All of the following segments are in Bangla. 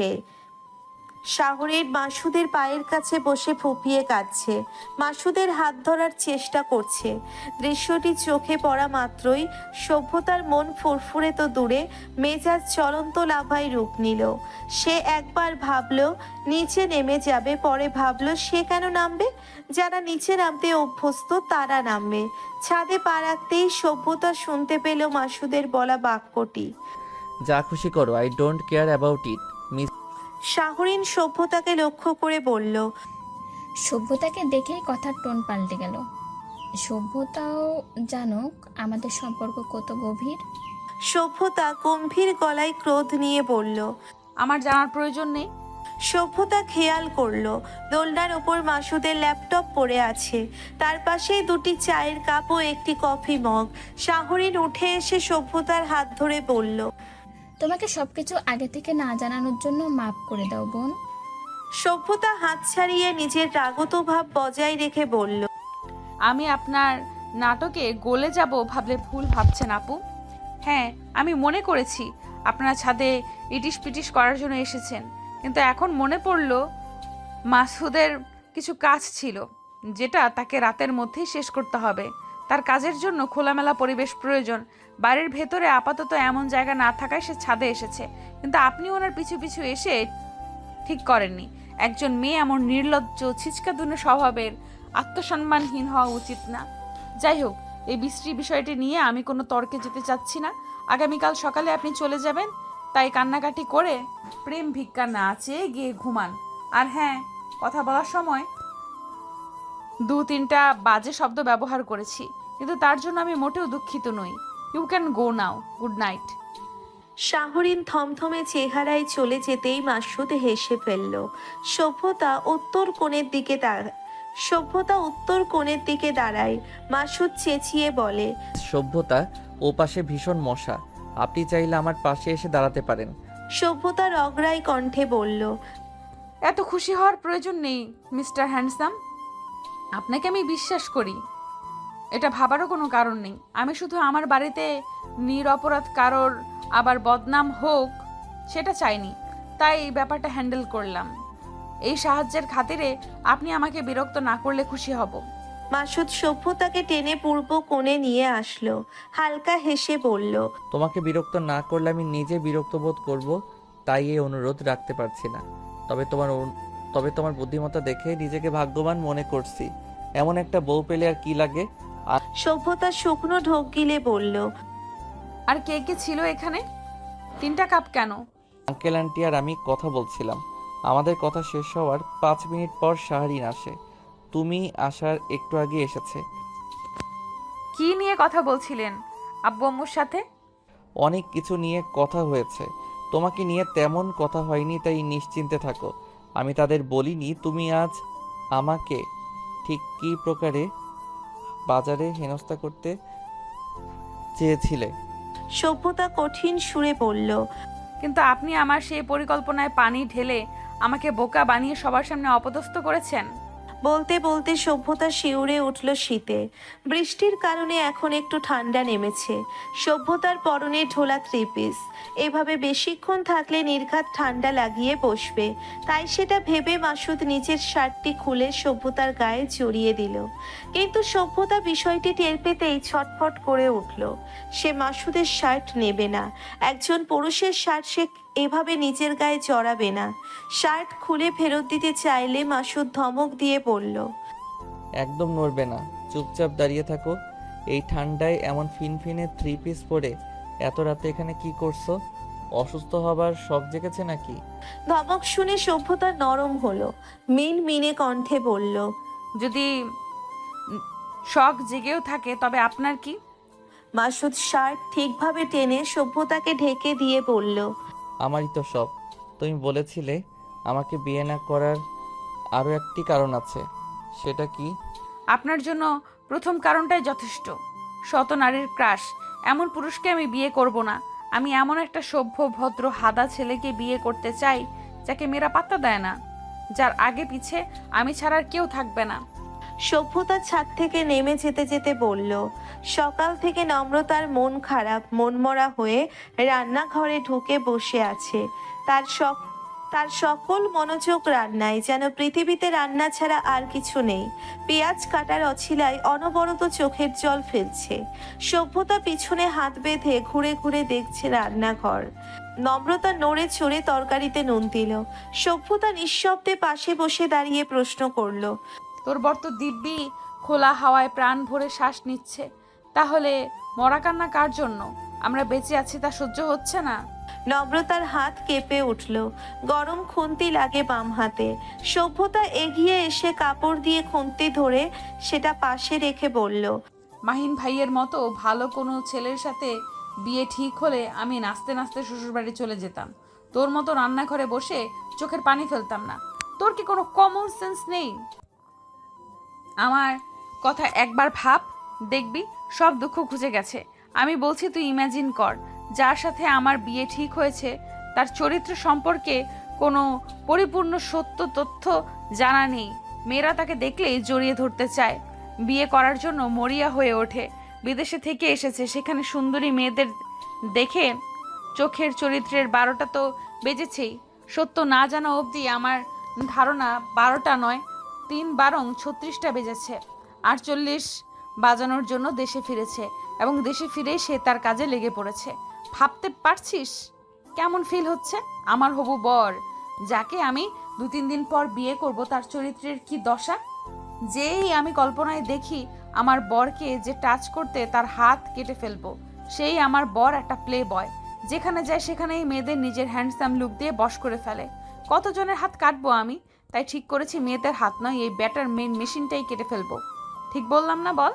সে। শাহরিন মাসুদের পায়ের কাছে বসে ফুঁপিয়ে কাঁদছে। মাসুদের হাত ধরার চেষ্টা করছে। দৃশ্যটি চোখে পড়া মাত্রই সভ্যতার মন ফুরফুরে তো দূরে, মেজাজ চলন্ত লাভায় রূপ নিল। সে একবার ভাবলো নিচে নেমে যাবে, পরে ভাবলো সে কেন নামবে? যারা নিচে নামতে অভ্যস্ত তারা নামবে। ছাদে পা রাখতেই সভ্যতা শুনতে পেল মাসুদের বলা বাক্যটি। যা খুশি করো, I don't care about it. Shahrin সভ্যতাকে লক্ষ্য করে বলল, সভ্যতাকে দেখেই কথার টোন পাল্টে গেল। সভ্যতাও জানুক আমাদের সম্পর্ক কত গভীর। সভ্যতা গম্ভীর গলায় ক্রোধ নিয়ে বলল। আমার জানার প্রয়োজন নেই। সভ্যতা খেয়াল করলো দোলনার ওপর মাসুদের ল্যাপটপ পড়ে আছে, তার পাশেই দুটি চায়ের কাপ ও একটি কফি মগ। শাহরিন উঠে এসে সভ্যতার হাত ধরে বলল, তোমাকে সবকিছু আগে থেকে না জানানোর জন্য মাফ করে দাও বোন। সভ্যতা হাত ছাড়িয়ে নিজের রাগত ভাব বজায় রেখে বলল, আমি আপনার নাটকে গলে যাব ভাবলে ভুল ভাবছেন আপু। হ্যাঁ, আমি মনে করেছি আপনারা ছাদে ইটিস পিটিস করার জন্য এসেছেন, কিন্তু এখন মনে পড়ল মাসুদের কিছু কাজ ছিল যেটা তাকে রাতের মধ্যেই শেষ করতে হবে। তার কাজের জন্য খোলামেলা পরিবেশ প্রয়োজন। বাড়ির ভেতরে আপাতত এমন জায়গা না থাকায় সে ছাদে এসেছে, কিন্তু আপনি ওনার পিছু পিছু এসে ঠিক করেননি। একজন মেয়ে এমন নির্লজ্জ ছিচকাদুনো স্বভাবের আত্মসম্মানহীন হওয়া উচিত না। যাই হোক, এই বিশ্রী বিষয়টি নিয়ে আমি কোনো তর্কে যেতে চাচ্ছি না। আগামীকাল সকালে আপনি চলে যাবেন, তাই কান্নাকাটি করে প্রেম ভিক্ষা না চেয়ে গিয়ে ঘুমান। আর হ্যাঁ, কথা বলার সময় 2-3টা বাজে শব্দ ব্যবহার করেছি, কিন্তু তার জন্য আমি মোটেও দুঃখিত নই। You can go now. Good night. Shahrin থমথমে চেহারায় চলে যেতেই মাসুদ হেসে ফেলল। সভ্যতা উত্তর কোণের দিকে দাঁড়ায়। মাসুদ চেঁচিয়ে বলে, সভ্যতা, ও পাশে ভীষণ মশা। আপনি চাইলে আমার পাশে এসে দাঁড়াতে পারেন। সভ্যতা রগড়াই কণ্ঠে বলল, এত খুশি হওয়ার প্রয়োজন নেই মিস্টার হ্যান্ডসাম। আপনাকে আমি বিশ্বাস করি, এটা ভাবারও কোনো কারণ নেই। আমি শুধু আমার বাড়িতে নিরপরাধ কারোর আবার বদনাম হোক সেটা চাইনি, তাই এই ব্যাপারটা হ্যান্ডেল করলাম। এই সাহায্যের খাতিরে আপনি আমাকে বিরক্ত না করলে খুশি হব। মাসুদ সভ্যতাকে টেনে পূর্ব কোণে নিয়ে আসলো। হালকা হেসে বলল, তোমাকে বিরক্ত না করলে আমি নিজে বিরক্ত বোধ করব, তাই এই অনুরোধ রাখতে পারছি না। তবে তোমার বুদ্ধিমত্তা দেখে নিজেকে ভাগ্যবান মনে করছি। এমন একটা বউ পেলে আর কি লাগে। সভ্যতা শুকনো ঢোক গিলে বলল, আর কে কে ছিল এখানে? 3টা কাপ কেন? আঙ্কেল আন্টি আর আমি কথা বলছিলাম। আমাদের কথা শেষ হওয়ার 5 মিনিট পর শাহরিন আসে। তুমি আসার একটু আগে এসেছে। কি নিয়ে কথা বলছিলেন আব্বু আম্মুর সাথে? অনেক কিছু নিয়ে কথা হয়েছে, তোমাকে নিয়ে তেমন কথা হয়নি, তাই নিশ্চিন্তে থাকো। আমি তাদের বলিনি তুমি আজ আমাকে ঠিক কী প্রকারে বাজারে হেনস্থা করতে চেয়েছিলে। সভ্যতা কঠিন সুরে বলল, কিন্তু আপনি আমার সেই পরিকল্পনায় পানি ঢেলে আমাকে বোকা বানিয়ে সবার সামনে অপদস্থ করেছেন। বলতে বলতে সভ্যতা শিউরে উঠল শীতে। বৃষ্টির কারণে এখন একটু ঠান্ডা নেমেছে। সভ্যতার পরনে ঢোলা 3 পিস। এভাবে বেশিক্ষণ থাকলে নির্ঘাত ঠান্ডা লাগিয়ে বসবে, তাই সেটা ভেবে মাসুদ নিচের শার্টটি খুলে সভ্যতার গায়ে জড়িয়ে দিল। কিন্তু সভ্যতা বিষয়টি টের পেতেই ছটফট করে উঠল। সে মাসুদের শার্ট নেবে না। একজন পুরুষের শার্ট সে এভাবে নিজের গায়ে জড়াবে না। শার্ট খুলে ফেরত দিতে চাইলে মাসুদ ধমক দিয়ে বলল, একদম নড়বে না, চুপচাপ দাঁড়িয়ে থাকো। এই ঠান্ডায় এমন ফিনফিনে 3 পিস পরে এত রাতে এখানে কি করছো? অসুস্থ হবার শখ জেগেছে নাকি? ধমক শুনে সভ্যতা নরম হলো। মিনে কণ্ঠে বলল, যদি শখ জেগেও থাকে তবে আপনার কি? মাসুদ শার্ট ঠিকভাবে টেনে সভ্যতাকে ঢেকে দিয়ে বলল, আমারই তো সব। তুমি বলেছিলে আমাকে বিয়ে না করার আরও একটি কারণ আছে। সেটা কি? আপনার জন্য প্রথম কারণটাই যথেষ্ট। শত নারীর ক্রাশ, এমন পুরুষকে আমি বিয়ে করব না। আমি এমন একটা সভ্য ভদ্র হাদা ছেলেকে বিয়ে করতে চাই যাকে মেয়েরা পাত্তা দেয় না, যার আগে পিছে আমি ছাড়া আর কেউ থাকবে না। সভ্যতা ছাদ থেকে নেমে যেতে যেতে বলল, সকাল থেকে নম্রতার মন খারাপ, মনমরা হয়ে রান্নাঘরে ঢুকে বসে আছে। তার তার সকল মনোযোগ রান্নায়, যেন পৃথিবীতে রান্না ছাড়া আর কিছু নেই। পেঁয়াজ কাটার অছিলায় অনবরত চোখের জল ফেলছে। সভ্যতা পিছনে হাত বেঁধে ঘুরে ঘুরে দেখছে রান্নাঘর। নম্রতা নড়ে চড়ে তরকারিতে নুন দিল। সভ্যতা নিঃশব্দে পাশে বসে দাঁড়িয়ে প্রশ্ন করলো, তোর বর তো দিব্যি খোলা হাওয়ায় প্রাণ ভরে শ্বাস নিচ্ছে, তাহলে মরা কান্না কার জন্য? আমরা বেঁচে আছি তা সহ্য হচ্ছে না? নম্রতার হাত কেঁপে উঠল, গরম খুন্তি লাগে বাম হাতে। সভ্যতা এগিয়ে এসে কাপড় দিয়ে খুন্তি ধরে সেটা পাশে রেখে বলল, মাহিন ভাইয়ের মতো ভালো কোনো ছেলের সাথে বিয়ে ঠিক হলে আমি নাচতে নাচতে শ্বশুরবাড়ি চলে যেতাম। তোর মতো রান্নাঘরে বসে চোখের পানি ফেলতাম না। তোর কি কোনো কমন সেন্স নেই? আমার কথা একবার ভাব, দেখবি সব দুঃখ ঘুচে গেছে। আমি বলছি তুই ইমাজিন কর, যার সাথে আমার বিয়ে ঠিক হয়েছে তার চরিত্র সম্পর্কে কোনো পরিপূর্ণ সত্য তথ্য জানা নেই। মেয়েরা তাকে দেখলেই জড়িয়ে ধরতে চায়, বিয়ে করার জন্য মরিয়া হয়ে ওঠে। বিদেশে থেকে এসেছে, সেখানে সুন্দরী মেয়েদের দেখে চোখের চরিত্রের 12টা তো বেজেছেই। সত্য না জানা অবধি আমার ধারণা 12টা নয়, 3 বরং 36টা বেজেছে। 48 বাজানোর জন্য দেশে ফিরেছে এবং দেশে ফিরেই সে তার কাজে লেগে পড়েছে। ভাবতে পারছিস কেমন ফিল হচ্ছে? আমার হবু বর, যাকে আমি 2-3 দিন পর বিয়ে করব, তার চরিত্রের কি দশা! যেই আমি কল্পনায় দেখি আমার বরকে যে টাচ করতে তার হাত কেটে ফেলবো, সেই আমার বর একটা প্লে বয়। যেখানে যায় সেখানেই মেয়েদের নিজের হ্যান্ডসাম লুক দিয়ে বশ করে ফেলে। কতজনের হাত কাটবো আমি? তাই ঠিক করেছি মেয়েদের হাত নয়, এই ব্যাটার মেন মেশিনটাই কেটে ফেলবো। ঠিক বললাম না বল?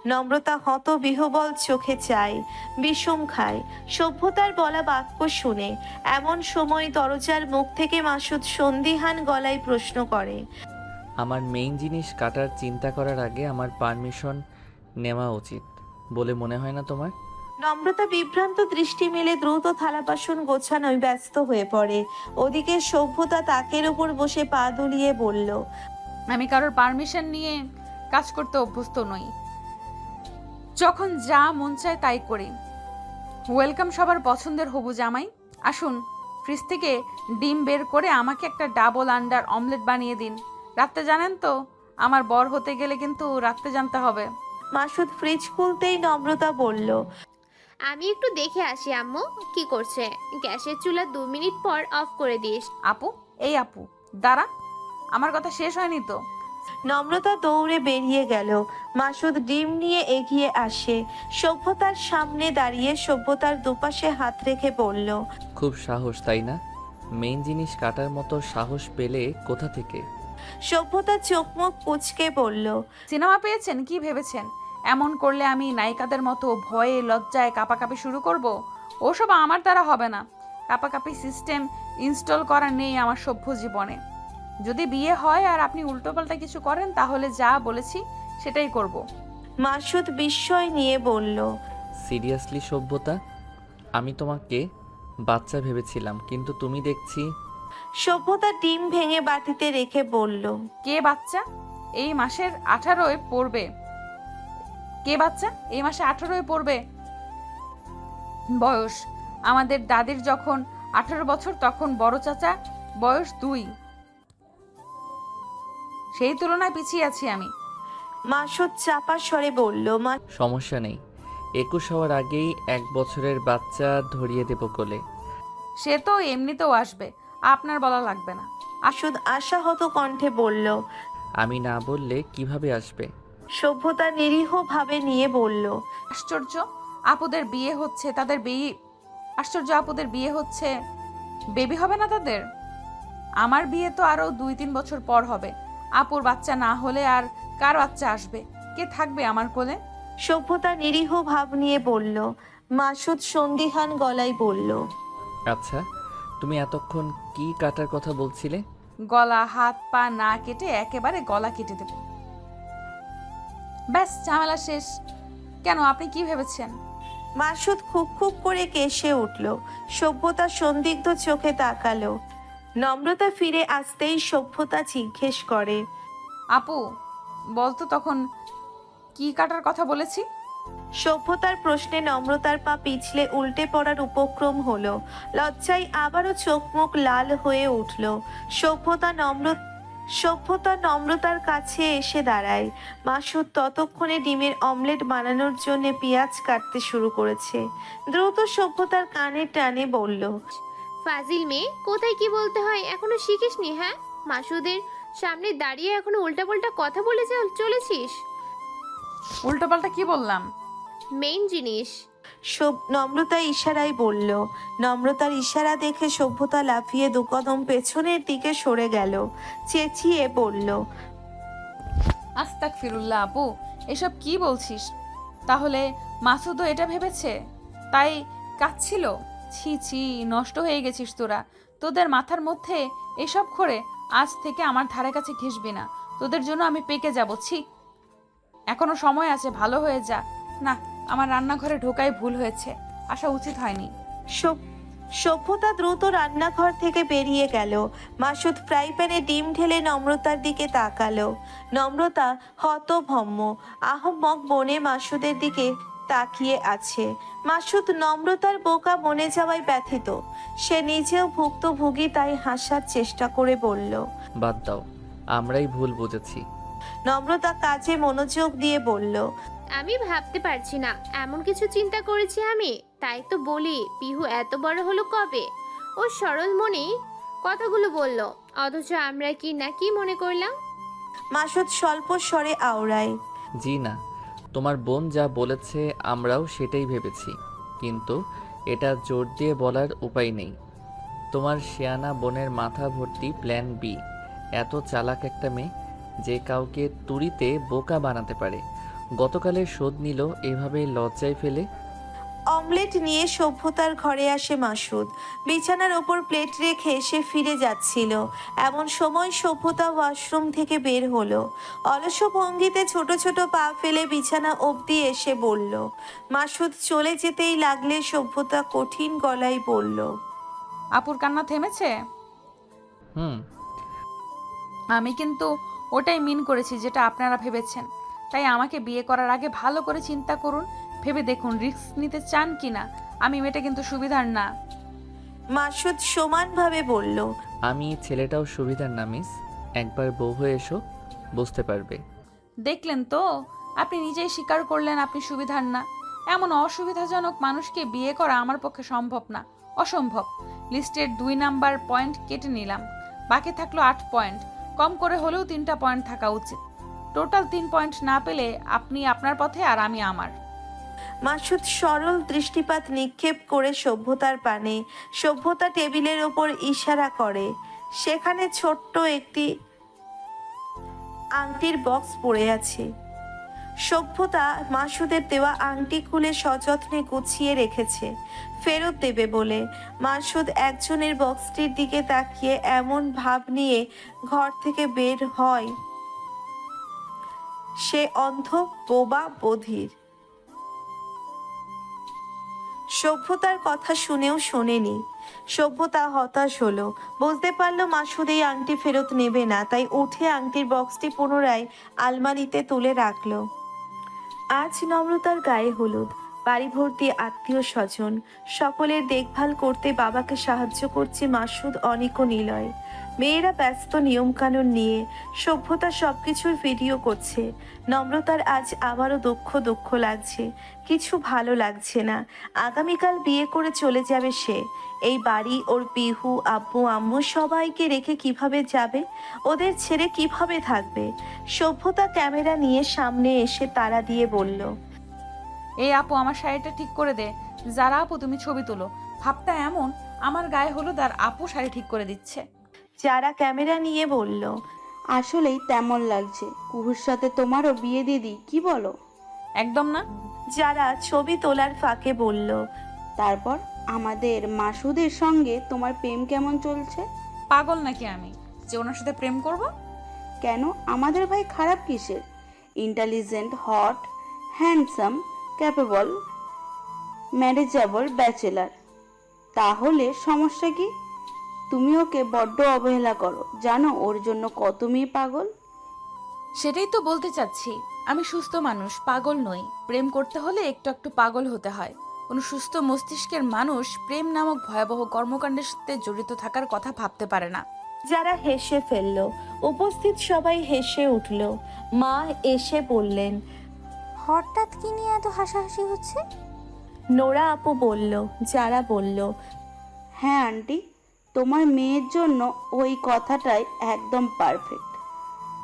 নম্রতা হত বিহবল চোখে চায়, বিষম খায় সভ্যতার বলা বাক্য শুনে। এমন সময় দরজার মুখ থেকে মাসুদ সন্দিহান গলায় প্রশ্ন করে, আমার মেইন জিনিস কাটার চিন্তা করার আগে আমার পারমিশন নেওয়া উচিত বলে মনে হয় না তোমার? নম্রতা বিভ্রান্ত দৃষ্টি মেলে দ্রুত থালা বাসন গোছানোয় ব্যস্ত হয়ে পড়ে। ওদিকে সভ্যতা তাকের উপর বসে পা দুলিয়ে বলল, আমি কারোর পারমিশন নিয়ে কাজ করতে অভ্যস্ত নই, যখন যা মন চায় তাই করি। ওয়েলকাম সবার পছন্দের হবু জামাই। আসুন, ফ্রিজ থেকে ডিম বের করে আমাকে একটা ডাবল আন্ডার অমলেট বানিয়ে দিন। রাত্রে জানেন তো, আমার বর হতে গেলে কিন্তু রাত্রে জানতে হবে। মাসুদ ফ্রিজ খুলতেই নম্রতা বলল, আমি একটু দেখে আসি আম্মু কি করছে। গ্যাসের চুলা 2 মিনিট পর অফ করে দিস। আপু, এই আপু দাঁড়া, আমার কথা শেষ হয়নি তো। নম্রতা দৌড়ে বেরিয়ে গেল। মাসুদ ডিম নিয়ে এগিয়ে আসে, সভ্যতার সামনে দাঁড়িয়ে সভ্যতার দুপাশে হাত রেখে বলল, খুব সাহস, তাই না? মেইন জিনিস কাটার মতো সাহস পেলে কোথা থেকে? সভ্যতা চোখ মুখ কুঁচকে বলল, সিনেমা পেয়েছেন কি ভেবেছেন? এমন করলে আমি নায়িকাদের মতো ভয়ে লজ্জায় কাঁপাকাঁপি শুরু করব? ওসব আমার দ্বারা হবে না। কাঁপাকাঁপি সিস্টেম ইনস্টল করা নেই আমার সভ্য জীবনে। যদি বিয়ে হয় আর আপনি উল্টোপাল্টা কিছু করেন, তাহলে যা বলেছি সেটাই করব। মাসুদ বিস্ময় নিয়ে বলল, সিরিয়াসলি সভ্যতা? আমি তোমাকে বাচ্চা ভেবেছিলাম, কিন্তু তুমি দেখছি। সভ্যতা ডিম ভেঙে বাটিতে রেখে বলল, কে বাচ্চা? এই মাসের 18 পড়বে। কে বাচ্চা? এই মাসে 18 পড়বে বয়স। আমাদের দাদির যখন 18 বছর, তখন বড় চাচা বয়স 2। সেই তুলনায় পিছিয়ে আছি আমি। মাসুদ চাপা স্বরে বলল, সমস্যা নেই, 21 হওয়ার আগেই 1 বছরের বাচ্চা ধরিয়ে দেব কোলে। সে তো এমনিতেও আসবে, আপনার বলা লাগবে না। মাসুদ আশাহত কণ্ঠে বলল। আমি না বললে কিভাবে আসবে? সভ্যতা নিরীহ ভাবে নিয়ে বলল, আশ্চর্য, আপুদের বিয়ে হচ্ছে, তাদের বিয়ে আশ্চর্য, আপুদের বিয়ে হচ্ছে, বেবি হবে না তাদের? আমার বিয়ে তো আরো 2-3 বছর পর হবে। আপুর বাচ্চা না হলে আর কার বাচ্চা আসবে? কে থাকবে আমার কোলে? সভ্যতা নিরীহ ভাব নিয়ে বলল। মাসুদ সন্দিহান গলায় বলল, আচ্ছা, তুমি এতক্ষণ কি কাটার কথা বলছিলে? গলা, হাত পা না কেটে একেবারে গলা কেটে দেব। ব্যাস, ঝামেলা শেষ। কেন, আপনি কি ভেবেছেন? মাসুদ খুব খুব করে কেসে উঠল। সভ্যতা সন্দিগ্ধ চোখে তাকালো। নম্রতা ফিরে আসতেই সভ্যতা জিজ্ঞেস করে, আপু বলতো তখন কি কাটার কথা বলেছি? সভ্যতার প্রশ্নে নম্রতার পা পিছলে উল্টে পড়ার উপক্রম হলো। লজ্জায় আবারও চোখ মুখ লাল হয়ে উঠল। সভ্যতা নম্রতার কাছে এসে দাঁড়ায়। মাসুদ ততক্ষণে ডিমের অমলেট বানানোর জন্য পেঁয়াজ কাটতে শুরু করেছে। দ্রুত সভ্যতার কানে টানে বলল, ফাজিল মেয়ে, কোথায় কি বলতে হয় এখনো শিখিসনি? হ্যাঁ, মাসুদের সামনে দাঁড়িয়ে এখনো উল্টাপাল্টা কথা বলে চলেছিস। উল্টোপাল্টা কি বললাম? মেইন জিনিস। নম্রতা ইশারায় বলল। নম্রতার ইশারা দেখে সভ্যতা লাফিয়ে দুকদম পেছনের দিকে সরে গেল। চেঁচিয়ে বলল, আস্তাগফিরুল্লাহ আপু, এসব কি বলছিস? তাহলে মাসুদও এটা ভেবেছে তাই কাঁদছিল? ছি ছি, নষ্ট হয়ে গেছিস তোরা। তোদের মাথার মধ্যে এসব করে আজ থেকে আমার ধারে কাছে ঘেসবি না। তোদের জন্য আমি পেকে যাব। ছি, এখনো সময় আছে, ভালো হয়ে যা। না, আমার রান্নাঘরে ঢোকাই ভুল হয়েছে, আসা উচিত হয়নি। সভ্যতা দ্রুত রান্নাঘর থেকে বেরিয়ে গেল। মাসুদ ফ্রাই প্যানে ডিম ঢেলে নম্রতার দিকে তাকালো। নম্রতা হতভম্ব আহম্মক বনে মাসুদের দিকে তাকিয়ে আছে। মাসুদ নম্রতার বোকা বনে যাওয়ায় ব্যথিত। সে নিজেও ভুক্তভোগী, তাই হাসার চেষ্টা করে বলল, বাদ দাও, আমরাই ভুল বুঝেছি। নম্রতা কাজে মনোযোগ দিয়ে বলল, আমি ভাবতে পারছি না এমন কিছু চিন্তা করেছি আমি। তাই তো বলি, পিহু এত বড় হলো কবে? ও সরল মনে কথাগুলো বলল, অথচ আমরা কি না কি মনে করলাম। মাসুদ স্বল্প স্বরে আওড়ায়, জি না, তোমার বোন যা বলেছে আমরাও সেটাই ভেবেছি, কিন্তু এটা জোর দিয়ে বলার উপায় নেই। তোমার শিয়ানা বোনের মাথা ভর্তি প্ল্যান বি। এত চালাক একটা মেয়ে যে কাউকে তুড়িতে বোকা বানাতে পারে। গতকালের শোধ নিল এভাবে লজ্জায় ফেলে। অমলেট নিয়ে সভ্যতার ঘরে আসে মাসুদ। বিছানার ওপর প্লেট রেখে সে ফিরে যাচ্ছিল। এমন সময় সভ্যতা ওয়াশরুম থেকে বের হলো। অলস ভঙ্গিতে ছোট ছোট পা ফেলে বিছানা অবধি এসে বলল। মাসুদ চলে যেতেই লাগলে সভ্যতা কঠিন গলায় বলল, আপুর কান্না থেমেছে? হুম। আমি কিন্তু ওটাই মিন করেছি যেটা আপনারা ভেবেছেন। তাই আমাকে বিয়ে করার আগে ভালো করে চিন্তা করুন, ভেবে দেখুন রিস্ক নিতে চান কিনা। আমি মেয়েটা কিন্তু সুবিধার না। মাসুদ সমানভাবে বলল, আমি ছেলেটাও সুবিধার না মিস, একবার বউ হয়ে এসো, বুঝতে পারবে। দেখলেন তো, আপনি নিজেই স্বীকার করলেন আপনি সুবিধার না। এমন অসুবিধাজনক মানুষকে বিয়ে করা আমার পক্ষে সম্ভব না, অসম্ভব। লিস্টের 2 নাম্বার পয়েন্ট কেটে নিলাম, বাকি থাকলো 8 পয়েন্ট। কম করে হলেও 3টা পয়েন্ট থাকা উচিত। টোটাল 3 পয়েন্ট না পেলে আপনি আপনার পথে আর আমি আমার। মাসুদ সরল দৃষ্টিপাত নিক্ষেপ করে সভ্যতার পানে। সভ্যতা টেবিলের ওপর ইশারা করে। সেখানে ছোট্ট একটি আংটির বক্স পড়ে আছে। সভ্যতা মাসুদের দেওয়া আংটি খুলে সযত্নে গুছিয়ে রেখেছে ফেরত দেবে বলে। মাসুদ একজনের বক্সটির দিকে তাকিয়ে এমন ভাব নিয়ে ঘর থেকে বের হয় সে অন্ধ বোবা বধির। সভ্যতার কথা শুনেও শোনেনি। সভ্যতা হতাশ হলো। বুঝতে পারলো মাসুদ এই আংটি ফেরত নেবে না, তাই উঠে আংটির বক্সটি পুনরায় আলমারিতে তুলে রাখলো। আজ নম্রতার গায়ে হলুদ। বাড়ি ভর্তি আত্মীয় স্বজন। সকলের দেখভাল করতে বাবাকে সাহায্য করছে মাসুদ, অনিক ও নিলয়। মেয়েরা ব্যস্ত নিয়মকানুন নিয়ে। সভ্যতা সবকিছুর ভিডিও করছে। নম্রতার আজ আবারও দুঃখ লাগছে, কিছু ভালো লাগছে না। আগামীকাল বিয়ে করে চলে যাবে সে। এই বাড়ি, ওর পিহু, আব্বু আম্মু সবাইকে রেখে কিভাবে যাবে? ওদের ছেড়ে কিভাবে থাকবে? সভ্যতা ক্যামেরা নিয়ে সামনে এসে তাড়া দিয়ে বলল, এই আপু, আমার শাড়িটা ঠিক করে দে। যারা আপু, তুমি ছবি তোলো। ভাবটা এমন, আমার গায়ে হলুদ আর আপু শাড়ি ঠিক করে দিচ্ছে। যারা ক্যামেরা নিয়ে বলল, আসলেই তেমন লাগছে। কুহুর সাথে তোমারও বিয়ে দিয়ে দিই, কি বলো? একদম না। যারা ছবি তোলার ফাঁকে বলল, তারপর আমাদের মাসুদের সঙ্গে তোমার প্রেম কেমন চলছে? পাগল নাকি আমি যে ওনার সাথে প্রেম করব? কেন, আমাদের ভাই খারাপ কিসের? Intelligent, hot, handsome, capable, manageable bachelor. তাহলে সমস্যা কি? তুমি ওকে বড্ড অবহেলা করো, জানো ওর জন্য কত মেয়ে পাগল? সেটাই তো বলতে চাচ্ছি, আমি সুস্থ মানুষ, পাগল নই। প্রেম করতে হলে একটু একটু পাগল হতে হয়। কোনো সুস্থ মস্তিষ্কের মানুষ প্রেম নামক ভয়াবহ কর্মকাণ্ডের সাথে জড়িত থাকার কথা ভাবতে পারে না। যারা হেসে ফেলল, উপস্থিত সবাই হেসে উঠল। মা এসে বললেন। হঠাৎ কি নিয়ে এত হাসাহাসি হচ্ছে? নোরা আপু বলল। যারা বলল। হ্যাঁ আন্টি, তোমার মেয়ের জন্য ওই কথাটাই একদম পারফেক্ট।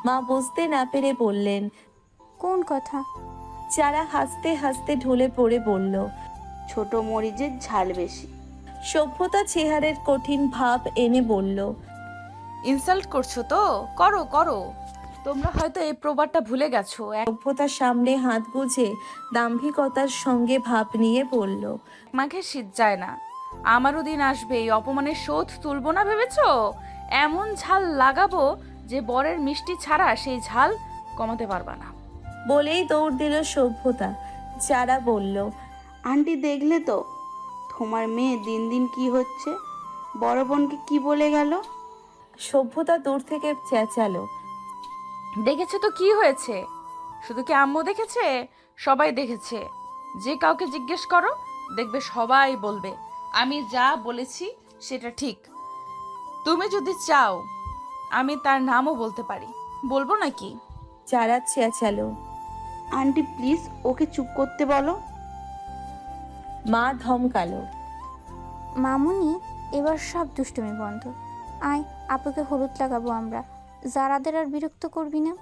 মা বুঝতে না পেরে বললেন। কোন কথা? যারা হাসতে হাসতে ঢলে পড়ে বলল। ছোট মরিচের ঝাল বেশি। সভ্যতা চেহারের কঠিন ভাব এনে বলল। ইনসাল্ট করছো তো? করো করো। তোমরা হয়তো এই প্রবাদটা ভুলে গেছো। সভ্যতার সামনে হাত গুজে দাম্ভিকতার সঙ্গে ভাব নিয়ে বলল। মাঘে শীত যায় না, আমারও দিন আসবে, এই অপমানের শোধ তুলবো না ভেবেছো? এমন ঝাল লাগাবো যে বরের মিষ্টি ছাড়া সেই ঝাল কমাতে পারবা না। বলেই দৌড় দিল সভ্যতা। যারা বলল। আন্টি দেখলে তো তোমার মেয়ে দিন দিন কি হচ্ছে, বড় বোনকে কি বলে গেল? সভ্যতা দূর থেকে চেঁচালো। দেখেছো তো কি হয়েছে? শুধু কি আম্মু দেখেছে? সবাই দেখেছে। যে কাউকে জিজ্ঞেস করো, দেখবে সবাই বলবে আমি যা বলেছি সেটা ঠিক। তুমি যদি চাও আমি তার নামও বলতে পারি, বলবো নাকি? যারা চেঁচালো। আন্টি প্লিজ ওকে চুপ করতে বলো। মা ধমকালো। মামুনি, এবার সব দুষ্টুমি বন্ধ। আয়, আপুকে হলুদ লাগাবো আমরা। যারাদের আর বিরক্ত করবি না।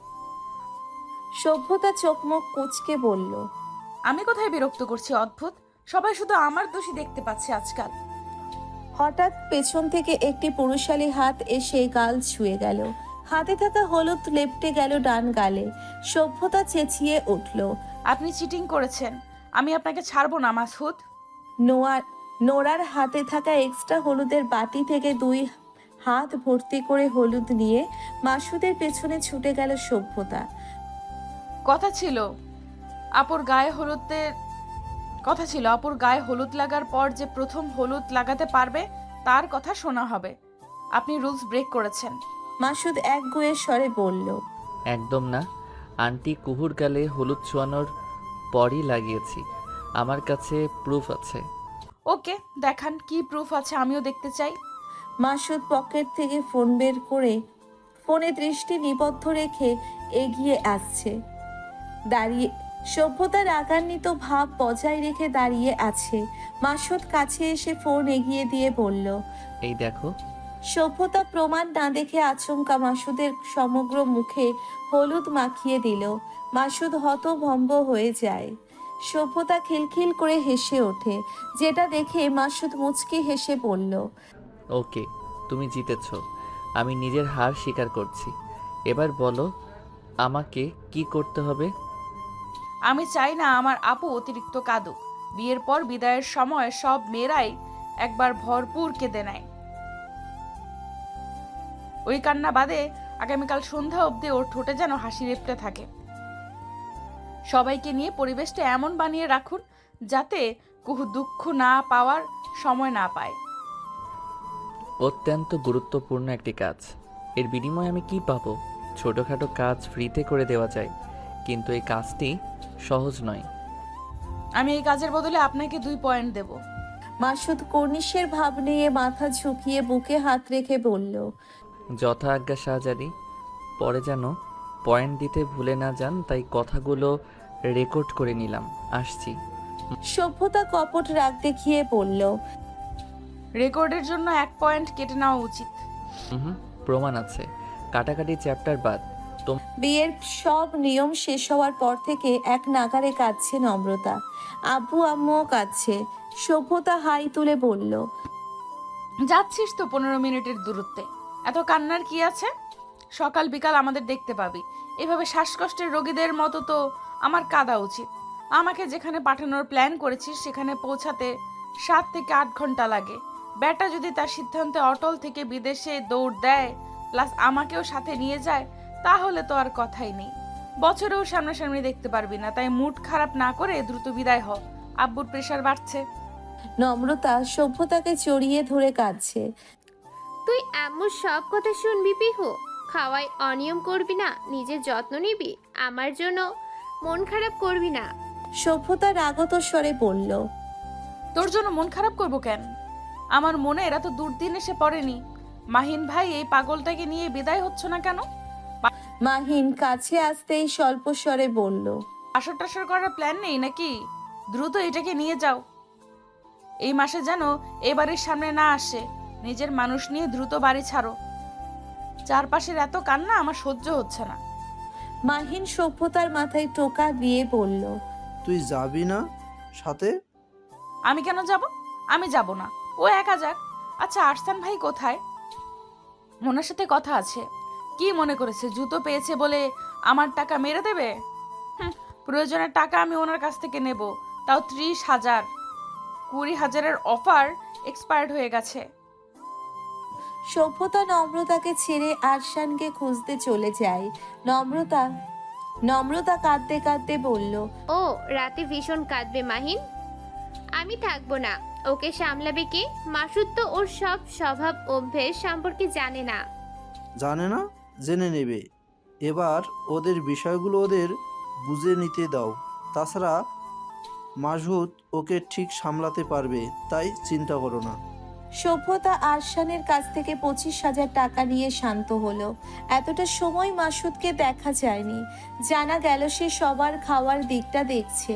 সভ্যতা চোখ মুখ কুঁচকে বলল। আমি কোথায় বিরক্ত করছি? অদ্ভুত, সবাই শুধু আমার দোষী দেখতে পাচ্ছে আজকাল। হঠাৎ পেছন থেকে একটি পুরুষালী হাত এসে গাল ছুঁয়ে গেল। হাতে থাকা হলুদ লেপ্টে গেল ডান গালে। সভ্যতা চেঁচিয়ে উঠল। আপনি চিটিং করেছেন, আমি আপনাকে ছাড়বো না মাসুদ। নোরার হাতে থাকা এক্সট্রা হলুদের বাটি থেকে 2 হাত ভর্তি করে হলুদ নিয়ে মাসুদের পেছনে ছুটে গেল সভ্যতা। কথা ছিল আপুর গায়ে হলুদ লাগার পর যে প্রথম হলুদ লাগাতে পারবে তার কথা শোনা হবে। আপনি রুলস ব্রেক করেছেন। মাসুদ একগুঁয়ে স্বরে বলল। একদম না, আন্টি কুহুর গালে হলুদ ছোঁয়ানোর পরই লাগিয়েছি। আমার কাছে প্রুফ আছে। ওকে, দেখান কি প্রুফ আছে, আমিও দেখতে চাই। মাসুদ পকেট থেকে ফোন বের করে ফোনে দৃষ্টি নিবদ্ধ রেখে এগিয়ে আসছে। দাঁড়িয়ে সভ্যতার রাগান্বিত ভাব বজায় রেখে দাঁড়িয়ে আছে। মাসুদ কাছে এসে ফোন এগিয়ে দিয়ে বলল। এই দেখো। সভ্যতা প্রমাণ না দেখে আচমকা মাসুদের সমগ্র মুখে হলুদ মাখিয়ে দিল। মাসুদ হতভম্ব হয়ে যায়। সভ্যতা খিলখিল করে হেসে ওঠে, যেটা দেখে মাসুদ মুচকি হেসে বলল। ওকে, তুমি জিতেছ। আমি নিজের হার স্বীকার করছি। এবার বলো আমাকে কি করতে হবে? আমি চাই না আমার আপু অতিরিক্ত কাঁদুক। বিয়ের পর বিদায়ের সময় সব মেয়েরাই একবার ভরপুর কেঁদে নেয়। ওই কান্না বাদে আগামীকাল সন্ধ্যা অবধি ওর ঠোঁটে যেন হাসি লেপ্টে থাকে। সবাইকে নিয়ে পরিবেশটা এমন বানিয়ে রাখুন যাতে কুহু দুঃখ না পাওয়ার সময় না পায়। অত্যন্ত গুরুত্বপূর্ণ একটি কাজ। এর বিনিময়ে আমি কি পাবো? ছোটোখাটো কাজ ফ্রিতে করে দেওয়া যায়, কিন্তু এই কাজটি সহজ নয়। আমি এই কাজের বদলে আপনাকে 2 পয়েন্ট দেব। মাসুদ কর্নিশের ভাব নিয়ে মাথা ঝুঁকিয়ে বুকে হাত রেখে বলল। যথা আজ্ঞা শাহজাদি। পরে যেন পয়েন্ট দিতে ভুলে না যান, তাই কথাগুলো রেকর্ড করে নিলাম। আসছি। সভ্যতা কপট রাগ দেখিয়ে বলল। রেকর্ডের জন্য 1 পয়েন্ট কেটে নেওয়া উচিত। প্রমাণ আছে। কাটাকাটি চ্যাপ্টার বাদ। বিয়ের সব নিয়ম শেষ হওয়ার পর থেকে এক নাগারে কাঁদছে নম্রতা। আব্বু আম্মুও কাঁদছে। সভ্যতা হাই তুলে বলল। যাচ্ছিস তো 15 মিনিটের দূরত্বে, এত কান্নার কি আছে? সকাল বিকাল আমাদের দেখতে পাবি। এভাবে শ্বাসকষ্টের রোগীদের মতো তো আমার কাঁদা উচিত। আমাকে যেখানে পাঠানোর প্ল্যান করেছিস সেখানে পৌঁছাতে 7 থেকে 8 ঘন্টা লাগে। ব্যাটা যদি তার সিদ্ধান্তে অটল থেকে বিদেশে দৌড় দেয়, প্লাস আমাকেও সাথে নিয়ে যায়, তাহলে তো আর কথাই নেই। বছরেও সামনাসামনি দেখতে পারবি না। তাই মুড খারাপ না করে দ্রুত বিদায় হ, আব্বুর প্রেশার বাড়ছে। নম্রতা সভ্যতাকে জড়িয়ে ধরে কাঁদছে। তুই আম্মুর সব কথা শুনবি পিহু? খাওয়ায় অনিয়ম করবি না, নিজের যত্ন নিবি, আমার জন্য মন খারাপ করবি না। সভ্যতা রাগত স্বরে বলল। তোর জন্য মন খারাপ করবো কেন? আমার মনে এরা তো দুর্দিন এসে পড়েনি। মাহিন ভাই, এই পাগলটাকে নিয়ে বিদায় হচ্ছ না কেন? মাহিন কাছে আসতেই স্বল্প স্বরে বলল। আসর টাসর করার প্ল্যান নেই নাকি? দ্রুত এটাকে নিয়ে যাও। এই মাসে যেন এ বাড়ির সামনে না আসে। নিজের মানুষ নিয়ে দ্রুত বাড়ি ছাড়ো। চারপাশের এত কান্না আমার সহ্য হচ্ছে না। মাহিন সভ্যতার মাথায় টোকা দিয়ে বলল। তুই যাবি না সাথে? আমি কেন যাব? আমি যাব না, ও একা যাক। আচ্ছা, আরসান ভাই কোথায়? ওনার সাথে কথা আছে। কি মনে করেছে জুতো পেয়েছে বলে আমার টাকা মেরে দেবে? প্রয়োজনের টাকা আমি ওনার কাছ থেকে নেব, তাও 30,000। 20,000-এর অফার এক্সপায়ার্ড হয়ে গেছে। সভ্যতা নম্রতাকে ছেড়ে আরশানকে খুঁজতে চলে যায়। নম্রতা কাঁদতে কাঁদতে বলল। ও রাতে ভীষণ কাঁদবে মাহিন, আমি থাকবো না। ওকে সামলাবে কে? মাসুদ তো ওর সব স্বভাব অভ্যেস সম্পর্কে জানে না। জানে না, জেনে নেবে। এবার ওদের বিষয়গুলো ওদের বুঝে নিতে দাও। তাছাড়া মাসুদ ওকে ঠিক সামলাতে পারবে, তাই চিন্তা করো না। সভ্যতা আরশানের কাছ থেকে 25,000 টাকা নিয়ে শান্ত হলো। এতটা সময় মাসুদকে দেখা যায়নি। জানা গেল সে সবার খাওয়ার দিকটা দেখছে।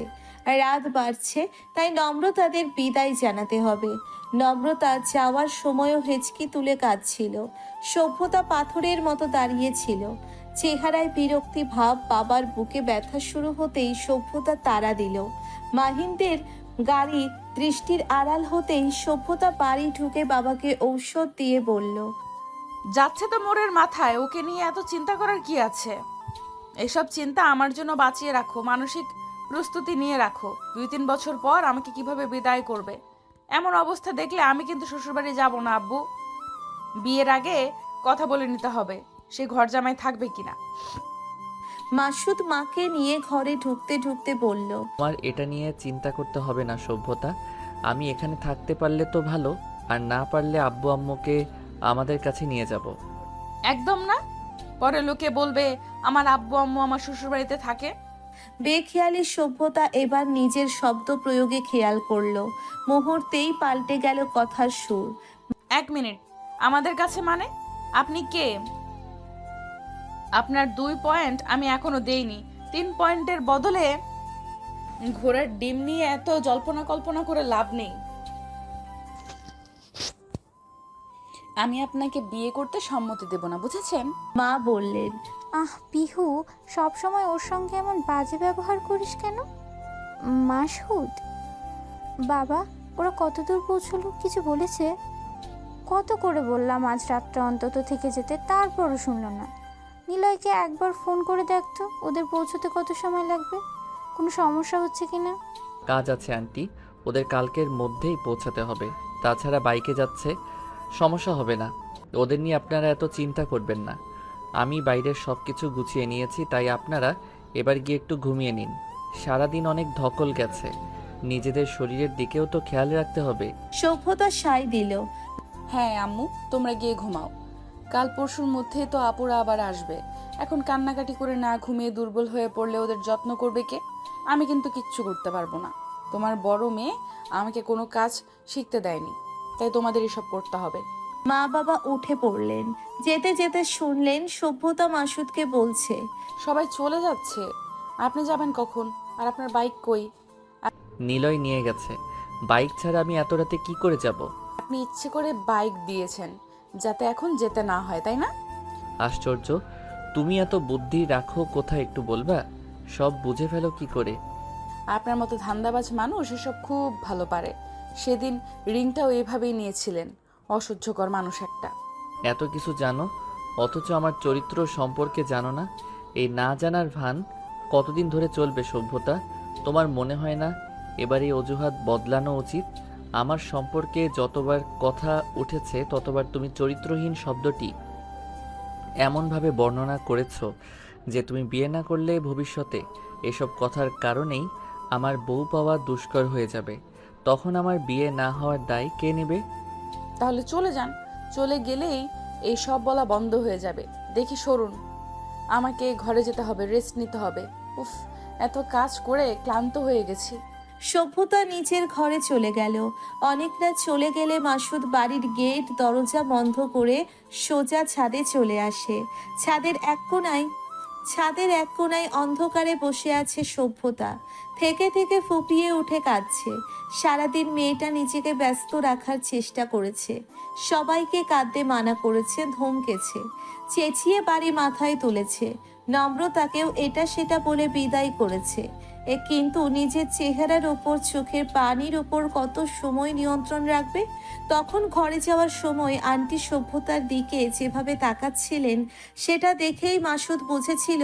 রাত বাড়ছে, তাই নম্রতাদের বিদায় জানাতে হবে। নম্রতা যাওয়ার সময়ও হেঁচকি তুলে কাঁদছিল। সভ্যতা পাথরের মতো দাঁড়িয়েছিল, চেহারায় বিরক্তি ভাব। বাবার বুকে ব্যথা শুরু হতেই সভ্যতা তাড়া দিল। মাহিনদের গাড়ি দৃষ্টির আড়াল হতেই সভ্যতা বাড়ি ঢুকে বাবাকে ঔষধ দিয়ে বলল। যাচ্ছে তো মোড়ের মাথায়, ওকে নিয়ে এত চিন্তা করার কি আছে? এসব চিন্তা আমার জন্য বাঁচিয়ে রাখো, মানসিক প্রস্তুতি নিয়ে রাখো। 2-3 বছর পর আমাকে কিভাবে বিদায় করবে, এমন অবস্থা দেখলে আমি কিন্তু শ্বশুরবাড়ি যাব না আব্বু। বিয়ের আগে কথা বলে নিতে হবে সে ঘর জামাই থাকবে কিনা। মাসুদ মাকে নিয়ে ঘরে ঢুকতে ঢুকতে বলল। আমার এটা নিয়ে চিন্তা করতে হবে না সভ্যতা। আমি এখানে থাকতে পারলে তো ভালো, আর না পারলে আব্বু আম্মুকে আমাদের কাছে নিয়ে যাব। একদম না, পরে লোকে বলবে আমার আব্বু আম্মু আমার শ্বশুরবাড়িতে থাকে। বেখেয়ালি সভ্যতা এবার নিজের শব্দ প্রয়োগে খেয়াল করলো। মুহূর্তেই পাল্টে গেল কথার সুর। 1 মিনিট, আমাদের কাছে মানে? আপনি কে? আপনার 2 পয়েন্ট আমি এখনো দেইনি। 3 পয়েন্টের বদলে ঘোড়ার ডিম নিয়ে এত জল্পনা কল্পনা করে লাভ নেই। আমি আপনাকে বিয়ে করতে সম্মতি দেব না, বুঝেছেন? মা বললেন। পিহু, সব সময় ওর সঙ্গে এমন বাজে ব্যবহার করিস কেন? মাসুদ, বাবা, ওরা কত দূর পৌঁছলো, কিছু বলেছে? কত করে বললাম আজ রাতটা অন্তত থেকে যেতে, তারপরও শুনল না। নিলয়কে একবার ফোন করে দেখতো ওদের পৌঁছতে কত সময় লাগবে, কোনো সমস্যা হচ্ছে কিনা। কাজ আছে আন্টি, ওদের কালকের মধ্যেই পৌঁছাতে হবে। তাছাড়া বাইকে যাচ্ছে, সমস্যা হবে না। ওদের নিয়ে আপনারা এত চিন্তা করবেন না। আমি বাইরের সব কিছু গুছিয়ে নিয়েছি, তাই আপনারা এবার গিয়ে একটু ঘুমিয়ে নিন। সারাদিন অনেক ধকল গেছে, নিজেদের শরীরের দিকেও তো খেয়াল রাখতে হবে। সভ্যতা সায় দিল। হ্যাঁ আম্মু, তোমরা গিয়ে ঘুমাও। কাল পরশুর মধ্যে তো আপুরা আবার আসবে। এখন কান্নাকাটি করে না ঘুমিয়ে দুর্বল হয়ে পড়লে ওদের যত্ন করবে কে? আমি কিন্তু কিচ্ছু করতে পারবো না। তোমার বড় মেয়ে আমাকে কোনো কাজ শিখতে দেয়নি, তাই তোমাদের এসব করতে হবে। মা বাবা উঠে পড়লেন। যেতে যেতে শুনলেন সভ্যতা মাসুদকে বলছে। সবাই চলে যাচ্ছে, আপনি যাবেন কখন? আর আপনার বাইক কই? নিলয় নিয়ে গেছে। বাইক ছাড়া আমি এত রাতে কি করে যাব? আপনি ইচ্ছে করে বাইক দিয়েছেন যাতে এখন যেতে না হয়, তাই না? আশ্চর্য, তুমি এত বুদ্ধি রাখো কোথায় একটু বলবা? সব বুঝে ফেলো কি করে? আপনার মতো ধান্দাবাজ মানুষ এসব খুব ভালো পারে। সেদিন রিংটাও এভাবেই নিয়েছিলেন। অসহ্যকর মানুষ একটা। এত কিছু জানো, অথচ আমার চরিত্র সম্পর্কে জানো না। এই না জানার ভান কতদিন ধরে চলবে সভ্যতা? তোমার মনে হয় না এবার এই অজুহাত বদলানো উচিত? আমার সম্পর্কে যতবার কথা উঠেছে ততবার তুমি চরিত্রহীন শব্দটি এমনভাবে বর্ণনা করেছো যে তুমি বিয়ে না করলে ভবিষ্যতে এসব কথার কারণেই আমার বউ পাওয়া দুষ্কর হয়ে যাবে। তখন আমার বিয়ে না হওয়ার দায় কে নেবে? তাহলে চলে যান। চলে গেলেই এই সব বলা বন্ধ হয়ে যাবে। দেখি সরুন, আমাকে ঘরে যেতে হবে, রেস্ট নিতে হবে। উফ, এত কাজ করে ক্লান্ত হয়ে গেছি। সভ্যতা নিজের ঘরে চলে গেল। অনেকটা চলে গেলে মাসুদ বাড়ির গেট দরজা বন্ধ করে সোজা ছাদে চলে আসে। ছাদের এক কোণায় অন্ধকারে বসে আছে সভ্যতা। থেকে থেকে ফুপিয়ে উঠে কাঁদছে। সারাদিন মেয়েটা নিজেকে ব্যস্ত রাখার চেষ্টা করেছে, সবাইকে কাঁদতে মানা করেছে, ধমকেছে, চেঁচিয়ে বাড়ি মাথায় তুলেছে, নম্রতাকেও এটা সেটা বলে বিদায় করেছে। কিন্তু নিজের চেহারার ওপর, চোখের পানির ওপর কত সময় নিয়ন্ত্রণ রাখবে? তখন ঘরে যাওয়ার সময় আন্টি সভ্যতার দিকে যেভাবে তাকাচ্ছিলেন, সেটা দেখেই মাসুদ বুঝেছিল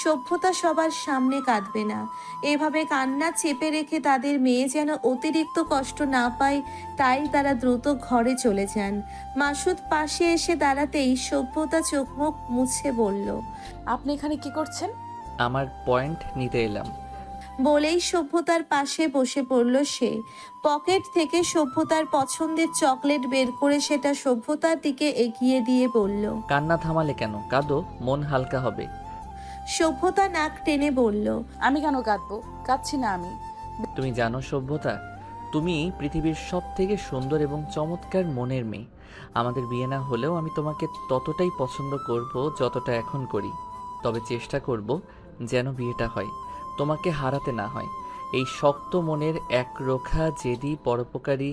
সভ্যতা সবার সামনে কাঁদবে না। এভাবে কান্না চেপে রেখে তাদের মেয়ে যেন অতিরিক্ত কষ্ট না পায়, তাই তারা দ্রুত ঘরে চলে যান। মাসুদ পাশে এসে দাঁড়াতেই সভ্যতা চোখ মুখ মুছে বলল, আপনি এখানে কি করছেন? আমার পয়েন্ট নিতে এলাম। বলেই সভ্যতার পাশে বসে পড়ল সে। পকেট থেকে সভ্যতার পছন্দের চকলেট বের করে সেটা সভ্যতার দিকে এগিয়ে দিয়ে বলল। কান্না থামালে কেন? কাঁদো, মন হালকা হবে। সভ্যতা নাক টেনে বলল, আমি কেন কাঁদবো? কাঁদছি না আমি। তুমি জানো সভ্যতা, তুমি পৃথিবীর সব থেকে সুন্দর এবং চমৎকার মনের মেয়ে। আমাদের বিয়ে না হলেও আমি তোমাকে ততটাই পছন্দ করব যতটা এখন করি। তবে চেষ্টা করব যেন বিয়েটা হয়, তোমাকে হারাতে না হয়। এই শক্ত মনের একরোখা জেদি পরোপকারী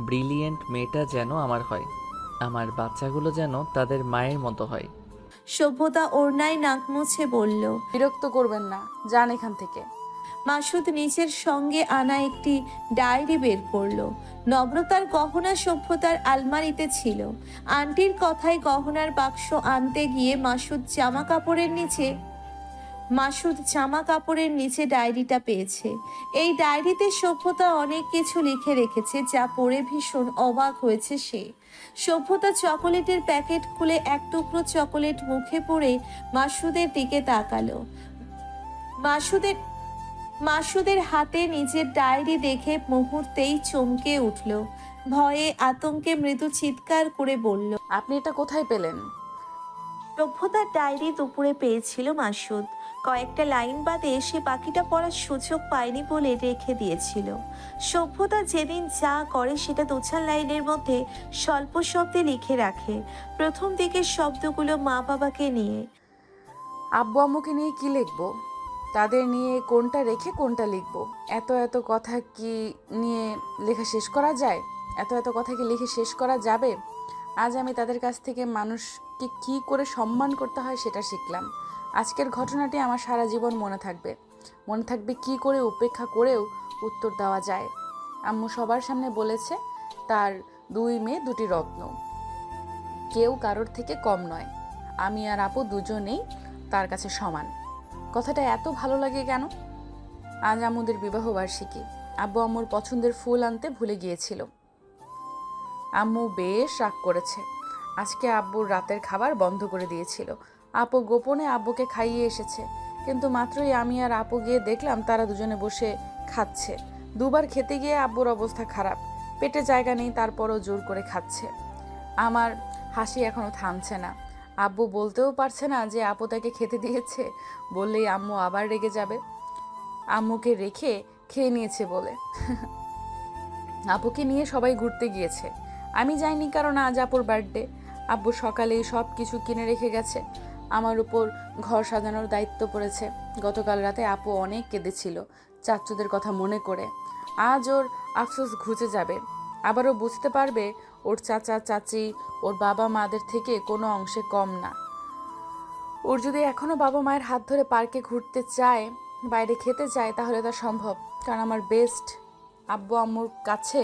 ব্রিলিয়েন্ট মেয়েটা যেন আমার হয়। আমার বাচ্চাগুলো যেন তাদের মায়ের মতো হয়। সভ্যতা ওড়নায় নাক মুছে বলল। বিরক্ত করবেন না, যান এখান থেকে। মাসুদ নিজের সঙ্গে আনা একটি ডায়েরি বের করলো। নম্রতার গহনা সভ্যতার আলমারিতে ছিল। আন্টির কথায় গহনার বাক্স আনতে গিয়ে মাসুদ জামা কাপড়ের নিচে ডায়েরিটা পেয়েছে। এই ডায়েরিতে সভ্যতা অনেক কিছু লিখে রেখেছে, যা পড়ে ভীষণ অবাক হয়েছে সে। সভ্যতা চকোলেটের প্যাকেট খুলে এক টুকরো চকোলেট মুখে পুরে মাসুদের দিকে তাকালো। মাসুদের হাতে নিজের ডায়েরি দেখে মুহূর্তেই চমকে উঠল। ভয়ে আতঙ্কে মৃদু চিৎকার করে বলল, আপনি এটা কোথায় পেলেন? সভ্যতার ডায়েরি দুপুরে পেয়েছিল মাসুদ। কয়েকটা লাইন বাদে সে বাকিটা পড়ার সুযোগ পায়নি বলে রেখে দিয়েছিল। সভ্যতা যেদিন যা করে সেটা 2-4 লাইনের মধ্যে স্বল্প শব্দে লিখে রাখে। প্রথম দিকের শব্দগুলো মা বাবাকে নিয়ে। আব্বু আম্মুকে নিয়ে কি লিখবো? তাদের নিয়ে কোনটা রেখে কোনটা লিখবো? এত এত কথা কি নিয়ে লেখা শেষ করা যায়? এত কথা কি লিখে শেষ করা যাবে? আজ আমি তাদের কাছ থেকে মানুষকে কি করে সম্মান করতে হয় সেটা শিখলাম। আজকের ঘটনাটি আমার সারা জীবন মনে থাকবে কি করে উপেক্ষা করেও উত্তর দেওয়া যায়। আম্মু সবার সামনে বলেছে তার 2 মেয়ে 2টি রত্ন, কেউ কারোর থেকে কম নয়। আমি আর আপু দুজনেই তার কাছে সমান। কথাটা এত ভালো লাগে কেন? আজ আম্মুদের বিবাহ বার্ষিকী। আব্বু আম্মুর পছন্দের ফুল আনতে ভুলে গিয়েছিল। আম্মু বেশ রাগ করেছে। আজকে আব্বুর রাতের খাবার বন্ধ করে দিয়েছিল। আপু গোপনে আব্বুকে খাইয়ে এসেছে, কিন্তু মাত্রই আমি আর আপু গিয়ে দেখলাম তারা দুজনে বসে খাচ্ছে। 2 বার খেতে গিয়ে আব্বুর অবস্থা খারাপ, পেটে জায়গা নেই, তারপরও জোর করে খাচ্ছে। আমার হাসি এখনো থামছে না। আব্বু বলতেও পারছে না যে আপু তাকে খেতে দিয়েছে, বললেই আম্মু আবার রেগে যাবে। আম্মুকে রেখে খেয়ে নিয়েছে বলে। আপুকে নিয়ে সবাই ঘুরতে গিয়েছে, আমি যাইনি কারণ আজ আপুর বার্থডে। আব্বু সকালেই সব কিছু কিনে রেখে গেছে। আমার উপর ঘর সাজানোর দায়িত্ব পড়েছে। গতকাল রাতে আপু অনেক কেঁদেছিল চাচ্চুদের কথা মনে করে। আজ ওর আফসোস ঘুচে যাবে। আবারও বুঝতে পারবে ওর চাচা চাচি ওর বাবা মাদের থেকে কোনো অংশে কম না। ওর যদি এখনও বাবা মায়ের হাত ধরে পার্কে ঘুরতে চায়, বাইরে খেতে চায়, তাহলে তা সম্ভব, কারণ আমার বেস্ট আব্বু আম্মুর কাছে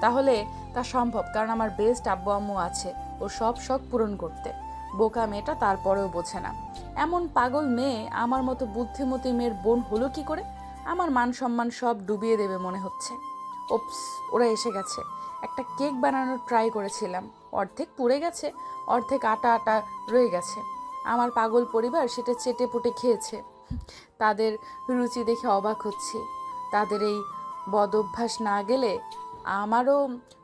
তাহলে তা সম্ভব কারণ আমার বেস্ট আব্বু আম্মু আছে ওর সব শখ পূরণ করতে। বোকা মেয়েটা তারপরেও বোঝে না। এমন পাগল মেয়ে আমার মতো বুদ্ধিমতী মেয়ের বোন হলো কি করে? আমার মান সম্মান সব ডুবিয়ে দেবে মনে হচ্ছে। ওপস, ওরা এসে গেছে। একটা কেক বানানোর ট্রাই করেছিলাম, অর্ধেক পুড়ে গেছে, অর্ধেক আটা আটা রয়ে গেছে। আমার পাগল পরিবার সেটা চেটে পুটে খেয়েছে। তাদের রুচি দেখে অবাক হচ্ছি। তাদের এই বদ অভ্যাস না গেলে আমারও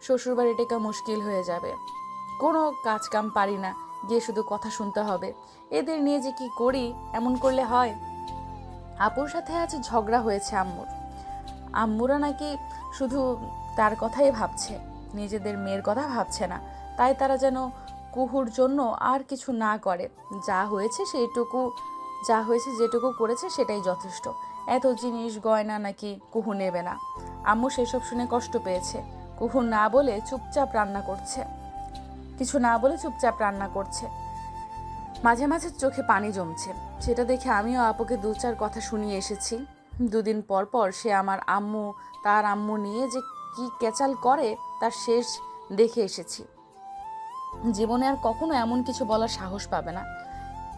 শ্বশুরবাড়ি টেকা মুশকিল হয়ে যাবে। কোনো কাজ কাম পারি না, গিয়ে শুধু কথা শুনতে হবে। এদের নিয়ে যে কি করি, এমন করলে হয়? আপুর সাথে আজ ঝগড়া হয়েছে আম্মুর। আম্মুরা নাকি শুধু তার কথাই ভাবছে, নিজেদের মেয়ের কথা ভাবছে না। তাই তারা যেন কুহুর জন্য আর কিছু না করে। যা হয়েছে যেটুকু করেছে সেটাই যথেষ্ট। এত জিনিস গয়না নাকি কুহু নেবে না। আম্মু সেসব শুনে কষ্ট পেয়েছে। কুহু না বলে চুপচাপ রান্না করছে। মাঝে মাঝে চোখে পানি জমছে। সেটা দেখে আমিও আপুকে 2-4 কথা শুনিয়ে এসেছি। 2 দিন পর পর সে তার আম্মু নিয়ে যে কি কেচাল করে তার শেষ দেখে এসেছি। জীবনে আর কখনো এমন কিছু বলার সাহস পাবে না।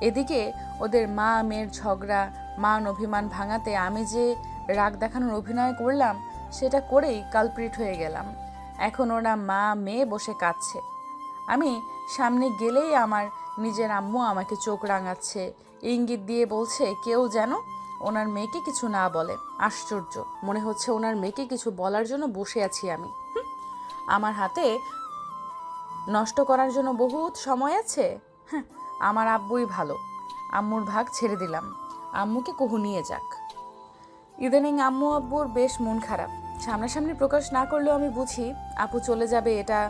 এদিকে ওদের মা মেয়ের ঝগড়া, মান অভিমান ভাঙাতে আমি যে রাগ দেখানোর অভিনয় করলাম, সেটা করেই কালপ্রিট হয়ে গেলাম। এখন ওরা মা মেয়ে বসে কাঁদছে। আমি সামনে গেলেই আমার নিজের আম্মু আমাকে চোখ রাঙাচ্ছে, ইঙ্গিত দিয়ে বলছে কেউ যেন ওনার মেয়েকে কিছু না বলে। আশ্চর্য, মনে হচ্ছে ওনার মেয়েকে কিছু বলার জন্য বসে আছি আমি। আমার হাতে নষ্ট করার জন্য বহুত সময় আছে। হ্যাঁ, আমার আব্বুই ভালো। আম্মুর ভাগ ছেড়ে দিলাম, আম্মুকে কুহু নিয়ে যাক। ইদানিং আম্মু আব্বুর বেশ মন খারাপ। সামনাসামনি প্রকাশ না করলেও আমি বুঝি আপু চলে যাবে, এটা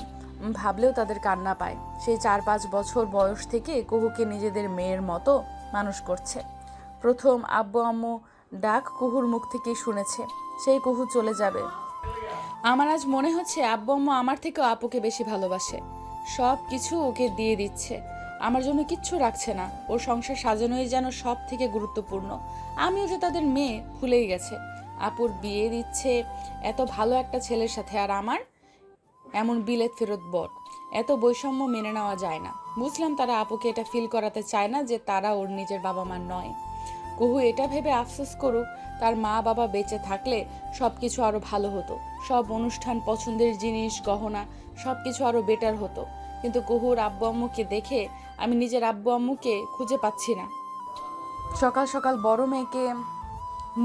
ভাবলেও তাদের কান্না পায়। সেই 4-5 বছর বয়স থেকে কুহুকে নিজেদের মেয়ের মতো মানুষ করছে। প্রথম আব্বু আম্মু ডাক কুহুর মুখ থেকেই শুনেছে, সেই কুহু চলে যাবে। আমার আজ মনে হচ্ছে আব্বু আম্মু আমার থেকেও আপুকে বেশি ভালোবাসে। সব কিছু ওকে দিয়ে দিচ্ছে, আমার জন্য কিচ্ছু রাখছে না। ওর সংসার সাজানোই যেন সব থেকে গুরুত্বপূর্ণ। আমিও যে তাদের মেয়ে ভুলেই গেছে। আপুর বিয়ে দিচ্ছে এত ভালো একটা ছেলের সাথে, আর আমার এমন বিলেত ফেরত বর। এত বৈষম্য মেনে নেওয়া যায় না। বুঝলাম তারা আপুকে এটা ফিল করাতে চায় না যে তারা ওর নিজের বাবা মা নয়। কুহু এটা ভেবে আফসোস করুক, তার মা বাবা বেঁচে থাকলে সব কিছু আরও ভালো হতো। সব অনুষ্ঠান, পছন্দের জিনিস, গহনা সব কিছু আরও বেটার হতো। কিন্তু কুহুর আব্বু আম্মুকে দেখে আমি নিজের আব্বু আম্মুকে খুঁজে পাচ্ছি না। সকাল সকাল বড় মেয়েকে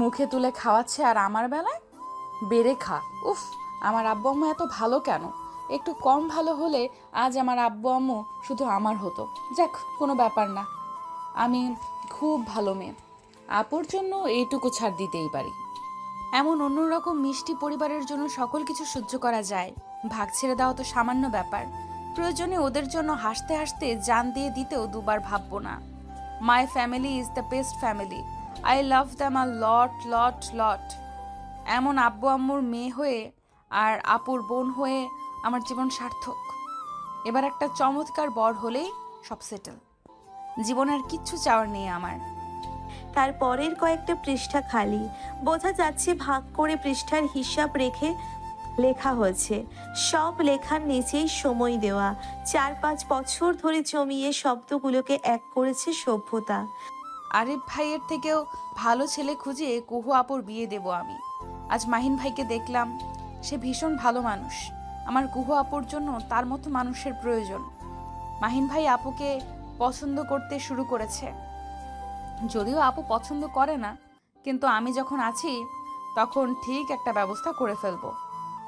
মুখে তুলে খাওয়াচ্ছে, আর আমার বেলায় বেড়ে খা। উফ, আমার আব্বু আম্মু এত ভালো কেন? একটু কম ভালো হলে আজ আমার আব্বু আম্মু শুধু আমার হতো। যাক, কোনো ব্যাপার না, আমি খুব ভালো মেয়ে। আপুর জন্য এইটুকু ছাড় দিতেই পারি। এমন অন্যরকম মিষ্টি পরিবারের জন্য সকল কিছু সহ্য করা যায়। ভাগ ছেড়ে দেওয়া তো সামান্য ব্যাপার। প্রয়োজনে ওদের জন্য হাসতে হাসতে জান দিয়ে দিতেও দুবার ভাববো না। My family is the best family. I love them a lot lot lot. এমন আব্বু আম্মুর মেয়ে হয়ে আর আপুর বোন হয়ে আমার জীবন সার্থক। এবার একটা চমৎকার বর হলেই সব সেটেল। জীবন আর কিচ্ছু চাওয়ার নেই আমার। তার পরের কয়েকটা পৃষ্ঠা খালি। বোঝা যাচ্ছে ভাগ করে পৃষ্ঠার হিসাব রেখে লেখা হয়েছে। সব লেখার নিচেই সময় দেওয়া। 4-5 বছর ধরে জমিয়ে শব্দগুলোকে এক করেছে সভ্যতা। আরিফ ভাইয়ের থেকেও ভালো ছেলে খুঁজে কুহু আপুর বিয়ে দেব আমি। আজ মাহিন ভাইকে দেখলাম, সে ভীষণ ভালো মানুষ। আমার কুহু আপুর জন্য তার মতো মানুষের প্রয়োজন। মাহিন ভাই আপুকে পছন্দ করতে শুরু করেছে। যদিও আপু পছন্দ করে না, কিন্তু আমি যখন আছি তখন ঠিক একটা ব্যবস্থা করে ফেলবো।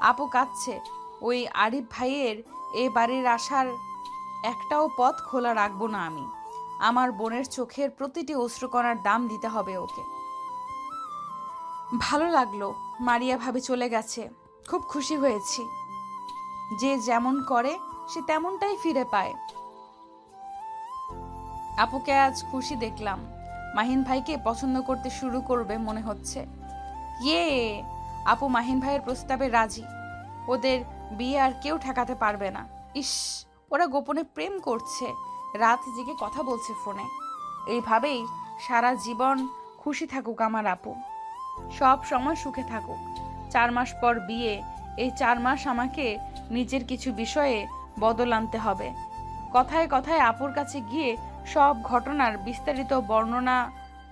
আপু কাঁদছে, ওই আরিফ ভাইয়ের এ বাড়ির আসার একটাও পথ খোলা রাখবো না আমি। আমার বোনের চোখের প্রতিটি অশ্রুকণার দাম দিতে হবে ওকে। ভালো লাগলো মারিয়া ভাবি চলে গেছে, খুব খুশি হয়েছি। যে যেমন করে সে তেমনটাই ফিরে পায়। আপুকে আজ খুশি দেখলাম। মাহিন ভাইকে পছন্দ করতে শুরু করবে মনে হচ্ছে। ইয়ে, আপু মাহিন ভাইয়ের প্রস্তাবে রাজি। ওদের বিয়ে আর কেউ ঠেকাতে পারবে না। ইস, ওরা গোপনে প্রেম করছে, রাত জেগে কথা বলছে ফোনে। এইভাবেই সারা জীবন খুশি থাকুক আমার আপু, সব সময় সুখে থাকুক। 4 মাস পর বিয়ে। এই 4 মাস আমাকে নিজের কিছু বিষয়ে বদল আনতে হবে। কথায় কথায় আপুর কাছে গিয়ে সব ঘটনার বিস্তারিত বর্ণনা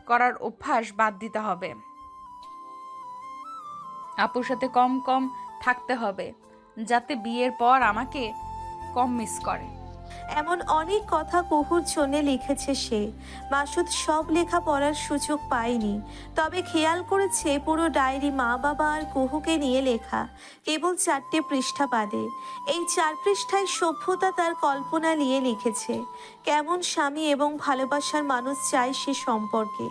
করার অভ্যাস বাদ দিতে হবে। আপুর সাথে কম কম থাকতে হবে, যাতে বিয়ের পর আমাকে কম মিস করে। এমন অনেক কথা কুহুর জন্য লিখেছে সে। মাসুদ সব লেখা পড়ার সুযোগ পায়নি, তবে খেয়াল করেছে পুরো ডায়েরি মা বাবা আর কুহুকে নিয়ে লেখা, কেবল 4টে পৃষ্ঠা বাদে। এই 4 পৃষ্ঠায় সভ্যতা তার কল্পনা নিয়ে লিখেছে কেমন স্বামী এবং ভালোবাসার মানুষ চায় সে সম্পর্কে।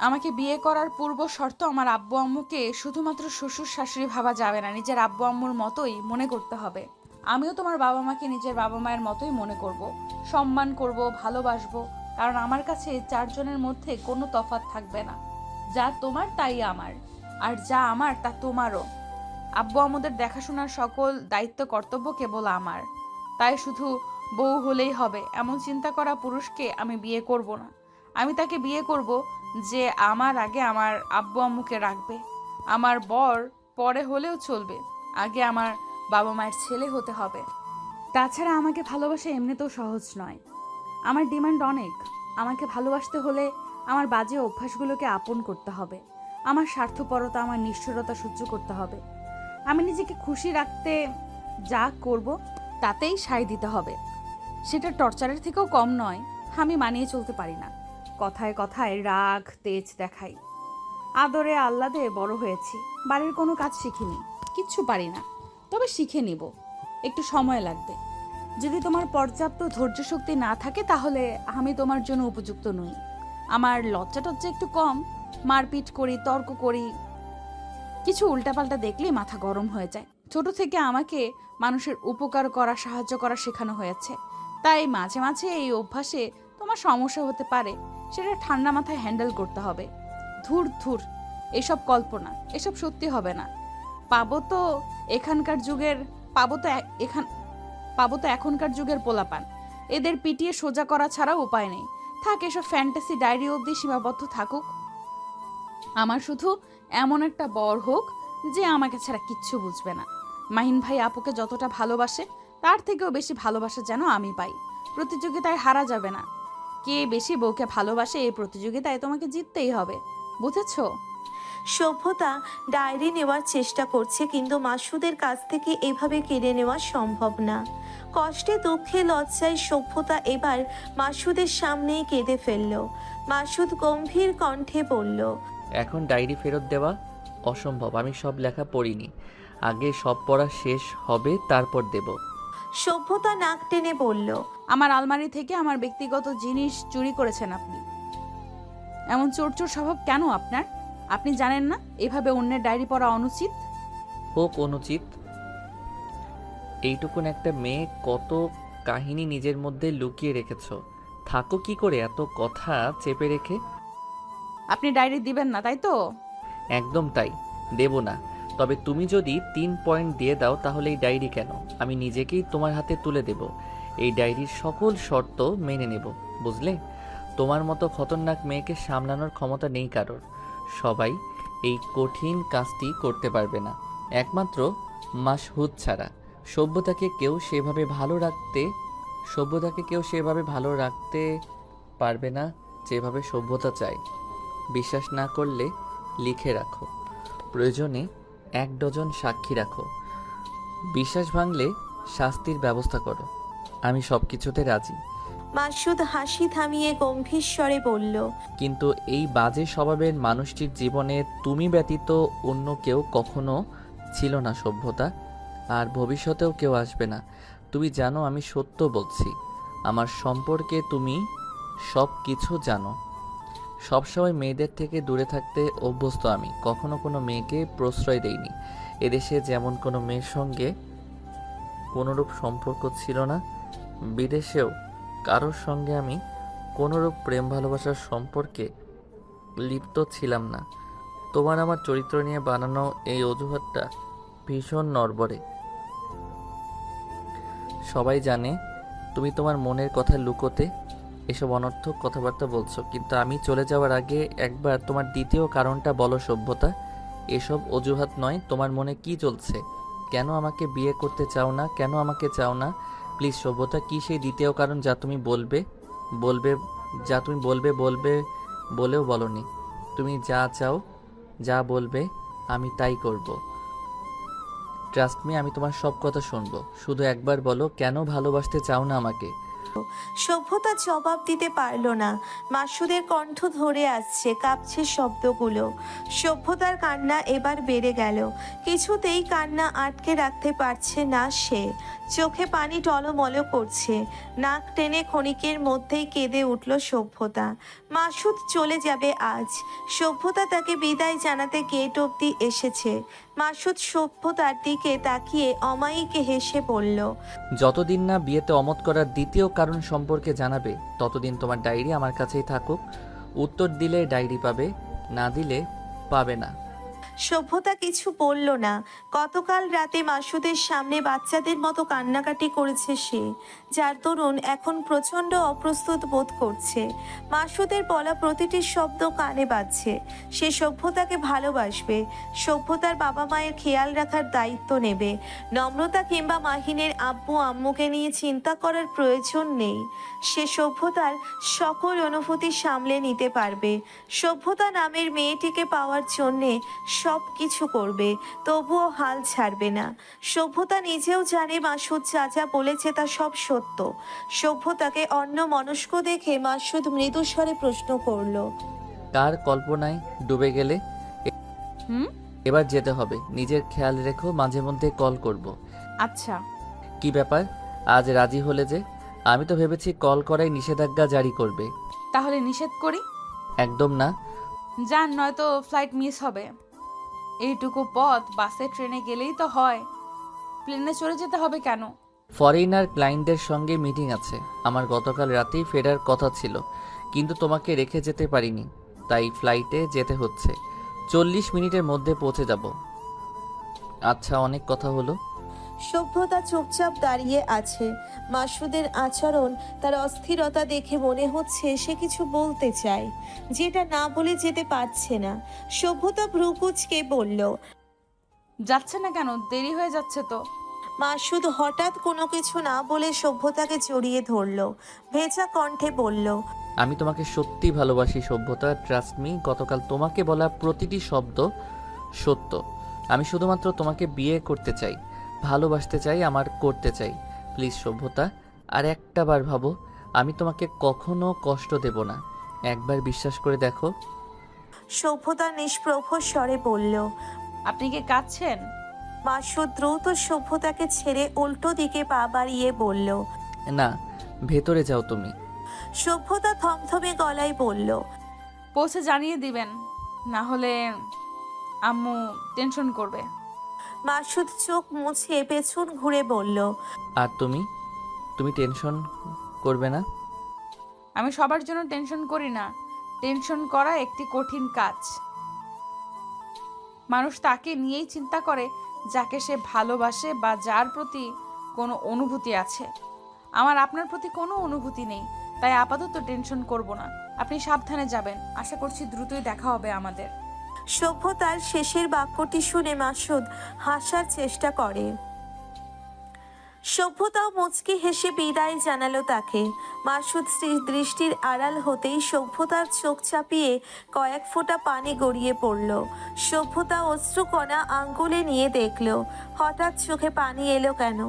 আমাকে বিয়ে করার পূর্ব শর্ত আমার আব্বু আম্মুকে শুধুমাত্র শ্বশুর শাশুড়ি ভাবা যাবে না, নিজের আব্বু আম্মুর মতোই মনে করতে হবে। আমিও তোমার বাবা মাকে নিজের বাবা মায়ের মতোই মনে করব, সম্মান করব, ভালোবাসবো, কারণ আমার কাছে 4 জনের মধ্যে কোনো তফাৎ থাকবে না। যা তোমার তাই আমার, আর যা আমার তা তোমারও। আব্বু আম্মুদের দেখাশোনার সকল দায়িত্ব কর্তব্য কেবল আমার। তাই শুধু বউ হলেই হবে এমন চিন্তা করা পুরুষকে আমি বিয়ে করব না। আমি তাকে বিয়ে করব যে আমার আগে আমার আব্বু আম্মুকে রাখবে। আমার বর পরে হলেও চলবে, আগে আমার বাবা মায়ের ছেলে হতে হবে। তাছাড়া আমাকে ভালোবাসা এমনিতেও সহজ নয়, আমার ডিমান্ড অনেক। আমাকে ভালোবাসতে হলে আমার বাজে অভ্যাসগুলোকে আপন করতে হবে, আমার স্বার্থপরতা, আমার নিষ্ঠুরতা সহ্য করতে হবে। আমি নিজেকে খুশি রাখতে যা করব তাতেই সায় দিতে হবে, সেটা টর্চারের থেকেও কম নয়। আমি মানিয়ে চলতে পারি না, কথায় কথায় রাগ তেজ দেখাই। আদরে আহ্লাদে বড় হয়েছি, বাড়ির কোনো কাজ শিখিনি, কিচ্ছু পারি না, তবে শিখে নিব, একটু সময় লাগবে। যদি তোমার পর্যাপ্ত ধৈর্য শক্তি না থাকে তাহলে আমি তোমার জন্য উপযুক্ত নই। আমার লজ্জা টজ্জা একটু কম, মারপিট করি, তর্ক করি, কিছু উল্টাপাল্টা দেখলেই মাথা গরম হয়ে যায়। ছোট থেকে আমাকে মানুষের উপকার করা, সাহায্য করা শেখানো হয়েছে, তাই মাঝে মাঝে এই অভ্যাসে তোমার সমস্যা হতে পারে, সেটা ঠান্ডা মাথায় হ্যান্ডেল করতে হবে। ধুর ধুর, এসব কল্পনা, এসব সত্যি হবে না। পাবো তো এখনকার যুগের পোলাপান, এদের পিটিয়ে সোজা করা ছাড়া উপায় নেই। থাক এসব ফ্যান্টাসি ডায়েরি অবধি সীমাবদ্ধ থাকুক। আমার শুধু এমন একটা বর হোক যে আমাকে ছাড়া কিচ্ছু বুঝবে না। মাহিন ভাই আপুকে যতটা ভালোবাসে তার থেকেও বেশি ভালোবাসা যেন আমি পাই। প্রতিযোগিতায় হারা যাবে না, কে বেশি বউকে ভালোবাসে এই প্রতিযোগিতায় তোমাকে জিততেই হবে, বুঝেছো? সভ্যতা ডায়েরি নেওয়ার চেষ্টা করছে, কিন্তু মাসুদের কাছ থেকে এভাবে কেড়ে নেওয়া সম্ভব না। কষ্টে দুঃখে লজ্জায় সভ্যতা এবার মাসুদের সামনেই কেঁদে ফেলল। মাসুদ গম্ভীর কণ্ঠে বলল, এখন ডায়েরি ফেরত দেওয়া অসম্ভব, আমি সব লেখা পড়িনি, আগে সব পড়া শেষ হবে তারপর দেব। সভ্যতা নাক টেনে বলল, আমার আলমারি থেকে আমার ব্যক্তিগত জিনিস চুরি করেছেন আপনি। এমন চোর চোর স্বভাব কেন আপনার? আপনি জানেন না এভাবে অন্যের ডায়েরি পড়া অনুচিত? হোক অনুচিত, এইটুকুন একটা মেয়ে কত কাহিনী নিজের মধ্যে লুকিয়ে রেখেছ, থাকো কি করে এত কথা চেপে রেখে? আপনি ডায়েরি দিবেন না তাই তো? একদম তাই, দেব না। তবে তুমি যদি 3 পয়েন্ট দিয়ে দাও তাহলে এই ডায়েরি কেন, আমি নিজেকেই তোমার হাতে তুলে দেব। এই ডায়েরির সকল শর্ত মেনে নেব, বুঝলে? তোমার মতো খতরনাক মেয়েকে সামলানোর ক্ষমতা নেই কারোর, সবাই এই কঠিন কাজটি করতে পারবে না, একমাত্র মাসহুদ ছাড়া। সভ্যতাকে কেউ সেভাবে ভালো রাখতে পারবে না যেভাবে সভ্যতা চায়। বিশ্বাস না করলে লিখে রাখো, প্রয়োজনে 1 ডজন সাক্ষী রাখো, বিশ্বাস ভাঙলে শাস্তির ব্যবস্থা করো, আমি সব কিছুতে রাজি। মাসুদ হাসি থামিয়ে গম্ভীর স্বরে বলল, কিন্তু এই বাজে স্বভাবের মানুষটির জীবনে তুমি ব্যতীত অন্য কেউ কখনো ছিল না সভ্যতা, আর ভবিষ্যতেও কেউ আসবে না। তুমি জানো আমি সত্য বলছি, আমার সম্পর্কে তুমি সব কিছু জানো। সবসময় মেয়েদের থেকে দূরে থাকতে অভ্যস্ত আমি, কখনো কোনো মেয়েকে প্রশ্রয় দেইনি। এদেশে যেমন কোনো মেয়ের সঙ্গে কোনোরূপ সম্পর্ক ছিল না, বিদেশেও কারোর সঙ্গে আমি কোনোরূপ প্রেম ভালোবাসার সম্পর্কে লিপ্ত ছিলাম না। তোমার আমার চরিত্র নিয়ে বানানো এই অজুহাতটা ভীষণ নড়বড়ে। সবাই জানে তুমি তোমার মনের কথা লুকোতে এসব অনর্থক কথাবার্তা বলছো, কিন্তু আমি চলে যাওয়ার আগে একবার তোমার দ্বিতীয় কারণটা বলো সভ্যতা। এসব অজুহাত নয়, তোমার মনে কি চলছে? কেন আমাকে বিয়ে করতে চাও না? কেন আমাকে চাও না? প্লিজ সভ্যতা, কি সেই দ্বিতীয় কারণ যা তুমি বলবে বলেও বলনি? তুমি যা চাও, যা বলবে আমি তাই করব। ট্রাস্ট মি, আমি তোমার সব কথা শুনবো। শুধু একবার বলো, কেন ভালোবাসতে চাও না আমাকে? সভ্যতা জবাব দিতে পারল না। মাসুদের কণ্ঠ ধরে আসছে, কাঁপছে শব্দগুলো। সভ্যতার কান্না এবার বেড়ে গেল। কিছুতেই কান্না আটকে রাখতে পারছে না সে। চোখে পানি টলমল করছে। নাক টেনে ক্ষণিকের মধ্যেই কেঁদে উঠল সভ্যতা। মাসুদ চলে যাবে আজ। সভ্যতা তাকে বিদায় জানাতে গেট অবধি এসেছে। মাসুদ সভ্যতার দিকে তাকিয়ে অমায়িকে হেসে বলল, যতদিন না বিয়েতে অমত করার দ্বিতীয় কারণ সম্পর্কে জানাবে, ততদিন তোমার ডায়েরি আমার কাছেই থাকুক। উত্তর দিলে ডায়েরি পাবে, না দিলে পাবে না। সভ্যতা কিছু বলল না। গতকাল রাতে মাসুদের সামনে বাচ্চাদের মতো কান্নাকাটি করেছে সে, যার দরুন এখন প্রচণ্ড অপ্রস্তুত বোধ করছে। মাসুদের বলা প্রতিটি শব্দ কানে বাজছে। সে সভ্যতাকে ভালোবাসবে, সভ্যতার বাবা মায়ের খেয়াল রাখার দায়িত্ব নেবে। নম্রতা কিংবা মাহিনের আব্বু আম্মুকে নিয়ে চিন্তা করার প্রয়োজন নেই। সে সভ্যতার সকল অনুভূতি সামলে নিতে পারবে। সভ্যতা নামের মেয়েটিকে পাওয়ার জন্যে সব কিছু করবে, তবুও হাল ছাড়বে না। সভ্যতা নিজেও জানে মাসুদ যা যা বলেছে তা সব সত্য। সভ্যতাকে অন্যমনস্ক দেখে মাসুদ মৃদুস্বরে প্রশ্ন করল, কার কল্পনায় ডুবে গেলে? হুম। এবার যেতে হবে, নিজের খেয়াল রেখো, মাঝে মধ্যে কল করব। আচ্ছা। কি ব্যাপার, আজ রাজি হলে যে? আমি তো ভেবেছি কল করাই নিষেধাজ্ঞা জারি করবে। তাহলে নিষেধ করি? একদম না। যান, নয়তো ফ্লাইট মিস হবে। এইটুকু পথ বাসে ট্রেনে গেলেই তো হয়, প্লেনে চড়ে যেতে হবে কেন? ফরেনার ক্লায়েন্টদের সঙ্গে মিটিং আছে আমার, গতকাল রাতেই ফেরার কথা ছিল, কিন্তু তোমাকে রেখে যেতে পারিনি, তাই ফ্লাইটে যেতে হচ্ছে। 40 মিনিটের মধ্যে পৌঁছে যাব। আচ্ছা, অনেক কথা হলো। সভ্যতা চুপচাপ দাঁড়িয়ে আছে। মাসুদের আচরণ, তার অস্থিরতা দেখে মনে হচ্ছে সে কিছু বলতে চায়, যেটা না বলে যেতে পারছে না। সভ্যতা ভ্রুকুচকে বলল, যাচ্ছে না কেন? দেরি হয়ে যাচ্ছে তো। মাসুদ হঠাৎ কোনো কিছু না বলে সভ্যতাকে জড়িয়ে ধরল। ভেজা কণ্ঠে বলল, আমি তোমাকে সত্যি ভালোবাসি সভ্যতা, ট্রাস্ট মি। গতকাল তোমাকে বলা প্রতিটি শব্দ সত্য। আমি শুধুমাত্র তোমাকে বিয়ে করতে চাই, ভালোবাসতে চাই, আমার করতে চাই। প্লিজ সভ্যতা, আর একটা বার ভাবো, আমি তোমাকে কখনো কষ্ট দেব না। একবার বিশ্বাস করে দেখো। সভ্যতা নিষ্প্রভ স্বরে বলল। আপনি কি কাঁদছেন? মাসুদ দ্রুত সভ্যতাকে ছেড়ে উল্টো দিকে পা বাড়িয়ে বলল। না, ভেতরে যাও তুমি। সভ্যতা থমথমে গলায় বলল, পৌঁছে জানিয়ে দিবেন, না হলে আম্মু টেনশন করবে। মাসুদ চোখ মুছে পেছন ঘুরে বলল, আর তুমি তুমি টেনশন করবে না। আমি সবার জন্য টেনশন করি না। টেনশন করা একটি কঠিন কাজ। মানুষ তাকে নিয়েই চিন্তা করে যাকে সে ভালোবাসে বা যার প্রতি কোনো অনুভূতি আছে। আমার আপনার প্রতি কোনো অনুভূতি নেই, তাই আপাতত টেনশন করব না। আপনি সাবধানে যাবেন, আশা করছি দ্রুতই দেখা হবে আমাদের। সভ্যতার শেষের বাক্যটি শুনে মাসুদ হাসার চেষ্টা করে। সভ্যতাও মুচকি হেসে বিদায় জানালো তাকে। মাসুদ দৃষ্টির আড়াল হতেই সভ্যতার চোখ চাপিয়ে কয়েক ফোঁটা পানি গড়িয়ে পড়ল। সভ্যতা অশ্রুকণা আঙ্গুলে নিয়ে দেখল, হঠাৎ চোখে পানি এলো কেন।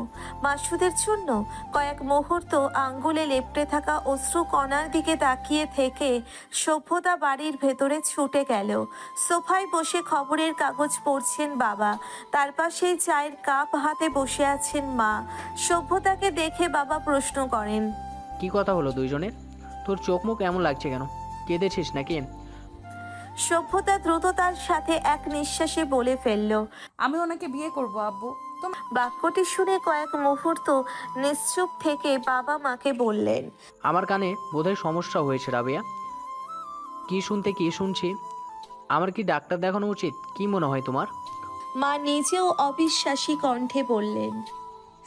মাসুদের জন্য কয়েক মুহূর্ত আঙ্গুলে লেপ্টে থাকা অশ্রুকণার দিকে তাকিয়ে থেকে সভ্যতা বাড়ির ভেতরে ছুটে গেল। সোফায় বসে খবরের কাগজ পড়ছেন বাবা, তার পাশেই চায়ের কাপ হাতে বসে আছেন মা। সভ্যতাকে দেখে বাবা প্রশ্ন করেন, কি কথা হলো দুইজনের? তোর চোখ মুখ এমন লাগছে কেন? কেঁদেছিস নাকি? সভ্যতা দ্রুততার সাথে এক নিঃশ্বাসে বলে ফেলল। আমি ওনাকে বিয়ে করব আব্বু। বাক্যটি শুনে কয়েক মুহূর্ত নিশ্চুপ থেকে বাবা মাকে বললেন, আমার কানে বোধহয় সমস্যা হয়েছে রাবেয়া। কি শুনতে কি শুনছি? আমার কি ডাক্তার দেখানো উচিত? কি মনে হয় তোমার? মা নিজেও অবিশ্বাসী কণ্ঠে বললেন,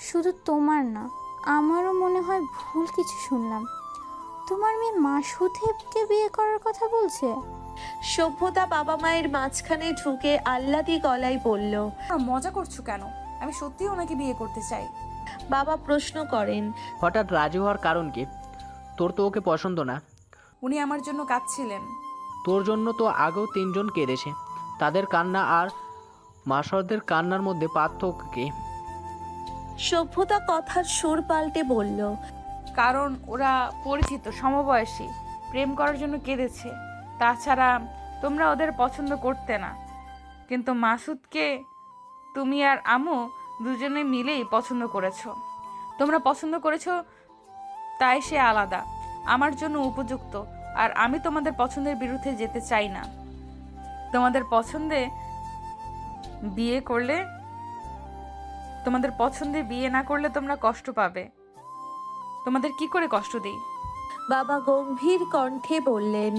শুধু তোমার না, আমারও মনে হয় ভুল কিছু শুনলাম। তোমার মেয়ে মাসুদেবকে বিয়ে করার কথা বলছে? সভ্যতা বাবা মায়ের মাঝখানে ঢুকে আহ্লাদি গলায় বলল। মজা করছো কেন? আমি সত্যিই ওনাকে বিয়ে করতে চাই। বাবা প্রশ্ন করেন, হঠাৎ রাজি হওয়ার কারণ কি? তোর তো ওকে পছন্দ না। উনি আমার জন্য কাঁদছিলেন। তোর জন্য তো আগেও 3 জন কেঁদেছে। তাদের কান্না আর মাসুদের কান্নার মধ্যে পার্থক্য কি? সভ্যতা কথার সুর পাল্টে বলল, কারণ ওরা পরিচিত, সমবয়সী, প্রেম করার জন্য কেঁদেছে। তাছাড়া তোমরা ওদের পছন্দ করতে না, কিন্তু মাসুদকে তুমি আর আমু দুজনে মিলেই পছন্দ করেছো। তোমরা পছন্দ করেছো তাই সে আলাদা, আমার জন্য উপযুক্ত। আর আমি তোমাদের পছন্দের বিরুদ্ধে যেতে চাই না। তোমাদের পছন্দে বিয়ে না করলে তোমরা কষ্ট পাবে। তোমাদের কি করে কষ্ট দিই? বাবা গম্ভীর কণ্ঠে বললেন,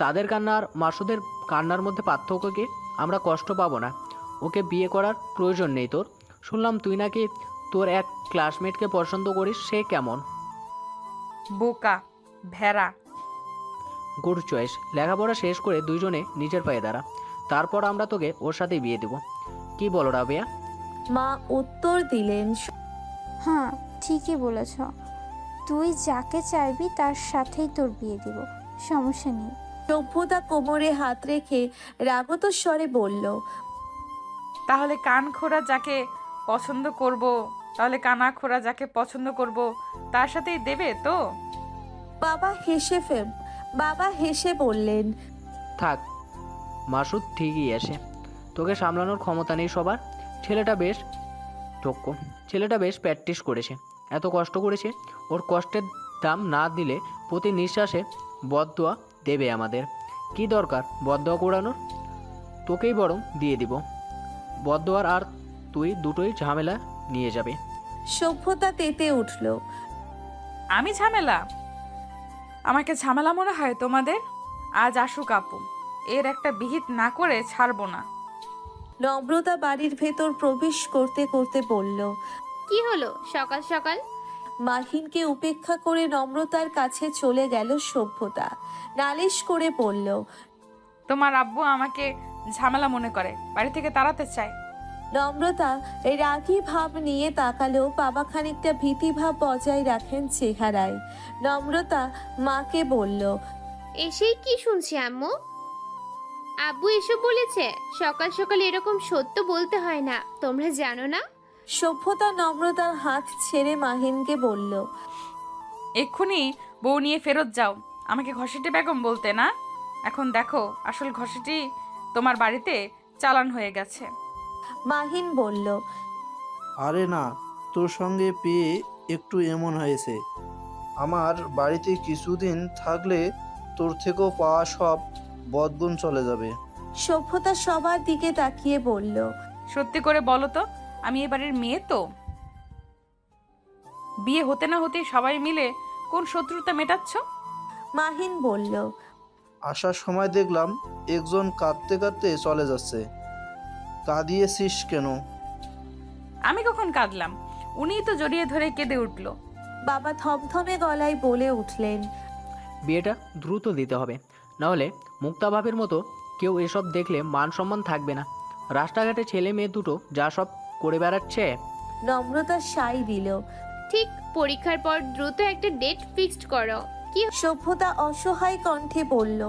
তাদের কান্না আর মাসুদের কান্নার মধ্যে পার্থক্য কি? আমরা কষ্ট পাবো না। ওকে বিয়ে করার প্রয়োজন নেই তোর। শুনলাম তুই নাকি তোর এক ক্লাসমেটকে পছন্দ করিস। সে কেমন? বোকা, ভেড়া। Good choice. লেখাপড়া শেষ করে দুইজনে নিজের পায়ে দাঁড়া, তারপর আমরা তোকে ওর সাথে বিয়ে দেব। কি বলো রাবেয়া? মা উত্তর দিলেন, হ্যাঁ, ঠিকই বলেছ। তুই যাকে চাইবি তার সাথেই তোর বিয়ে দিব, সমস্যা নেই। সভ্যতা কোমরে হাত রেখে রাগত স্বরে বলল, তাহলে কানা খোরা যাকে পছন্দ করব তার সাথেই দেবে তো? বাবা হেসে বললেন, থাক, মাসুদ ঠিকই আসে। তোকে সামলানোর ক্ষমতা নেই সবার। ছেলেটা বেশ প্র্যাকটিস করেছে, এত কষ্ট করেছে। ওর কষ্টের দাম না দিলে প্রতি নিঃশ্বাসে বদদোয়া দেবে আমাদের। কি দরকার বদদোয়া করানোর? তোকেই বরং দিয়ে দিব। বদদোয়ার আর তুই দুটোই ঝামেলা নিয়ে যাবে। সভ্যতা তেতে উঠল। আমি ঝামেলা? আমাকে ঝামেলা মনে হয় তোমাদের? আজ আসুক আপু, এর একটা বিহিত না করে ছাড়বো না। নম্রতা বাড়ির ভেতর প্রবেশ করতে করতে বলল, কি হলো সকাল সকাল? মাহিনকে উপেক্ষা করে নম্রতার কাছে চলে গেল সভ্যতা। নালিশ করে বলল, তোমার আব্বু আমাকে ঝামেলা মনে করে, বাড়ি থেকে তাড়াতে চায়। নম্রতা রাগী ভাব নিয়ে তাকালেও বাবা খানিকটা ভীতিভাব বজায় রাখেন চেহারায়। নম্রতা মাকে বলল, এসেই কি শুনছি আম্মু? আব্বু এসব বলেছে? সকাল সকাল এরকম সত্য বলতে হয় না, তোমরা জানো না? সভ্যতা নম্রতার হাত ছেড়ে মাহিনকে বলল, এক্ষুনি বউ নিয়ে ফেরত যাও। আমাকে ঘসেটি বেগম বলতে না? এখন দেখো আসল ঘসেটি তোমার বাড়িতে চালান হয়ে গেছে। মাহিন বলল, আরে না, তোর সঙ্গে পেয়ে একটু এমন হয়েছে। আমার বাড়িতে কিছুদিন থাকলে তোর থেকেও পাওয়া সব বদগুণ চলে যাবে। সভ্যতা সবার দিকে তাকিয়ে বলল, সত্যি করে বলো তো, আমি এ বাড়ির মেয়ে তো? বিয়ে হতে না হতেই সবাই মিলে কোন শত্রুতা মেটাচ্ছ? মাহিন বলল, আসার সময় দেখলাম একজন কাঁদতে কাঁদতে চলে যাচ্ছে। কাঁদিয়েছিস কেন? আমি কখন কাঁদলাম? উনিই তো জড়িয়ে ধরে কেঁদে উঠল। বাবা থমথমে গলায় বলে উঠলেন, বিয়েটা দ্রুত দিতে হবে, নাহলে মুক্তাভাবের মতো কেউ এসব দেখলে মান সম্মান থাকবে না। রাস্তাঘাটে ছেলে মেয়ে দুটো যা সব করে বেড়াচ্ছে। নম্রতা সাই দিল। ঠিক পরীক্ষার পর দ্রুত একটা ডেট ফিক্সড করো। কি সভ্যতা অসহায় কণ্ঠে বলল,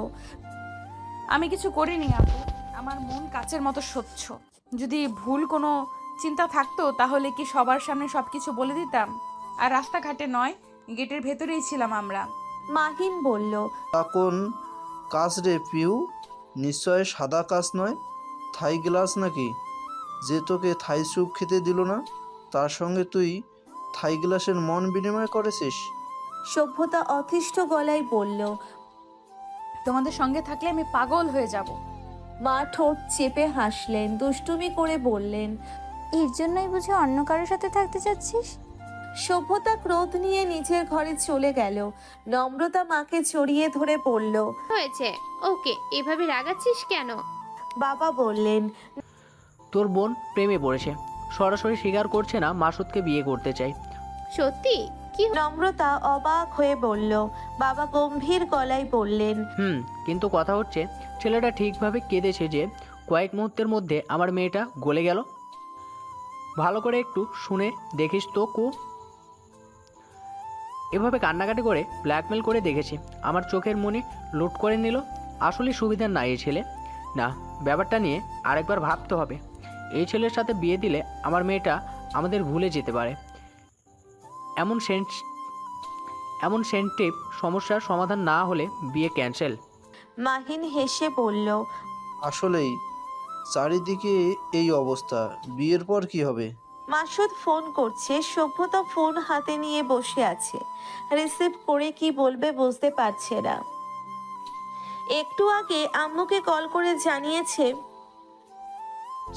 আমি কিছু করিনি আপু, আমার মন কাচের মতো স্বচ্ছ। যদি ভুল কোনো চিন্তা থাকতো তাহলে কি সবার সামনে সবকিছু বলে দিতাম? আর রাস্তাঘাটে নয়, গেটের ভেতরেই ছিলাম আমরা। মাহিন বলল, তা কোন কাজ রে পিউ? নিশ্চয় সাদা কাজ নয়, থাই গ্লাস নাকি? যে তোকে থাই স্যুপ খেতে দিল না, তার সঙ্গে তুই থাই গ্লাসের মন বিনিময় করেছিস? সভ্যতা অতিষ্ঠ গলায় বলল, তোমাদের সঙ্গে থাকলে আমি পাগল হয়ে যাব। মা ঠোঁট চেপে হাসলেন, দুষ্টুমি করে বললেন, এর জন্যই বুঝি অন্য কারোর সাথে থাকতে চাচ্ছিস? সভ্যতা ক্রোধ নিয়ে নিজের ঘরে চলে গেল। নম্রতা মাকে জড়িয়ে ধরে বলল, হয়েছে? ওকে, এভাবে রাগাচ্ছিস কেন? বাবা বললেন, তোর বোন প্রেমে পড়েছে, সরাসরি স্বীকার করছে না মাসুদকে বিয়ে করতে চাই। সত্যি? কি নম্রতা অবাক হয়ে বলল। বাবা গম্ভীর গলায় বললেন, কিন্তু কথা হচ্ছে ছেলেটা ঠিকভাবে কেঁদেছে যে কয়েক মুহূর্তের মধ্যে আমার মেয়েটা গলে গেল। ভালো করে একটু শুনে দেখিস তো কু। এভাবে কান্নাকাটি করে ব্ল্যাকমেল করে দেখেছি, আমার চোখের মনে লুট করে নিল। আসলে সুবিধার না এই ছেলে। না, ব্যাপারটা নিয়ে আরেকবার ভাবতে হবে। এই ছেলের সাথে বিয়ে দিলে আমার মেয়েটা আমাদের ভুলে যেতে পারে। এমন সেন্টিভ সমস্যার সমাধান না হলে বিয়ে ক্যান্সেল। মাহিন হেসে বলল, আসলেই চারিদিকে এই অবস্থা, বিয়ের পর কি হবে? মাসুদ ফোন করছে। সভ্যতা ফোন হাতে নিয়ে বসে আছে, রিসিভ করে কি বলবে বুঝতে পারছে না। একটু আগে আম্মুকে কল করে জানিয়েছে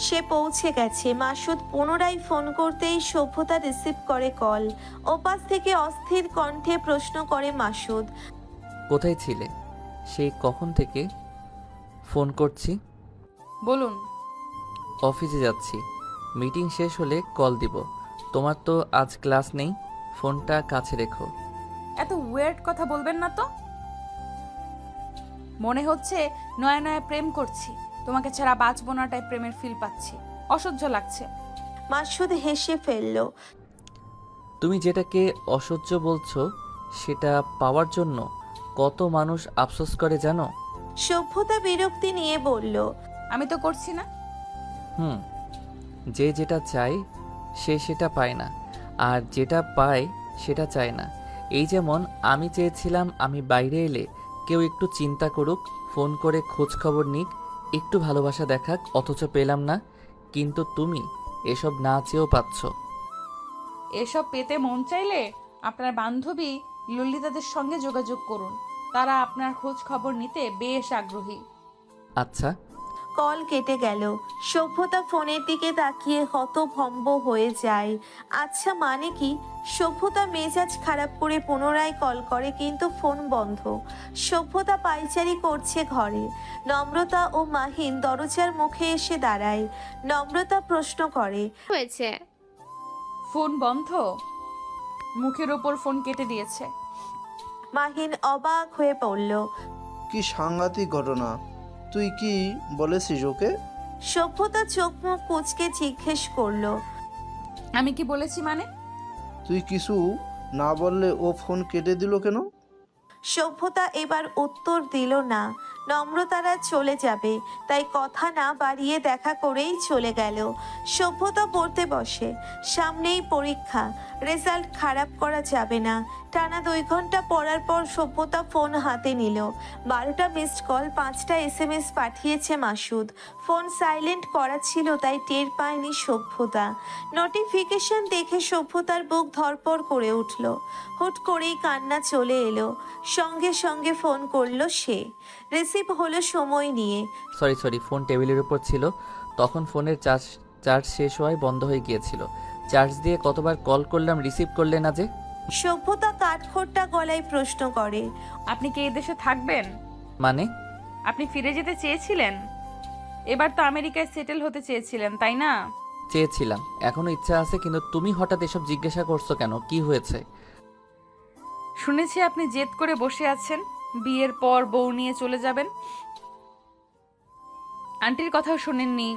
সে পৌঁছে গেছে। মাসুদ পুনরায় ফোন করতেই সভ্যতা রিসিভ করে কল। ওপাশ থেকে অস্থির কণ্ঠে প্রশ্ন করে মাসুদ, কোথায় ছিলে? সেই কখন থেকে ফোন করছি। বলুন। অফিসে যাচ্ছি, মিটিং শেষ হলে কল দিব। তোমার তো আজ ক্লাস নেই, ফোনটা কাছে রেখো। এত ওয়ের্ড কথা বলবেন না তো। মনে হচ্ছে নয়া নয়া প্রেম করছি, তোমাকে ছাড়া বাঁচবো না টাইপ প্রেমের ফিল পাচ্ছি, অসহ্য লাগছে। মাসুদ হেসে ফেলল। তুমি যেটাকে অসহ্য বলছো সেটা পাওয়ার জন্য কত মানুষ আফসোস করে জানো? সভ্যতা বিরক্তি নিয়ে বলল, আমি তো করছি না। যে যেটা চায় সে সেটা পায় না, আর যেটা পায় সেটা চায় না। এই যেমন আমি চেয়েছিলাম আমি বাইরে এলে কেউ একটু চিন্তা করুক, ফোন করে খোঁজ খবর নিক, একটু ভালোবাসা দেখাক, অথচ পেলাম না। কিন্তু তুমি এসব না চেয়েও পাচ্ছ। এসব পেতে মন চাইলে আপনার বান্ধবী ললিতাদের সঙ্গে যোগাযোগ করুন, তারা আপনার খোঁজ খবর নিতে বেশ আগ্রহী। আচ্ছা। কল কেটে গেল। সভ্যতা ফোনের দিকে তাকিয়ে হতভম্ব হয়ে যায়। আচ্ছা মানে কি? সভ্যতা মেজাজ খারাপ করে পুনরায় কল করে, কিন্তু ফোন বন্ধ। সভ্যতা পাইচারি করছে ঘরে। নম্রতা ও মাহিন দরজার মুখে এসে দাঁড়ায়। নম্রতা প্রশ্ন করে, হয়েছে? ফোন বন্ধ? মুখের ওপর ফোন কেটে দিয়েছে। মাহিন অবাক হয়ে পড়ল। কি সাংঘাতিক ঘটনা! তুই কি বলেছিস ওকে? সভ্যতা চোখ মুখ কুঁচকে জিজ্ঞেস করলো, আমি কি বলেছি মানে? তুই কিছু না বললে ও ফোন কেটে দিল কেন? সভ্যতা এবার উত্তর দিল না। নম্রতারা চলে যাবে, তাই কথা না বাড়িয়ে দেখা করেই চলে গেল। সভ্যতা পড়তে বসে। সামনেই পরীক্ষা, রেজাল্ট খারাপ করা যাবে না। টানা 2 ঘন্টা পড়ার পর সভ্যতা ফোন হাতে নিল। 12টা মিসড কল, 5টা SMS পাঠিয়েছে মাসুদ। ফোন সাইলেন্ট করা ছিল, তাই টের পায়নি সভ্যতা। নোটিফিকেশন দেখে সভ্যতার বুক ধড়পড় করে উঠল। হুট করেই কান্না চলে এলো। সঙ্গে সঙ্গে ফোন করলো সে। রিসিভ হলো সময় নিয়ে। সরি, ফোন টেবিলের উপর ছিল, তখন ফোনের চার্জ শেষ হওয়ায় বন্ধ হয়ে গিয়েছিল। চার্জ দিয়ে কতবার কল করলাম, রিসিভ করলে না যে? সভ্যতা কাঠখোট্টা গলায় প্রশ্ন করে, আপনি কি এই দেশে থাকবেন? মানে? আপনি ফিরে যেতে চেয়েছিলেন? এবার তো আমেরিকায় সেটেল হতে চেয়েছিলেন, তাই না? চেয়েছিলাম, এখনো ইচ্ছা আছে, কিন্তু তুমি হঠাৎ এসব জিজ্ঞাসা করছো কেন? কি হয়েছে? শুনেছি আপনি জেদ করে বসে আছেন, বিয়ের পর বউ নিয়ে চলে যাবেন। আন্টির কথাও শোনেননি,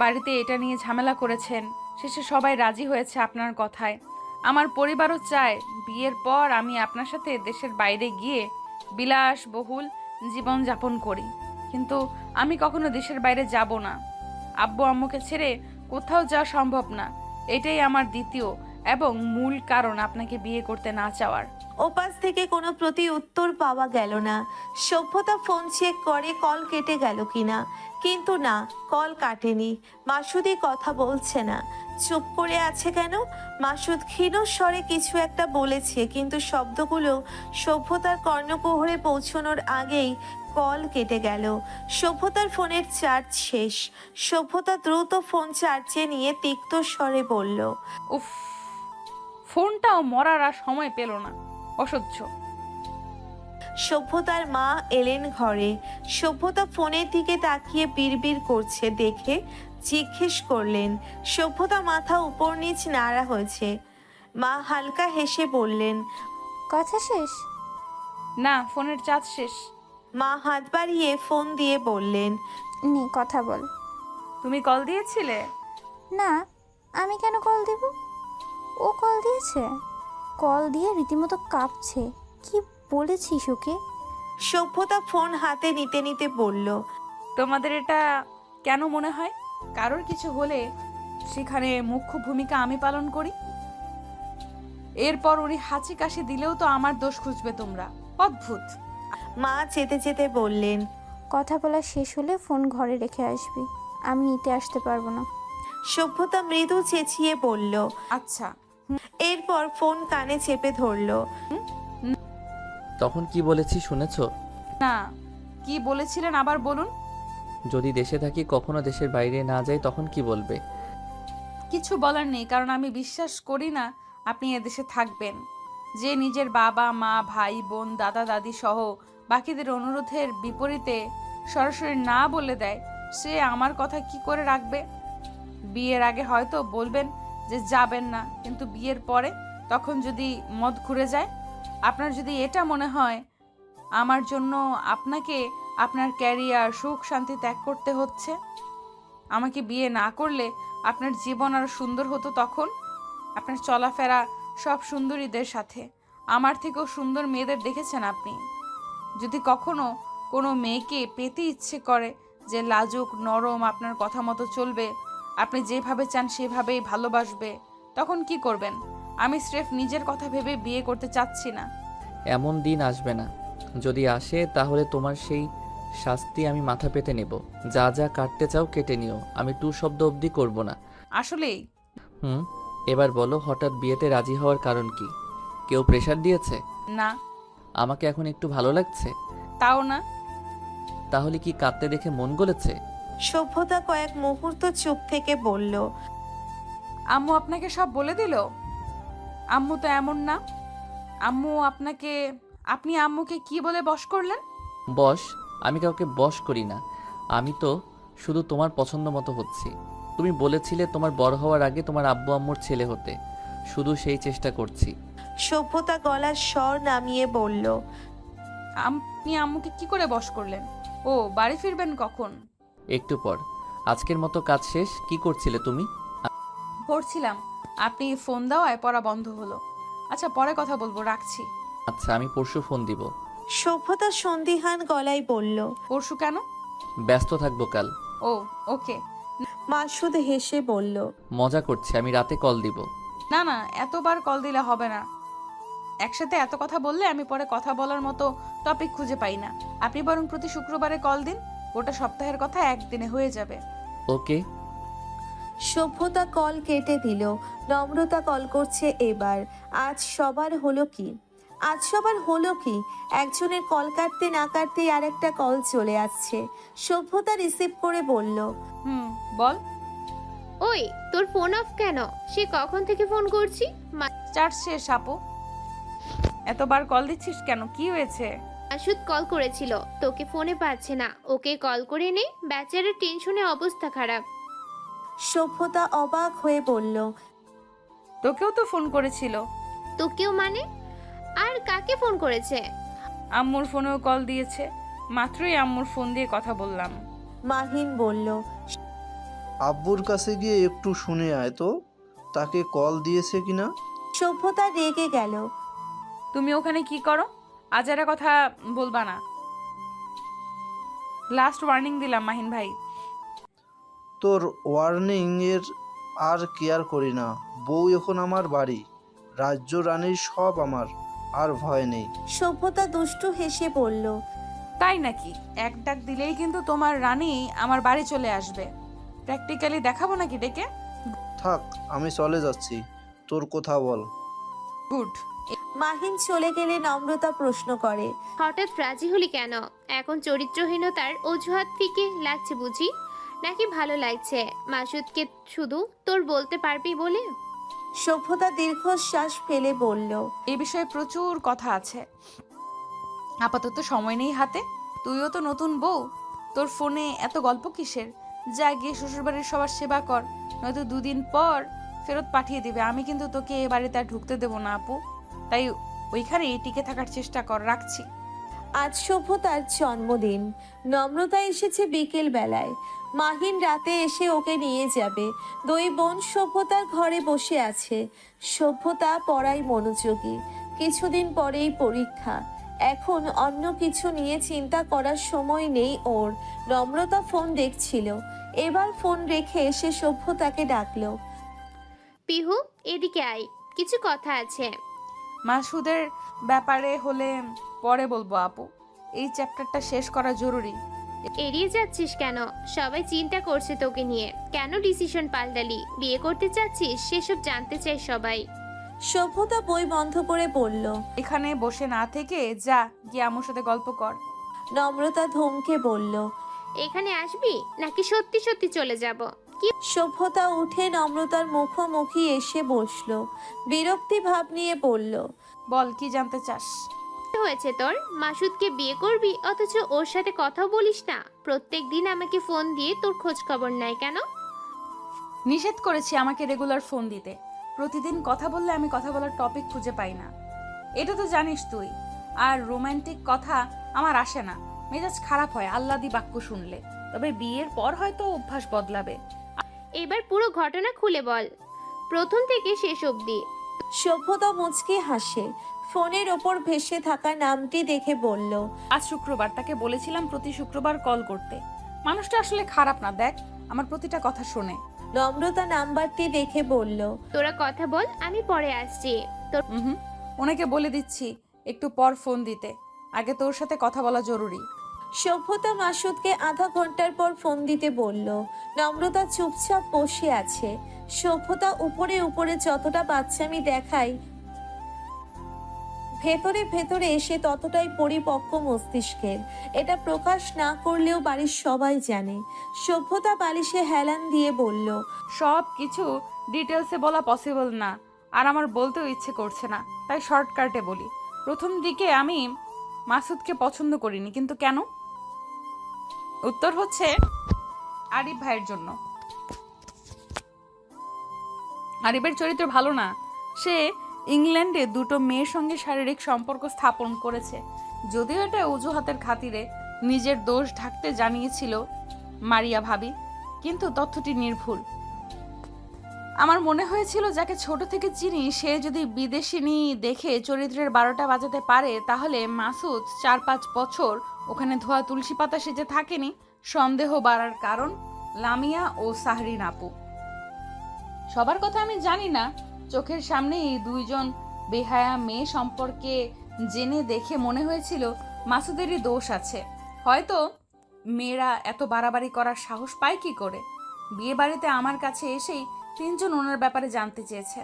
বাড়িতে এটা নিয়ে ঝামেলা করেছেন, শেষে সবাই রাজি হয়েছে আপনার কথায়। আমার পরিবারও চায় বিয়ের পর আমি আপনার সাথে দেশের বাইরে গিয়ে বিলাসবহুল জীবন যাপন করি, কিন্তু আমি কখনো দেশের বাইরে যাব না। আব্বু আম্মুকে ছেড়ে কোথাও যাওয়া সম্ভব না। এটাই আমার দ্বিতীয় এবং মূল কারণ আপনাকে বিয়ে করতে না চাওয়ার। ওপাশ থেকে কোনো প্রতি উত্তর পাওয়া গেল না। সভ্যতা ফোন চেক করে কল কেটে গেল কিনা, কিন্তু না, কল কাটেনি। মাসুদই কথা বলছে না, চুপ করে আছে কেন? মাসুদ ক্ষীণ স্বরে কিছু একটা বলেছে, কিন্তু শব্দগুলো সভ্যতার কর্ণকুহরে পৌঁছানোর আগেই কল কেটে গেল। সভ্যতার ফোনের চার্জ শেষ। সভ্যতা দ্রুত ফোন চার্জে নিয়ে তিক্ত স্বরে বলল, উফ, ফোনটাও মরার আর সময় পেল না, অসহ্য। সভ্যতার মা এলেন ঘরে। সভ্যতা ফোনের দিকে তাকিয়ে বিড়বিড় করছে দেখে জিজ্ঞেস করলেন। সভ্যতা মাথা উপর নিচ নাড়া হয়েছে। মা হালকা হেসে বললেন, কথা শেষ? না, ফোনের চার্জ শেষ। মা হাত বাড়িয়ে ফোন দিয়ে বললেন, নে কথা বল। তুমি কল দিয়েছিলে? না, আমি কেন কল দেব? ও কল দিয়েছে। কল দিয়ে রীতিমতো কাঁপছে। কি বলেছিস ওকে? সভ্যতা ফোন হাতে নিতে নিতে বলল, তোমাদের এটা কেন মনে হয়? কারোর কিছু হলে সেখানে মুখ্য ভূমিকা আমি পালন করি। এরপর উনি হাঁচি কাশি দিলেও তো আমার দোষ খুঁজবে তোমরা। অদ্ভুত। মা যেতে যেতে বললেন, কথা বলা শেষ হলে ফোন ঘরে রেখে আসবি, আমি নিতে আসতে পারবো না। সভ্যতা মৃদু চেঁচিয়ে বলল। আচ্ছা। এরপর ফোন কানে চেপে ধরলো। তখন কি বলেছি শুনেছো? না, কি বলেছিলেন আবার বলুন। যদি দেশে থাকি, কখনো দেশের বাইরে না যাই, তখন কি বলবে? কিছু বলার নেই, কারণ আমি বিশ্বাস করি না আপনি এদেশে থাকবেন। যে নিজের বাবা মা ভাই বোন দাদা দাদি সহ বাকিদের অনুরোধের বিপরীতে সরাসরি না বলে দেয়, সে আমার কথা কি করে রাখবে? বিয়ের আগে হয়তো বলবেন যে যাবেন না, কিন্তু বিয়ের পরে তখন যদি মদ ঘুরে যায়, আপনার যদি এটা মনে হয় আমার জন্য আপনাকে আপনার ক্যারিয়ার সুখ শান্তি ত্যাগ করতে হচ্ছে, আমাকে বিয়ে না করলে আপনার জীবন আরো সুন্দর হতো, তখন আপনার চলাফেরা সব সুন্দরীদের সাথে, আমার থেকেও সুন্দর মেয়েদের দেখেছেন আপনি। যদি কখনো কোনো মেয়েকে পেতে ইচ্ছে করে যে লাজুক নরম আপনার কথা মতো চলবে, আপনি যেভাবে চান সেভাবেই ভালোবাসবে, তখন কি করবেন? আমি স্রেফ নিজের কথা ভেবে বিয়ে করতে চাচ্ছি না। এমন দিন আসবে না। যদি আসে তাহলে তোমার সেই শাস্তি আমি মাথা পেতে নেব। যা যা কাটতে চাও কেটে নিও, আমি টু শব্দ অবধি করব না। আসলেই? এবার বলো, হঠাৎ বিয়েতে রাজি হওয়ার কারণ কি? কেউ প্রেশার দিয়েছে? না। আমাকে এখন একটু ভালো লাগছে? তাও না। তাহলে কি কাঁদতে দেখে মন গলেছে? সভ্যতা কয়েক মুহূর্ত চুপ থেকে বলল। আম্মু আপনাকে সব বলে দিল? আম্মু তো এমন না। আপনি আম্মুকে কি বলে বশ করলেন? বস? আমি কাউকে বশ করি না। আমি তো শুধু তোমার পছন্দ মতো হচ্ছি। তুমি বলেছিলে তোমার বড় হওয়ার আগে তোমার আব্বু আম্মুর ছেলে হতে, শুধু সেই চেষ্টা করছি। সভ্যতা গলার স্বর নামিয়ে বলল। আপনি আম্মুকে কি করে বশ করলেন? ও বাড়ি ফিরবেন কখন? একটু পর। আজকের মতো কাজ শেষ। কি করছিলে তুমি? পড়ছিলাম। আপনি ফোন দেওয়ায় পড়া বন্ধ হলো। আচ্ছা, পরে কথা বলবো, রাখছি। আচ্ছা, আমি পরশু ফোন দিব। সভ্যতা সন্দিহান গলায় বলল। পরশু কেন? ব্যস্ত থাকবো কাল। ও ওকে। মাসুদ হেসে বলল। মজা করছি, আমি রাতে কল দিব। না না, এতবার কল দিলে হবে না। একসাথে এত কথা বললে আমি পরে কথা বলার মতো টপিক খুঁজে পাই না। আপনি বরং প্রতি শুক্রবারে কল দিন, গোটা সপ্তাহের কথা একদিনে হয়ে যাবে। ওকে। সভ্যতা কল কেটে দিল। নম্রতা কল করছে এবার। আজ সবার হলো কি একজনের কল কাটতে না কাটতেই আরেকটা কল চলে আসছে। সভ্যতা রিসিভ করে বলল। বল। ওই তোর ফোন অফ কেন? সে কখন থেকে ফোন করছি। চার্জ শেষ আপু। এতবার কল দিচ্ছিস কেন? কি হয়েছে? মাসুদ কল করেছিল, তোকে ফোনে পাচ্ছে না, ওকে কল করে নে, বেচারার টেনশনে অবস্থা খারাপ। সভ্যতা অবাক হয়ে বলল। তোকেও তো ফোন করেছিল। তোকেও মানে? আর কাকে ফোন করেছে? আম্মুর ফোনেও কল দিয়েছে। মাত্রই আম্মুর ফোন দিয়ে কথা বললাম। মাহিন বলল। আব্বুর কাছে গিয়ে একটু শুনে আয় তো, তাকে কল দিয়েছে কিনা। সভ্যতা রেগে গেল। তুমি ওখানে কি করো? আজারা কথা বলবা না। লাস্ট ওয়ার্নিং দিলাম মাহিন ভাই। তোর ওয়ার্নিং এর আর কেয়ার করি না। বউ এখন আমার বাড়ি, রাজ্য রানীর সব আমার, আর ভয় নেই। সভ্যতা দুষ্টু হেসে বলল। তাই নাকি? এক ডাক দিলেই কিন্তু তোমার রানী আমার বাড়ি চলে আসবে। প্র্যাকটিক্যালি দেখাবো নাকি ডেকে? থাক, আমি চলে যাচ্ছি, তোর কথা বল। গুড। মাহিন চলে গেলে নম্রতা প্রশ্ন করে। হঠাৎ রাজি হলি কেন? এখন চরিত্রহীনতার অজুহাত ফিকে লাগছে বুঝি, নাকি ভালো লাগছে মাসুদকে শুধু তোর বলতে পারবি বলে? সভ্যতা দীর্ঘশ্বাস ফেলে বলল। এই বিষয়ে প্রচুর কথা আছে, আপাতত সময় নেই হাতে। তুইও তো নতুন বউ, তোর ফোনে এত গল্প কিসের? যা গিয়ে শ্বশুরবাড়ির সবার সেবা কর, নয়তো দুদিন পর ফেরত পাঠিয়ে দিবে। আমি কিন্তু তোকে এ বাড়িতে আর ঢুকতে দেবো না আপু, তাই ওইখানেই টিকে থাকার চেষ্টা কর। রাখছি। আজ সভ্যতার জন্মদিন। নম্রতা এসেছে বিকেল বেলায়। মাহিন রাতে এসে ওকে নিয়ে যাবে। দুই বোন সভ্যতার ঘরে বসে আছে। সভ্যতা পড়ায় মনোযোগী। কিছুদিন পরেই পরীক্ষা। এখন অন্য কিছু নিয়ে চিন্তা করার সময় নেই ওর। নম্রতা ফোন দেখছিল, এবার ফোন রেখে সে সভ্যতাকে ডাকলো। পিহু, এদিকে আয়, কিছু কথা আছে। মাসুদের ব্যাপারে হলে পরে বলবো আপু, এই চ্যাপ্টারটা শেষ করা জরুরি। এড়িয়ে যাচ্ছিস কেন? সবাই চিন্তা করছে তোকে নিয়ে। কেন ডিসিশন পাল্টালি? বিয়ে করতে চাচ্ছিস? সেসব জানতে চাই সবাই। সভ্যতা বই বন্ধ করে বলল। এখানে বসে না থেকে যা গিয়ে আমার সাথে গল্প কর। নম্রতা ধমকে বলল। এখানে আসবি নাকি সত্যি সত্যি চলে যাব? কি সভ্যতা উঠে নম্রতার মুখোমুখি এসে বসলো, বিরক্তি ভাব নিয়ে বলল। বল, কি জানতে চাস? হয়েছে তোর? মাসুদকে বিয়ে করবি অথচ ওর সাথে কথাও বলিস না। প্রত্যেক দিন আমাকে ফোন দিয়ে তোর খোঁজ খবর নেয় কেন? নিষেধ করেছি আমাকে রেগুলার ফোন দিতে। প্রতিদিন কথা বললে আমি কথা বলার টপিক খুঁজে পাই না, এটা তো জানিস তুই। আর রোমান্টিক কথা আমার আসে না, মেজাজ খারাপ হয় আহ্লাদি বাক্য শুনলে। তবে বিয়ের পর হয়তো অভ্যাস বদলাবে। এবার পুরো ঘটনা খুলে বল, প্রথম থেকে শেষ অবধি। সভ্যতা মুচকি হাসে, ফোনের ওপর ভেসে থাকা নামটি দেখে বলল। আজ শুক্রবার, তাকে বলেছিলাম প্রতি শুক্রবার কল করতে। মানুষটা আসলে খারাপ না, দেখ আমার প্রতিটা কথা শোনে। নম্রতা নাম্বারটি দেখে বলল। তোরা কথা বল, আমি পরে আসছি। তোর ওনাকে বলে দিচ্ছি একটু পর ফোন দিতে, আগে তোর সাথে কথা বলা জরুরি। সভ্যতা মাসুদকে আধা ঘন্টার পর ফোন দিতে বলল। নম্রতা চুপচাপ বসে আছে। সভ্যতা উপরে উপরে যতটা বাচ্চামি দেখায়, ভেতরে ভেতরে এসে ততটাই পরিপক্ক মস্তিষ্কের। এটা প্রকাশ না করলেও বাড়ির সবাই জানে। সভ্যতা বালিশে হেলান দিয়ে বলল। সব কিছু ডিটেলসে বলা পসিবল না, আর আমার বলতেও ইচ্ছে করছে না, তাই শর্টকাটে বলি। প্রথম দিকে আমি মাসুদকে পছন্দ করিনি, কিন্তু কেন? উত্তর হচ্ছে আরিফ ভাইয়ের জন্য। আরিফের চরিত্র ভালো না। সে ইংল্যান্ডে দুটো মেয়ের সঙ্গে শারীরিক সম্পর্ক স্থাপন করেছে, যদিও এটা অজুহাতের খাতিরে নিজের দোষ ঢাকতে জানিয়েছিল মারিয়া ভাবি, কিন্তু তথ্যটি নির্ভুল। আমার মনে হয়েছিল যাকে ছোট থেকে চিনি সে যদি বিদেশিনী দেখে চরিত্রের 12টা বাজাতে পারে, তাহলে মাসুদ 4-5 বছর ওখানে ধোয়া তুলসী পাতা সেজে থাকেনি। সন্দেহ বাড়ার কারণ লামিয়া ও সাহরিন আপু। সবার কথা আমি জানি না, চোখের সামনে এই দুইজন বেহায়া মেয়ে সম্পর্কে জেনে দেখে মনে হয়েছিল মাসুদেরই দোষ আছে। হয়তো মেয়েরা এত বাড়াবাড়ি করার সাহস পায় কি করে? বিয়ে বাড়িতে আমার কাছে এসেই 3 জন ওনার ব্যাপারে জানতে চেয়েছে,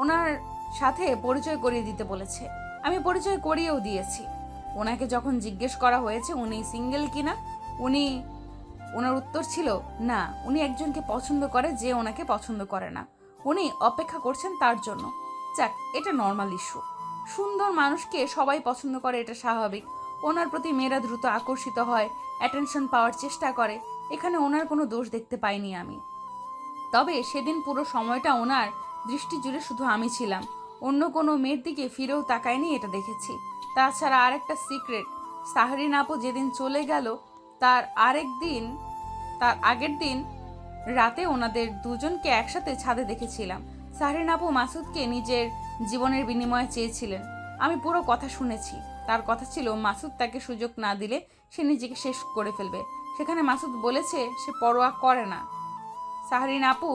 ওনার সাথে পরিচয় করিয়ে দিতে বলেছে। আমি পরিচয় করিয়েও দিয়েছি। ওনাকে যখন জিজ্ঞেস করা হয়েছে উনি সিঙ্গেল কিনা, ওনার উত্তর ছিল না, উনি একজনকে পছন্দ করে যে ওনাকে পছন্দ করে না। উনি অপেক্ষা করছেন তার জন্য। যাক, এটা নর্মাল ইস্যু। সুন্দর মানুষকে সবাই পছন্দ করে, এটা স্বাভাবিক। ওনার প্রতি মেয়েরা দ্রুত আকর্ষিত হয়, অ্যাটেনশন পাওয়ার চেষ্টা করে। এখানে ওনার কোনো দোষ দেখতে পাইনি আমি। তবে সেদিন পুরো সময়টা ওনার দৃষ্টি জুড়ে শুধু আমি ছিলাম, অন্য কোনো মেয়ের দিকে ফিরেও তাকায়নি, এটা দেখেছি। তাছাড়া আরেকটা সিক্রেট, সাহরিন আপু যেদিন চলে গেল তার আগের দিন রাতে ওনাদের দুজনকে একসাথে ছাদে দেখেছিলাম। সাহরিন আপু মাসুদকে নিজের জীবনের বিনিময়ে চেয়েছিলেন। আমি পুরো কথা শুনেছি। তার কথা ছিল মাসুদ তাকে সুযোগ না দিলে সে নিজেকে শেষ করে ফেলবে। সেখানে মাসুদ বলেছে সে পরোয়া করে না। সাহরিন আপু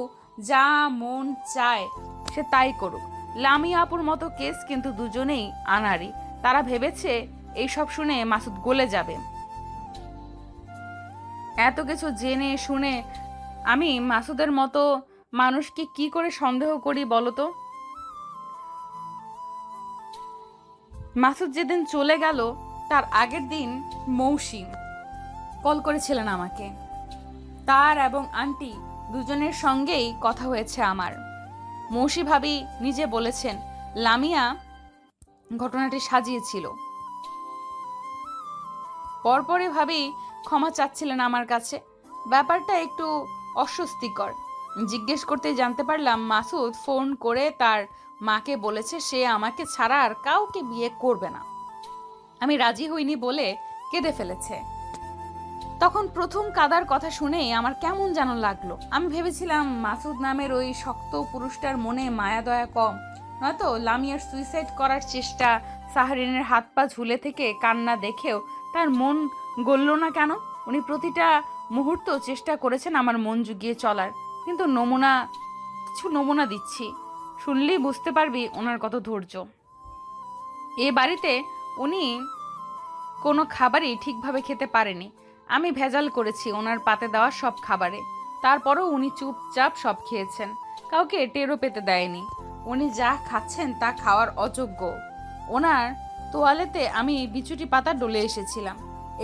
যা মন চায় সে তাই করুক। লামিয়া আপুর মতো কেস কিন্তু দুজনেই আনাড়ি। তারা ভেবেছে এইসব শুনে মাসুদ গলে যাবে। এত কিছু জেনে শুনে আমি মাসুদের মতো মানুষকে কি করে সন্দেহ করি বলতো? মাসুদ যেদিন চলে গেল তার আগের দিন মৌসিম কল করেছিলেন আমাকে। তার এবং আন্টি দুজনের সঙ্গেই কথা হয়েছে আমার। মৌসি ভাবি নিজে বলেছেন লামিয়া ঘটনাটি সাজিয়েছিল। পরপরই ভাবি ক্ষমা চাচ্ছিলেন আমার কাছে। ব্যাপারটা একটু অস্বস্তিকর। জিজ্ঞেস করতে জানতে পারলাম মাসুদ ফোন করে তার মাকে বলেছে সে আমাকে ছাড়া আর কাউকে বিয়ে করবে না। আমি রাজি হইনি বলে কেঁদে ফেলেছে। তখন প্রথম কাদার কথা শুনেই আমার কেমন যেন লাগলো। আমি ভেবেছিলাম মাসুদ নামের ওই শক্ত পুরুষটার মনে মায়া দয়া কম, নয়তো লামিয়ার সুইসাইড করার চেষ্টা সাহারিনের হাত পা ঝুলে থেকে কান্না দেখেও তার মন গলল না কেন? উনি প্রতিটা মুহূর্ত চেষ্টা করেছেন আমার মন জুগিয়ে চলার, কিন্তু কিছু নমুনা দিচ্ছি, শুনলেই বুঝতে পারবি ওনার কত ধৈর্য। এ বাড়িতে উনি কোনো খাবারই ঠিকভাবে খেতে পারেনি। আমি ভেজাল করেছি ওনার পাতে দেওয়া সব খাবারে, তারপরও উনি চুপচাপ সব খেয়েছেন, কাউকে টেরও পেতে দেয়নি। উনি যা খাচ্ছেন তা খাওয়ার অযোগ্য। ওনার তোয়ালেতে আমি বিচুটি পাতা ডলে এসেছিলাম।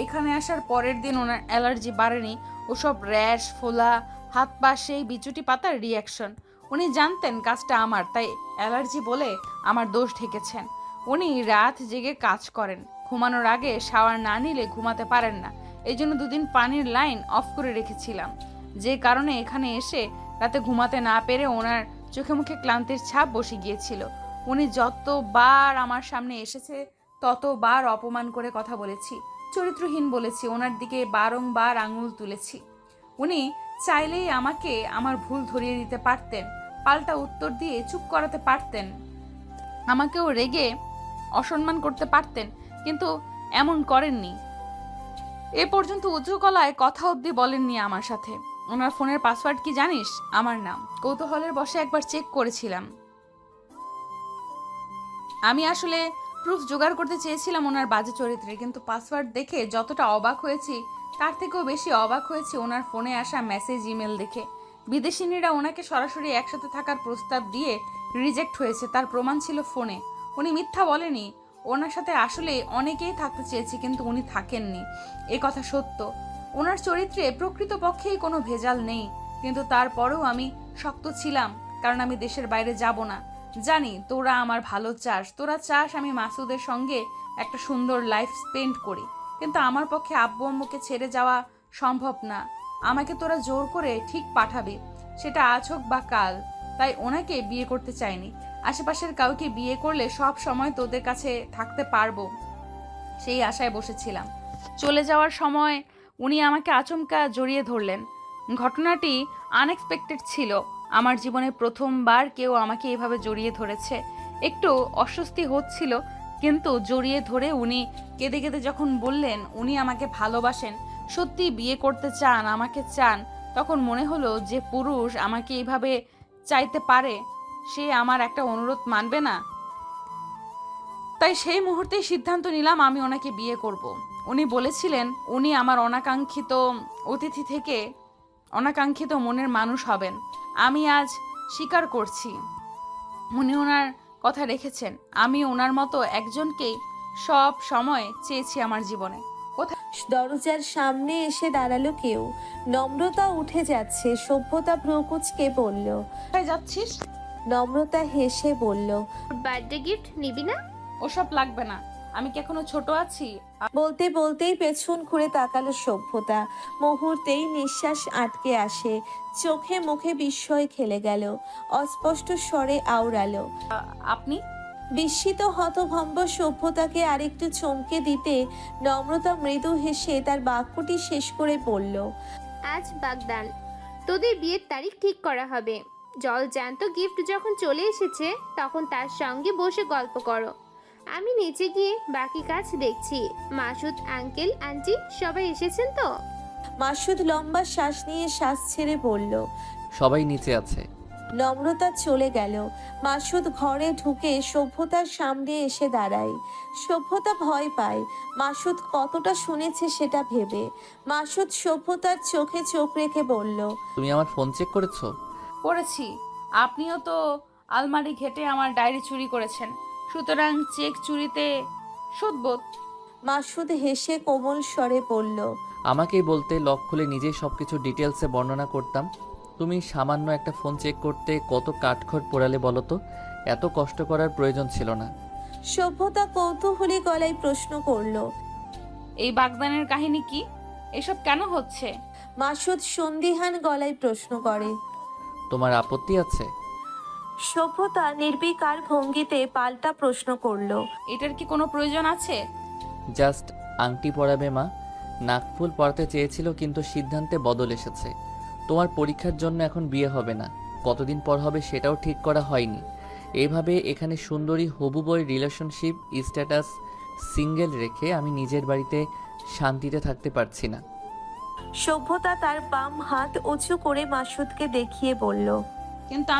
এখানে আসার পরের দিন ওনার অ্যালার্জি বাড়েনি, ওসব র্যাশ, ফোলা, হাত পা সেই বিচুটি পাতার রিয়াকশন। উনি জানতেন কাজটা আমার, তাই অ্যালার্জি বলে আমার দোষ ঢেকেছেন। উনি রাত জেগে কাজ করেন, ঘুমানোর আগে শাওয়ার না নিলে ঘুমাতে পারেন না। এই জন্য 2 দিন পানির লাইন অফ করে রেখেছিলাম, যে কারণে এখানে এসে রাতে ঘুমাতে না পেরে ওনার চোখে মুখে ক্লান্তির ছাপ বসে গিয়েছিল। উনি যতবার আমার সামনে এসেছে ততবার অপমান করে কথা বলেছি, চরিত্রহীন বলেছি, ওনার দিকে বারংবার আঙুল তুলেছি। উনি চাইলেই আমাকে আমার ভুল ধরিয়ে দিতে পারতেন, পাল্টা উত্তর দিয়ে চুপ করাতে পারতেন, আমাকেও রেগে অসম্মান করতে পারতেন, কিন্তু এমন করেননি। এ পর্যন্ত উঁচু গলায় কথা অবধি বলেননি আমার সাথে। ওনার ফোনের পাসওয়ার্ড কি জানিস? আমার নাম। কৌতূহলের বশে একবার চেক করেছিলাম। আমি আসলে প্রুফ জোগাড় করতে চেয়েছিলাম ওনার বাজে চরিত্রে, কিন্তু পাসওয়ার্ড দেখে যতটা অবাক হয়েছি তার থেকেও বেশি অবাক হয়েছি ওনার ফোনে আসা মেসেজ, ইমেল দেখে। বিদেশিনীরা ওনাকে সরাসরি একসাথে থাকার প্রস্তাব দিয়ে রিজেক্ট হয়েছে, তার প্রমাণ ছিল ফোনে। উনি মিথ্যা বলেনি, ওনার সাথে আসলে অনেকেই থাকতে চেয়েছে, কিন্তু উনি থাকেননি, এ কথা সত্য। ওনার চরিত্রে প্রকৃতপক্ষেই কোনো ভেজাল নেই, কিন্তু তারপরেও আমি শক্ত ছিলাম, কারণ আমি দেশের বাইরে যাব না। জানি তোরা আমার ভালো চাস, তোরা চাস আমি মাসুদের সঙ্গে একটা সুন্দর লাইফ স্পেন্ড করি, কিন্তু আমার পক্ষে আব্বু আম্মুকে ছেড়ে যাওয়া সম্ভব না। আমাকে তোরা জোর করে ঠিক পাঠাবি, সেটা আজ হোক বা কাল। তাই ওনাকে বিয়ে করতে চাইনি। আশেপাশের কাউকে বিয়ে করলে সব সময় তোদের কাছে থাকতে পারবো, সেই আশায় বসেছিলাম। চলে যাওয়ার সময় উনি আমাকে আচমকা জড়িয়ে ধরলেন। ঘটনাটি আনএক্সপেক্টেড ছিল। আমার জীবনে প্রথমবার কেউ আমাকে এভাবে জড়িয়ে ধরেছে। একটু অস্বস্তি হচ্ছিল, কিন্তু জড়িয়ে ধরে উনি কেঁদে কেঁদে যখন বললেন উনি আমাকে ভালোবাসেন, সত্যি বিয়ে করতে চান, আমাকে চান, তখন মনে হলো যে পুরুষ আমাকে এইভাবে চাইতে পারে, সে আমার একটা অনুরোধ মানবে না। তাই সেই মুহূর্তেই সিদ্ধান্ত নিলাম আমি ওনাকে বিয়ে করব। উনি বলেছিলেন উনি আমার অনাকাঙ্ক্ষিত অতিথি থেকে অনাকাঙ্ক্ষিত মনের মানুষ হবেন। আমি আজ স্বীকার করছি, উনি ওনার কথা রেখেছেন। আমি ওনার মতো একজনকেই সব সময় চেয়েছি আমার জীবনে। দরজার সামনে এসে দাঁড়ালো কেউ। নম্রতা উঠে যাচ্ছে, সভ্যতা ভ্রুকুচকে বলল। কোথায় যাচ্ছিস? নম্রতা হেসে বলল, বার্থডে গিফট নিবি না? ওসব লাগবে না, আমি কি এখনো ছোট আছি? বলতে বলতেই পেছন ঘুরে তাকালো সভ্যতা। মুহূর্তেই নিঃশ্বাস আটকে আসে, চোখে মুখে বিস্ময় খেলে গেল, অস্পষ্ট স্বরে আওড়ালো, আপনি? বিস্মিত হতভম্ব সভ্যতাকে আরেকটু চমকে দিতে নম্রতা মৃদু হেসে তার বাক্যটি শেষ করে বলল, আজ বাগদান, তোদের বিয়ের তারিখ ঠিক করা হবে। জল জ্যান্ত গিফট যখন চলে এসেছে তখন তার সঙ্গে বসে গল্প করো, আমি নিচে গিয়ে বাকি কাজ দেখছি। মাসুদ আঙ্কেল আন্টি সবাই এসেছেন তো? মাসুদ লম্বা শ্বাস নিয়ে শ্বাস ছেড়ে বলল। সবাই নিচে আছে। নম্রতা চলে গেল। মাসুদ ঘরে ঢুকে সভ্যতার সামনে এসে দাঁড়ায়। সভ্যতা ভয় পায়, মাসুদ কতটা শুনেছে সেটা ভেবে। মাসুদ সভ্যতার চোখে চোখ রেখে বলল, তুমি আমার ফোন চেক করেছো? করেছি। আপনিও তো আলমারি ঘেটে আমার ডায়েরি চুরি করেছেন, সুতরাং চেক চুরিতে সুদবোধ। মাসুদ হেসে কোমল স্বরে বলল, আমাকেই বলতে লক খুলে নিজেই সব কিছু ডিটেলসে বর্ণনা করতাম। তুমি সামান্য একটা ফোন চেক করতে কত কাঠখড় পোড়ালে বলো তো? এত কষ্ট করার প্রয়োজন ছিল না। সভ্যতা কৌতূহলী গলায় প্রশ্ন করল। এই বাগদানের কাহিনী কি? এসব কেন হচ্ছে? মাসুদ সন্দিহান গলায় প্রশ্ন করে। তোমার আপত্তি আছে? সভ্যতা নির্বিকার ভঙ্গিতে পাল্টা প্রশ্ন করল। এটার কি কোনো প্রয়োজন আছে? জাস্ট আংটি পরাবে মা। নাকফুল পরাতে চেয়েছিল, কিন্তু সিদ্ধান্তে বদল এসেছে। তোমার পরীক্ষার জন্য এখন বিয়ে হবে না, কতদিন পর হবে সেটাও ঠিক করা হয়নি। এইভাবে এখানে সুন্দরী হবু বই রিলেশনশিপ স্ট্যাটাস সিঙ্গেল রেখে আমি নিজের বাড়িতে শান্তিতে থাকতে পারছি না। সভ্যতা তার বাম হাত উঁচু করে মাসুদকে দেখিয়ে বলল, কিন্তু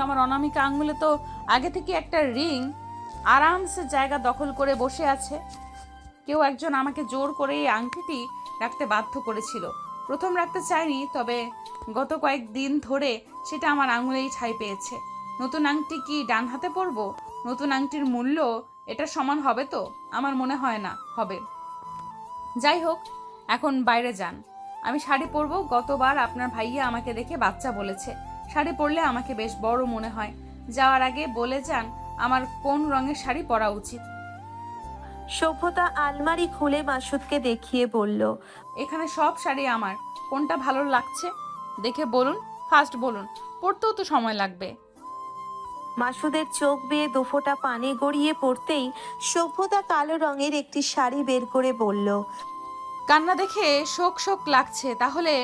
আমার অনামিকা আঙুলে তো আগে থেকে একটা রিং আরামসে জায়গা দখল করে বসে আছে। কেউ একজন আমাকে জোর করে এই আংটিটি রাখতে বাধ্য করেছিল। প্রথম রাখতে চাইনি, তবে গত কয়েকদিন ধরে সেটা আমার আঙুলেই ঠাঁই পেয়েছে। নতুন আংটি কি ডান হাতে পরবো? নতুন আংটির মূল্য এটা সমান হবে তো? আমার মনে হয় না হবে। যাই হোক, এখন বাইরে যান, আমি শাড়ি পরবো। গতবার আপনার ভাইয়া আমাকে দেখে বাচ্চা বলেছে। শাড়ি পরলে আমাকে বেশ বড় মনে হয়। যাওয়ার আগে বলে যান আমার কোন রঙের শাড়ি পরা উচিত। সভ্যতা আলমারি খুলে মাসুদকে দেখিয়ে বলল, এখানে সব শাড়ি আমার, কোনটা ভালো লাগছে দেখে বলুন, ফার্স্ট বলুন, পরতেও তো সময় লাগবে। মাসুদের চোখ বেয়ে দুফোঁটা পানি গড়িয়ে পড়তেই সভ্যতা কালো রঙের একটি শাড়ি বের করে বলল, কান্না দেখে শোক শোক লাগছে, তাহলে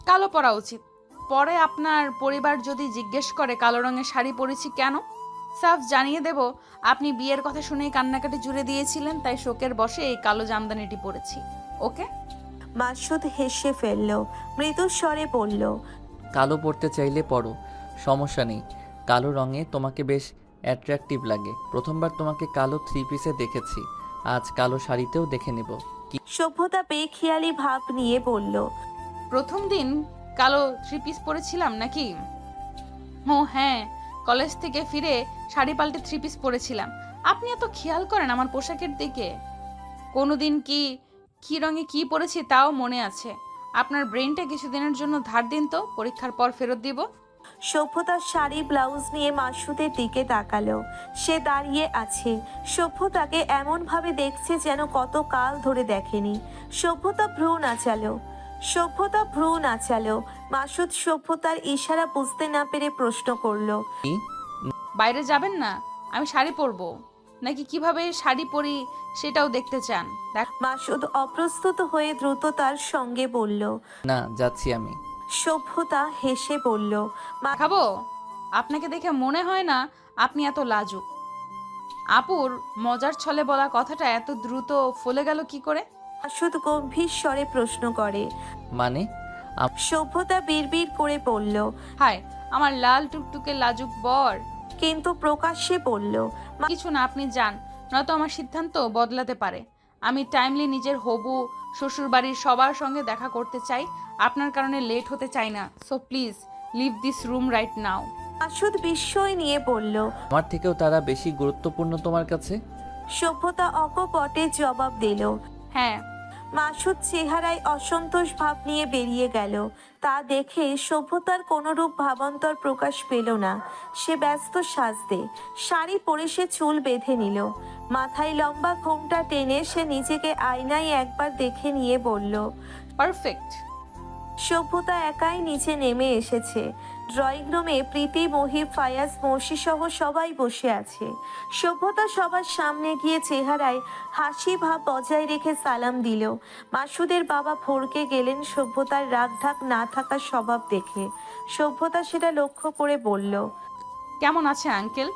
কালো পরা উচিত। পরে আপনার পরিবার যদি জিজ্ঞেস করে কালো রঙের শাড়ি পরেছি কেন, সাফ জানিয়ে দেব আপনি বিয়ের কথা শুনেই কান্নাকাটি জুড়ে দিয়েছিলেন, তাই শোকের বশে এই কালো জামদানিটি পরেছি। ওকে? মাসুদ হেসে ফেলল, মৃদু স্বরে বলল, কালো পরতে চাইলে পরো, সমস্যা নেই। কালো রঙে তোমাকে বেশ অ্যাট্রাকটিভ লাগে। প্রথমবার তোমাকে কালো 3 পিসে দেখেছি, আজ কালো শাড়িতেও দেখে নেব। সভ্যতা বেখেয়ালি ভাব নিয়ে বলল, প্রথম দিন কালো 3 পিস পরেছিলাম নাকি? ও হ্যাঁ, কলেজ থেকে ফিরে শাড়ি পাল্টে 3 পিস পরেছিলাম। আপনি এত খেয়াল করেন আমার পোশাকের দিকে? কোনোদিন কি রঙে কি পরেছি তাও মনে আছে। আপনার ব্রেনটা কিছুদিনের জন্য ধার দিন তো, পরীক্ষার পর ফেরত দিব। সভ্যতার শাড়ি ব্লাউজ নিয়ে মাসুদের দিকে তাকালো। সে দাঁড়িয়ে আছে, সভ্যতাকে এমন ভাবে দেখছে যেন কত কাল ধরে দেখেনি। সভ্যতা ভ্রু নাচালো। মাসুদ সভ্যতার ইশারা বুঝতে না পেরে প্রশ্ন করলো, কি? বাইরে যাবেন না? আমি শাড়ি পরবো নাকি কিভাবে শাড়ি পরি সেটাও দেখতে চান? মাসুদ অপ্রস্তুত হয়ে দ্রুততার সঙ্গে বলল। না, যাচ্ছি আমি। সভ্যতা হেসে বলল, খাবো? আপনাকে দেখে মনে হয় না আপনি এত লাজুক। আপুর মজার ছলে বলা কথাটা এত দ্রুত ফলে গেল কি করে? মাসুদ গম্ভীর স্বরে প্রশ্ন করে। মানে? সভ্যতা বিড়বিড় করে বলল, হায় আমার লাল টুকটুকে লাজুক বর। কিন্তু প্রকাশ্যে বলল, কিছু না, আপনি যান, নয়তো আমার সিদ্ধান্ত বদলাতে পারে। আমি টাইমলি নিজের হবু শ্বশুর বাড়ির সবার সঙ্গে দেখা করতে চাই। আপনার কারণে লেট হতে চাই না। So please leave this room right now. Masud বিস্ময় নিয়ে বলল, আমার থেকেও তারা বেশি গুরুত্বপূর্ণ তোমার কাছে? সভ্যতা অকপটে জবাব দিল। হ্যাঁ। মাসুদ চেহারায় অসন্তোষ ভাব নিয়ে বেরিয়ে গেল। তা দেখে সভ্যতার কোনরূপ ভাবান্তর প্রকাশ পেল না। সে ব্যস্ত সাজতে, শাড়ি পরে সে চুল বেঁধে নিল। মাথায় লম্বা ঘোমটা টেনে সে নিজেকে আয়নায় একবার দেখে নিয়ে বলল, পারফেক্ট। সভ্যতা একাই নিচে নেমে এসেছে। ড্রয়িং রুমে প্রীতি, মহিব, ফায়াজ, মৌসি সহ সবাই বসে আছে। সভ্যতা সবার সামনে গিয়ে চেহারায় হাসি ভাব বজায় রেখে সালাম দিল। মাসুদের বাবা ভড়কে গেলেন সভ্যতার রাগ ঢাক না থাকার স্বভাব দেখে। সভ্যতা সেটা লক্ষ্য করে বলল, কেমন আছে আঙ্কেল?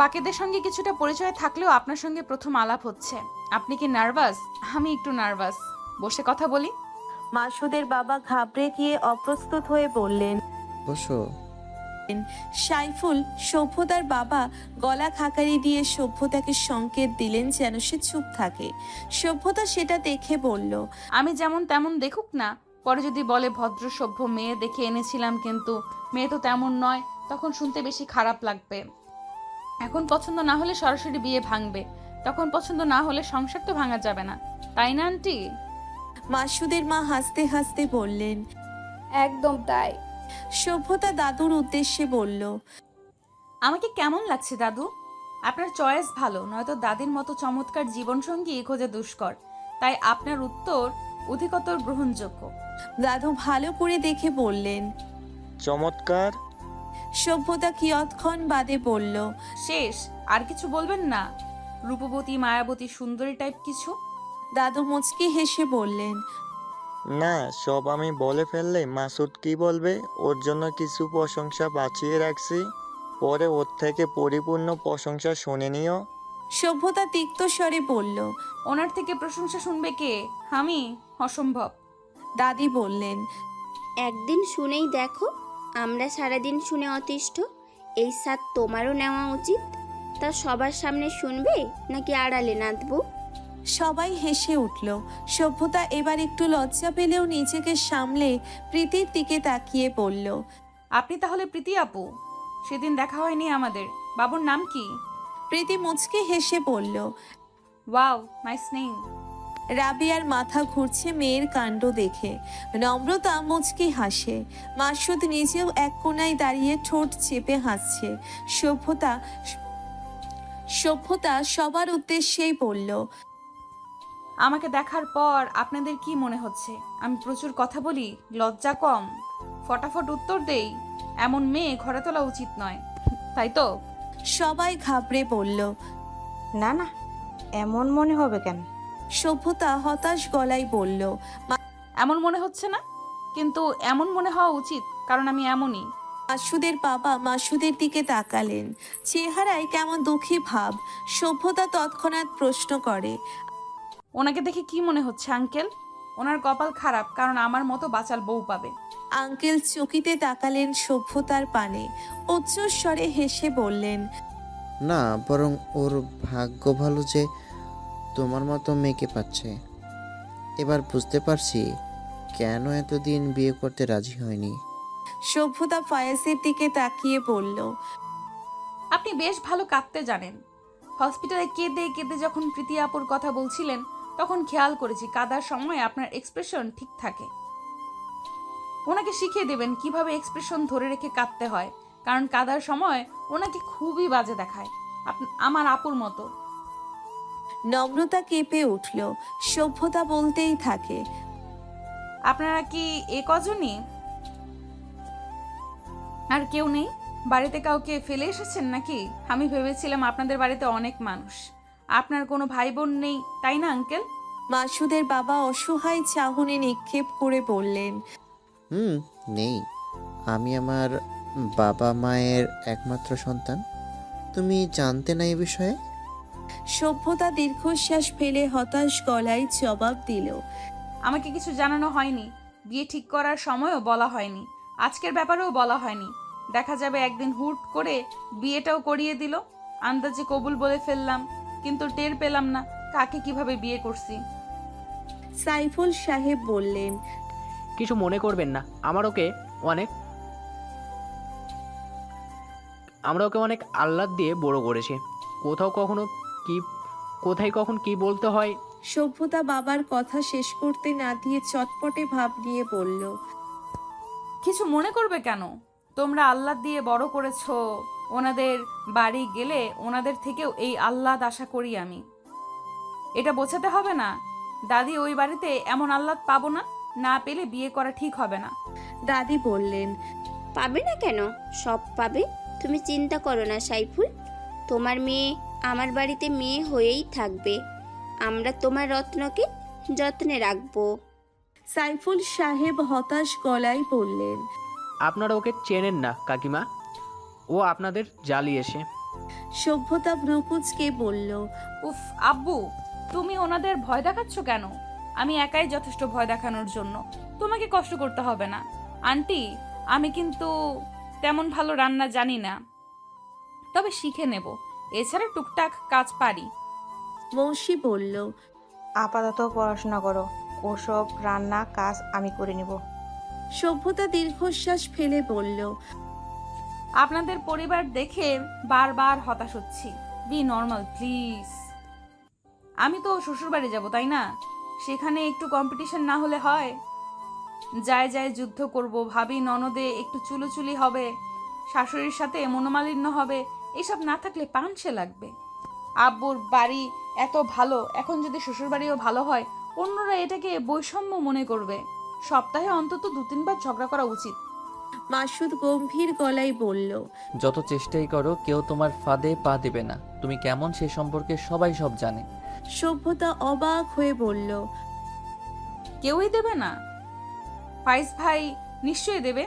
বাকিদের সঙ্গে কিছুটা পরিচয় থাকলেও আপনার সঙ্গে প্রথম আলাপ হচ্ছে। আপনি কি নার্ভাস? আমি একটু নার্ভাস। বসে কথা বলি। মাসুদের বাবা ঘাবড়ে গিয়ে অপ্রস্তুত হয়ে বললেন। বসো। সাইফুল, সভ্যতার বাবা, গলা খাকারি দিয়ে সভ্যতাকে সংকেত দিলেন যেন সে চুপ থাকে। সভ্যতা সেটা দেখে বলল, আমি যেমন তেমন দেখুক না, পরে যদি বলে ভদ্র সভ্য মেয়ে দেখে এনেছিলাম কিন্তু মেয়ে তো তেমন নয়, তখন শুনতে বেশি খারাপ লাগবে। এখন পছন্দ না হলে সরাসরি বিয়ে ভাঙবে, তখন পছন্দ না হলে সংসার তো ভাঙা যাবে না, তাই না আন্টি? মাসুদের মা হাসতে হাসতে বললেন, একদম তাই। সভ্যতা দাদুর উদ্দেশ্যে বলল, আমাকে কেমন লাগছে দাদু? আপনার চয়েস ভালো, নয়তো দাদির মতো চমৎকার জীবনসঙ্গী খোঁজা দুষ্কর, তাই আপনার উত্তর অধিকতর গ্রহণযোগ্য। দাদু ভালো করে দেখে বললেন, চমৎকার। সভ্যতা কিয়ৎক্ষণ বাদে বলল, শেষ? আর কিছু বলবেন না? রূপবতী, মায়াবতী, সুন্দরী টাইপ কিছু? দাদু মুচকি হেসে বললেন, না, সব আমি বলে ফেললে মাসুদ কি বলবে? ওর জন্য কিছু প্রশংসা বাঁচিয়ে রাখছি, পরে ওর থেকে পরিপূর্ণ প্রশংসা শুনে নিও। সভ্যতা তিক্ত স্বরে বলল। ওনার থেকে প্রশংসা শুনবে কে? আমি? অসম্ভব। দাদি বললেন, একদিন শুনেই দেখো, আমরা সারাদিন শুনে অতিষ্ঠ। এই স্বাদ তোমারও নেওয়া উচিত। তা সবার সামনে শুনবে নাকি আড়ালে নাচবো? সবাই হেসে উঠল। সভ্যতা এবার একটু লজ্জা পেলেও নিজেকে সামলে প্রীতির দিকে তাকিয়ে বলল, আপনি তাহলে প্রীতি আপু? সেদিন দেখা হয়নি আমাদের। বাবুর নাম কি? প্রীতি মুচকে হেসে বলল। Wow, nice name. রাবিয়ার মাথা ঘুরছে মেয়ের কাণ্ড দেখে। নম্রতা মুচকি হাসে। মাসুদ নিজেও এক কোণায় দাঁড়িয়ে ঠোঁট চেপে হাসছে। সভ্যতা সবার উদ্দেশ্যেই বলল, আমাকে দেখার পর আপনাদের কি মনে হচ্ছে আমি প্রচুর কথা বলি, লজ্জা কম, ফটাফট উত্তর দেই? এমন মেয়ে ঘরে তোলা উচিত নয়, তাই তো? সবাই ঘাবড়ে বলল। না না, এমন মনে হবে কেন? সভ্যতা হতাশ গলায় বলল, এমন মনে হচ্ছে না, কিন্তু এমন মনে হওয়া উচিত, কারণ আমি এমনই। মাসুদের বাবা মাসুদের দিকে তাকালেন। চেহারায় কেমন দুঃখী ভাব। সভ্যতা তৎক্ষণাৎ প্রশ্ন করে, ওনাকে দেখে কি মনে হচ্ছে আঙ্কেল? ওনার কপাল খারাপ, কারণ আমার মতো বাচাল বউ পাবে। আঙ্কেল চকিতে তাকালেন সভ্যতার পানে। উচ্চস্বরে হেসে বললেন, না, বরং ওর ভাগ্য ভালো যে তোমার মতো মেয়েকে পাচ্ছে। এবার বুঝতে পারছি কেন এতদিন বিয়ে করতে রাজি হয়নি। সভ্যতা ফায়াজের দিকে তাকিয়ে বলল, আপনি বেশ ভালো কাঁদতে জানেন। হসপিটালে কেঁদে কেঁদে যখন প্রীতি আপুর কথা বলছিলেন, তখন খেয়াল করেছি কাঁদার সময় আপনার এক্সপ্রেশন ঠিক থাকে। ওনাকে শিখিয়ে দেবেন কিভাবে এক্সপ্রেশন ধরে রেখে কাঁদতে হয়, কারণ কাঁদার সময় ওনাকে খুবই বাজে দেখায়, আমার আপুর মতো। নম্রতা কেঁপে উঠল। সভ্যতা বলতেই থাকে, আপনারা কি এ কজনই? আর কেউ নেই? বাড়িতে কাউকে ফেলে এসেছেন নাকি? আমি ভেবেছিলাম আপনাদের বাড়িতে অনেক মানুষ। আপনার কোনো ভাই বোন নেই, তাই না আঙ্কেল? মাসুদের বাবা অসহায় চাহনি নিক্ষেপ করে বললেন, নেই। আমি আমার বাবা মায়ের একমাত্র সন্তান। তুমি জানতে না এই বিষয়ে? সভ্যতা দীর্ঘশ্বাস ফেলে হতাশ গলায় জবাব দিল, আমাকে কিছু জানানো হয়নি। বিয়ে ঠিক করার সময়ও বলা হয়নি, আজকের ব্যাপারেও বলা হয়নি। দেখা যাবে একদিন হুট করে বিয়েটাও করিয়ে দিল। আন্দাজে কবুল বলে ফেললাম, কিন্তু টের পেলাম না কাকে কিভাবে বিয়ে করছি। সাইফুল সাহেব বললেন, কিছু মনে করবেন না, আমরা ওকে অনেক আহ্লাদ দিয়ে বড় করেছি। কোথায় কখন কি বলতে হয়। সভ্যতা বাবার কথা শেষ করতে না দিয়ে চটপটে ভাব নিয়ে বলল, কিছু মনে করবে কেন? তোমরা আহ্লাদ দিয়ে বড় করেছো। ওনাদের বাড়ি গেলে ওনাদের থেকেও এই আহ্লাদ আশা করি আমি। এটা বোঝাতে হবে না দাদি, ওই বাড়িতে এমন আহ্লাদ পাবো না। না পেলে বিয়ে করা ঠিক হবে না। দাদি বললেন, পাবে না কেন? সব পাবে। তুমি চিন্তা করো না সাইফুল, তোমার মেয়ে আমার বাড়িতে মেয়ে হয়েই থাকবে। আমরা তোমার রত্নকে যত্নে রাখবো। সাইফুল সাহেব হতাশ গলায় বললেন, আপনারা ওকে চেনেন না কাকিমা, ও আপনাদের জ্বালিয়েছে। সভ্যতা ভ্রুকুচকে বলল, উফ আব্বু, তুমি ওনাদের ভয় দেখাচ্ছ কেন? আমি একাই যথেষ্ট ভয় দেখানোর জন্য, তোমাকে কষ্ট করতে হবে না। আন্টি, আমি কিন্তু তেমন ভালো রান্না জানি না, তবে শিখে নেব। এছাড়া টুকটাক কাজ পারি। মৌসি বলল, আপাতত পড়াশোনা করো, ওসব রান্না কাজ আমি করে নেব। সভ্যতা দীর্ঘশ্বাস ফেলে বলল, আপনাদের পরিবার দেখে বারবার হতাশ হচ্ছি। Be normal please. আমি তো শ্বশুরবাড়ি যাব, তাই না? সেখানে একটু কম্পিটিশন না হলে হয়? যায় যুদ্ধ করব, ভাবি ননদে একটু চুলোচুলি হবে, শাশুড়ির সাথে মনোমালিন্য হবে। এসব না থাকলে পাংশে লাগবে। আব্বুর বাড়ি এত ভালো, এখন যদি শ্বশুরবাড়িও ভালো হয়, অন্যরা এটাকে বৈষম্য মনে করবে। সপ্তাহে অন্তত 2-3 বার ঝগড়া করা উচিত। মাসুদ গম্ভীর গলায় বলল, যত চেষ্টাই করো কেউ তোমার ফাঁদে পা দেবে না। তুমি কেমন সে সম্পর্কে সবাই সব জানে। সভ্যতা অবাক হয়ে বলল, কেউই দেবে না? ফাইজ ভাই নিশ্চয়ই দেবে।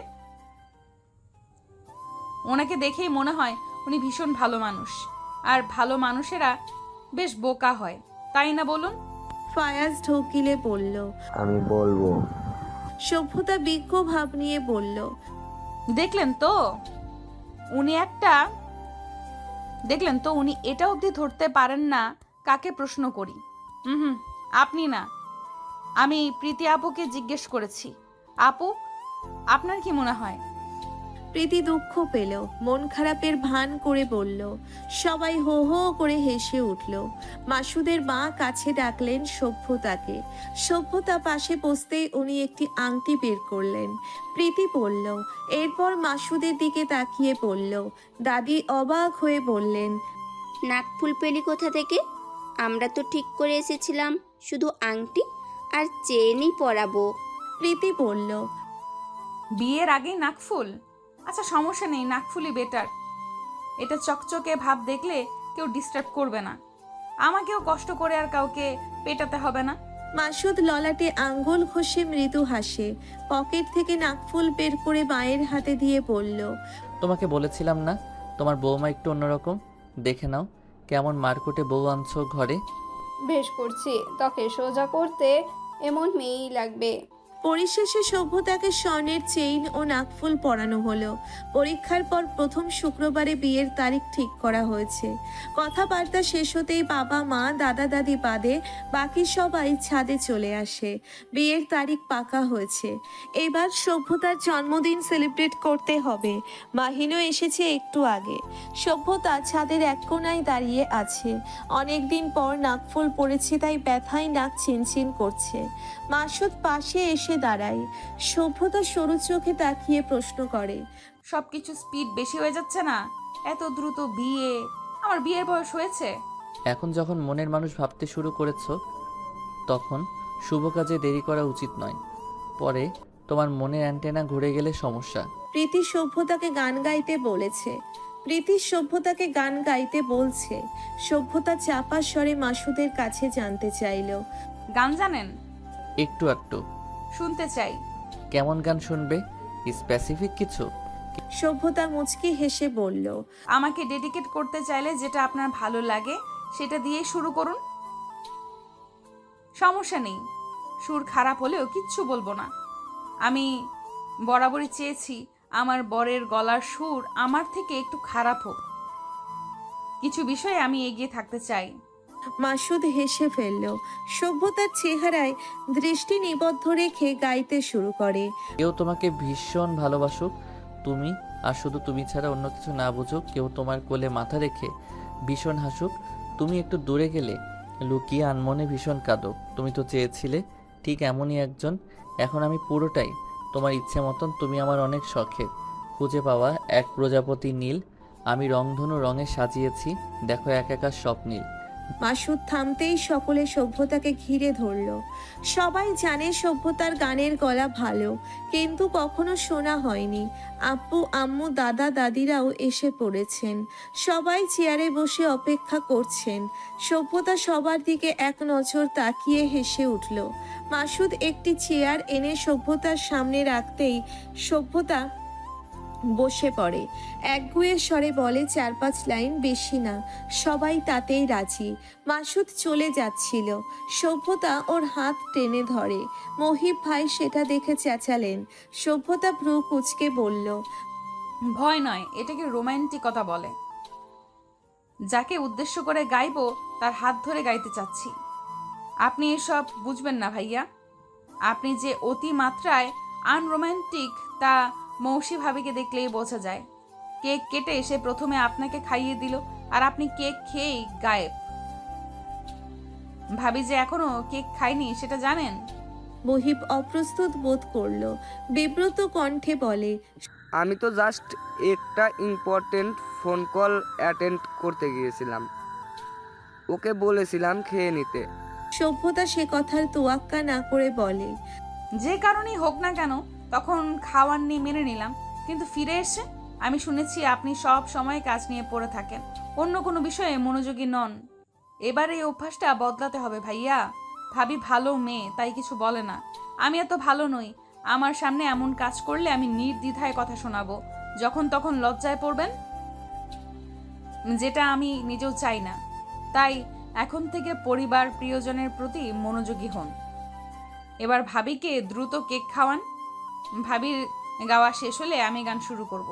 ওনাকে দেখেই মনে হয় উনি ভীষণ ভালো মানুষ, আর ভালো মানুষেরা বেশ বোকা হয়, তাই না বলুন? ফায়াজ ঢোকিলে বলল। আমি বলবো। সভ্যতা বিজ্ঞ ভাব নিয়ে বলল। দেখলেন তো উনি এটা অবধি ধরতে পারেন না কাকে প্রশ্ন করি। হুম, আপনি না, আমি প্রীতি আপুকে জিজ্ঞেস করেছি। আপু, আপনার কি মনে হয়? প্রীতি দুঃখ পেল, মন খারাপের ভান করে বলল। সবাই হো হো করে হেসে উঠল। মাসুদের মা কাছে ডাকলেন সভ্যতাকে। সভ্যতা পাশে বসতেই উনি একটি আংটি বের করলেন। প্রীতি বলল, এরপর মাসুদের দিকে তাকিয়ে বলল। দাদি অবাক হয়ে বললেন, নাকফুল পেলি কোথা থেকে? আমরা তো ঠিক করে এসেছিলাম শুধু আংটি আর চেনই পরাবো। প্রীতি বলল, বিয়ের আগেই নাকফুল? আচ্ছা সমস্যা নেই, নাকফুলই বেটার। এটা চকচকে ভাব দেখলে কেউ ডিস্টার্ব করবে না, আমাকেও কষ্ট করে আর কাউকে পেটাতে হবে না। মাসুদ ললাটে আঙ্গুল ঘষে মৃদু হাসে। পকেট থেকে নাকফুল বের করে মায়ের হাতে দিয়ে বলল, তোমাকে বলেছিলাম না তোমার বৌমা একটু অন্যরকম, দেখে নাও কেমন মারকুটে বউ আনছো ঘরে। বেশ করছি, তোকে সোজা করতে এমন মেয়েই লাগবে। পরিশেষে সভ্যতাকে স্বর্ণের চেইন ও নাকফুল পরানো হলো। পরীক্ষার পর প্রথম শুক্রবারে বিয়ের তারিখ ঠিক করা হয়েছে। কথাবার্তা শেষ হতেই বাবা মা দাদা দাদি বাদে বাকি সবাই ছাদে চলে আসে। বিয়ের তারিখ পাকা হয়েছে। এবার সভ্যতার জন্মদিন সেলিব্রেট করতে হবে। মাহিনও এসেছে একটু আগে। সভ্যতা ছাদের এক কোণায় দাঁড়িয়ে আছে। অনেকদিন পর নাকফুল পড়েছে, তাই ব্যথায় নাক চিনচিন করছে। মাসুদ পাশে এসে দাঁড়ায়। সভ্যতা সরু চোখে তাকিয়ে প্রশ্ন করে, সবকিছু স্পিড বেশি হয়ে যাচ্ছে না? এত দ্রুত বিয়ে? আমার বিয়ের বয়স হয়েছে। এখন যখন মনের মানুষ ভাবতে শুরু করেছো, তখন শুভ কাজে দেরি করা উচিত নয়। পরে তোমার মনের অ্যান্টেনা ঘুরে গেলে সমস্যা। প্রীতি সভ্যতাকে গান গাইতে বলেছে। প্রীতি সভ্যতাকে গান গাইতে বলছে। সভ্যতা চাপা স্বরে মাসুদের কাছে জানতে চাইল, গান জানেন? একটু একটু। শুনতে চাই। কেমন গান শুনবে? স্পেসিফিক কিছু? সভ্যতা মুচকি হেসে বলল, আমাকে ডেডিকেট করতে চাইলে যেটা আপনার ভালো লাগে সেটা দিয়েই শুরু করুন, সমস্যা নেই। সুর খারাপ হলেও কিচ্ছু বলবো না। আমি বরাবরই চেয়েছি আমার বরের গলার সুর আমার থেকে একটু খারাপ হোক। কিছু বিষয়ে আমি এগিয়ে থাকতে চাই। মাসুদ হেসে ফেলল। সভ্যতার চেহারায় দৃষ্টি নিবদ্ধ রেখে গাইতে শুরু করে, কেউ তোমাকে ভীষণ ভালোবাসুক, তুমি আর শুধু তুমি ছাড়া অন্য কিছু না বুঝুক, কেউ তোমার কোলে মাথা রেখে ভীষণ হাসুক, তুমি একটু দূরে গেলে লুকিয়ে আনমনে ভীষণ কাঁদো। তুমি তো চেয়েছিলে ঠিক এমনই একজন। এখন আমি পুরোটাই তোমার ইচ্ছে মতন। তুমি আমার অনেক শখের খুঁজে পাওয়া এক প্রজাপতি নীল। আমি রংধনু রঙে সাজিয়েছি, দেখো এক একা স্বপ্নীল। মাসুদ থামতেই সকলে সভ্যতাকে ঘিরে ধরল। সবাই জানে সভ্যতার গানের গলা ভালো, কিন্তু কখনো শোনা হয়নি। আব্বু আম্মু দাদা দাদিরাও এসে পড়েছেন। সবাই চেয়ারে বসে অপেক্ষা করছেন। সভ্যতা সবার দিকে এক নজর তাকিয়ে হেসে উঠল। মাসুদ একটি চেয়ার এনে সভ্যতার সামনে রাখতেই সভ্যতা বসে পড়ে। একগুঁয়ে স্বরে বলে 4-5 লাইন, বেশি না। সবাই তাতেই রাজি। মাসুদ চলে যাচ্ছিল। সভ্যতা ওর হাত টেনে ধরে। মহিব ভাই সেটা দেখে চেঁচালেন। সভ্যতা ভ্রু কুঁচকে বলল, ভয় নয়, এটাকে রোমান্টিকতা বলে। যাকে উদ্দেশ্য করে গাইবো তার হাত ধরে গাইতে চাচ্ছি। আপনি এসব বুঝবেন না ভাইয়া। আপনি যে অতি মাত্রায় আনরোম্যান্টিক তা মৌসি ভাবিকে দেখলেই বোঝা যায়। কেক কেটে এসে প্রথমে আপনাকে খাইয়ে দিল, আর আপনি কেক খেয়েই গায়েব। ভাবি যে এখনো কেক খায়নি সেটা জানেন? মহিব অপ্রস্তুত বোধ করল। বিব্রত কণ্ঠে বলে, আমি তো জাস্ট একটা ইম্পর্টেন্ট ফোন কল অ্যাটেন্ড করতে গিয়েছিলাম, ওকে বলেছিলাম খেয়ে নিতে। সভ্যতা সে কথার তোয়াক্কা না করে বলে, যে কারণেই হোক না কেন তখন খাওয়ার নিয়ে মেনে নিলাম, কিন্তু ফিরে এসে আমি শুনেছি আপনি সব সময় কাজ নিয়ে পড়ে থাকেন, অন্য কোনো বিষয়ে মনোযোগী নন। এবার এই অভ্যাসটা বদলাতে হবে ভাইয়া। ভাবি ভালো মেয়ে, তাই কিছু বলে না। আমি এত ভালো নই, আমার সামনে এমন কাজ করলে আমি নির্দ্বিধায় কথা শোনাবো, যখন তখন লজ্জায় পড়বেন, যেটা আমি নিজেও চাই না। তাই এখন থেকে পরিবার প্রিয়জনের প্রতি মনোযোগী হন। এবার ভাবিকে দ্রুত কেক খাওয়ান। ভাবির গাওয়া শেষ হলে আমি গান শুরু করব।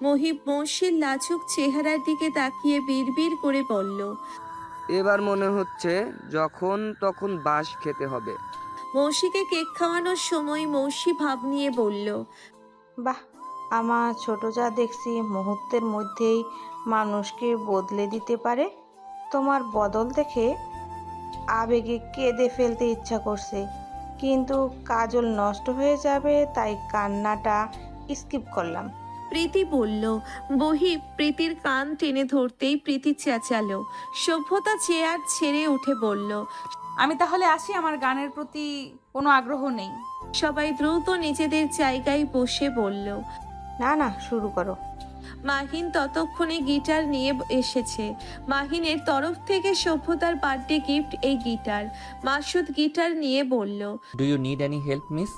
মহিব মৌসির লাজুক চেহারার দিকে তাকিয়ে বিড়বিড় করে বলল। এবার মনে হচ্ছে যখন তখন বাঁশ খেতে হবে। মৌসিকে কেক খাওয়ানোর সময় মৌসি ভাব নিয়ে বলল। বাহ, আমার ছোট যা দেখছি মুহূর্তের মধ্যেই মানুষকে বদলে দিতে পারে। তোমার বদল দেখে আবেগে কেঁদে ফেলতে ইচ্ছা করছে, কিন্তু কাজল নষ্ট হয়ে যাবে তাই কান্নাটা স্কিপ করলাম। প্রীতি বলল। বহি প্রীতির কান টেনে ধরতেই প্রীতি চেঁচালো। সভ্যতা চেয়ার ছেড়ে উঠে বলল। আমি তাহলে আসি, আমার গানের প্রতি কোনো আগ্রহ নেই। সবাই দ্রুত নিজেদের জায়গায় বসে বলল। না না, শুরু করো। মাহিন ততক্ষণে গিটার নিয়ে এসেছে। মাহিনের তরফ থেকে সভ্যতার বার্থডে গিফট এই গিটার। মাসুদ গিটার নিয়ে বলল। Do you need any help miss?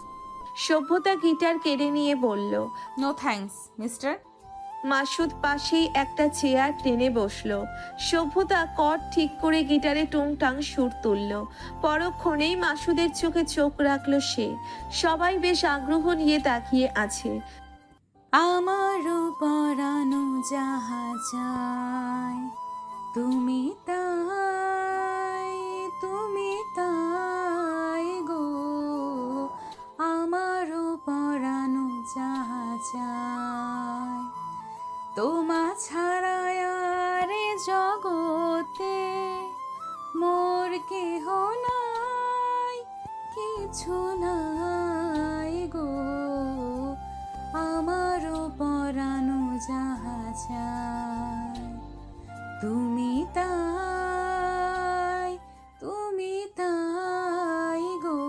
Sabhyata guitar কেড়ে নিয়ে বলল। No thanks mister. মাসুদ পাশেই একটা চেয়ার টেনে বসলো। সভ্যতা কর্ড ঠিক করে গিটারে টুংটাং সুর তুলল। পরক্ষণেই মাসুদের চোখে চোখ রাখলো সে। সবাই বেশ আগ্রহ নিয়ে তাকিয়ে আছে। আমারও পরানো যাহা যায়, তুমি তাই, তুমি তাই গো। আমারও পরানো যাহা যায়, তোমা ছাড়া আর এ জগতে মোর কেহ নাই, কিছু নাই গো। আমারও পরানো যাহা যায়, তুমি তাই, তুমি তাই গো।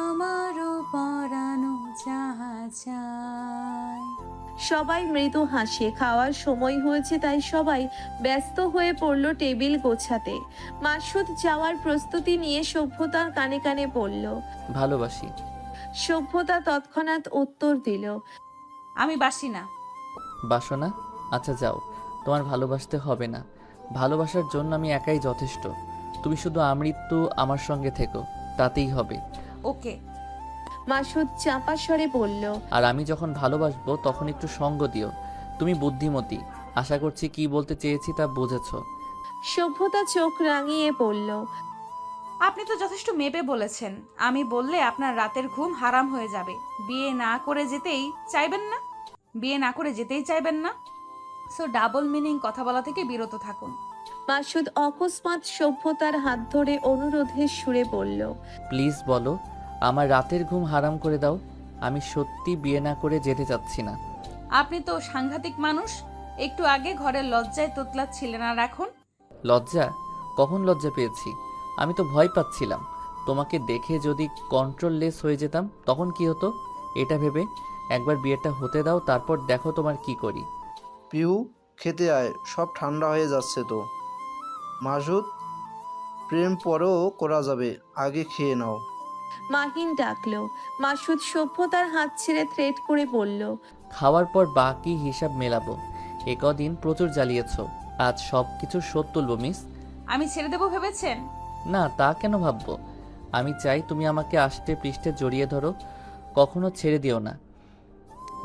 আমারও পরানো যাহা যায়। সবাই মৃদু হাসে। খাওয়ার সময় হয়েছে তাই সবাই ব্যস্ত হয়ে পড়ল টেবিল গোছাতে। মাসুদ যাওয়ার প্রস্তুতি নিয়ে সভ্যতার কানে কানে বলল। ভালোবাসি। সভ্যতা তৎক্ষণাৎ উত্তর দিল। আমি বাসি না। বাসো না? আচ্ছা যাও, তোমার ভালোবাসতে হবে না। ভালোবাসার জন্য আমি একাই যথেষ্ট। তুমি শুধু আমৃত্যু আমার সঙ্গে থেকো, তাতেই হবে। ওকে। মাসুদ চাপা স্বরে বলল। আর আমি যখন ভালোবাসবো তখন একটু সঙ্গ দিও। তুমি বুদ্ধিমতী, আশা করছি কি বলতে চেয়েছি তা বুঝেছো। সভ্যতা চোখ রাঙিয়ে বলল। আপনি তো যথেষ্ট মেপে বলেছেন। আমি বললে আপনার রাতের ঘুম হারাম হয়ে যাবে। বিয়ে না করে যেতেই চাইবেন না, বিয়ে না করে যেতেই চাইবেন না। সো ডাবল মিনিং কথা বলা থেকে বিরত থাকুন। মাসুদ অকস্মাৎ সভ্যতার হাত ধরে অনুরোধের সুরে বলল। প্লিজ বলো, আমার রাতের ঘুম হারাম করে দাও। আমি সত্যি বিয়ে না করে যেতে চাচ্ছি না। আপনি তো সাংঘাতিক মানুষ। একটু আগে ঘরের লজ্জায় তোতলাচ্ছিলেন, আর এখন? লজ্জা? কখন লজ্জা পেয়েছি? আমি তো ভয় পাচ্ছিলাম তোমাকে দেখে যদি কন্ট্রোললেস হয়ে যেতাম তখন কি হতো, এটা ভেবে। একবার বিয়েটা হতে দাও, তারপর দেখো তোমার কি করি। পিহু, খেতে আয়, সব ঠান্ডা হয়ে যাচ্ছে তো। মাসুদ, প্রেম পরেও করা যাবে, আগে খেয়ে নাও। মাহিন ডাকলো। মাসুদ সভ্যতার হাত ছেড়ে থ্রেট করে বলল। খাওয়ার পর বাকি হিসাব মেলাবো। এ কদিন প্রচুর জ্বালিয়েছো, আজ সব কিছু শোধ তুলবো মিস। আমি ছেড়ে দেবো ভেবেছেন? না, তা কেন ভাববো। আমি চাই তুমি আমাকে আষ্টে পৃষ্ঠে জড়িয়ে ধরো, কখনো ছেড়ে দিও না।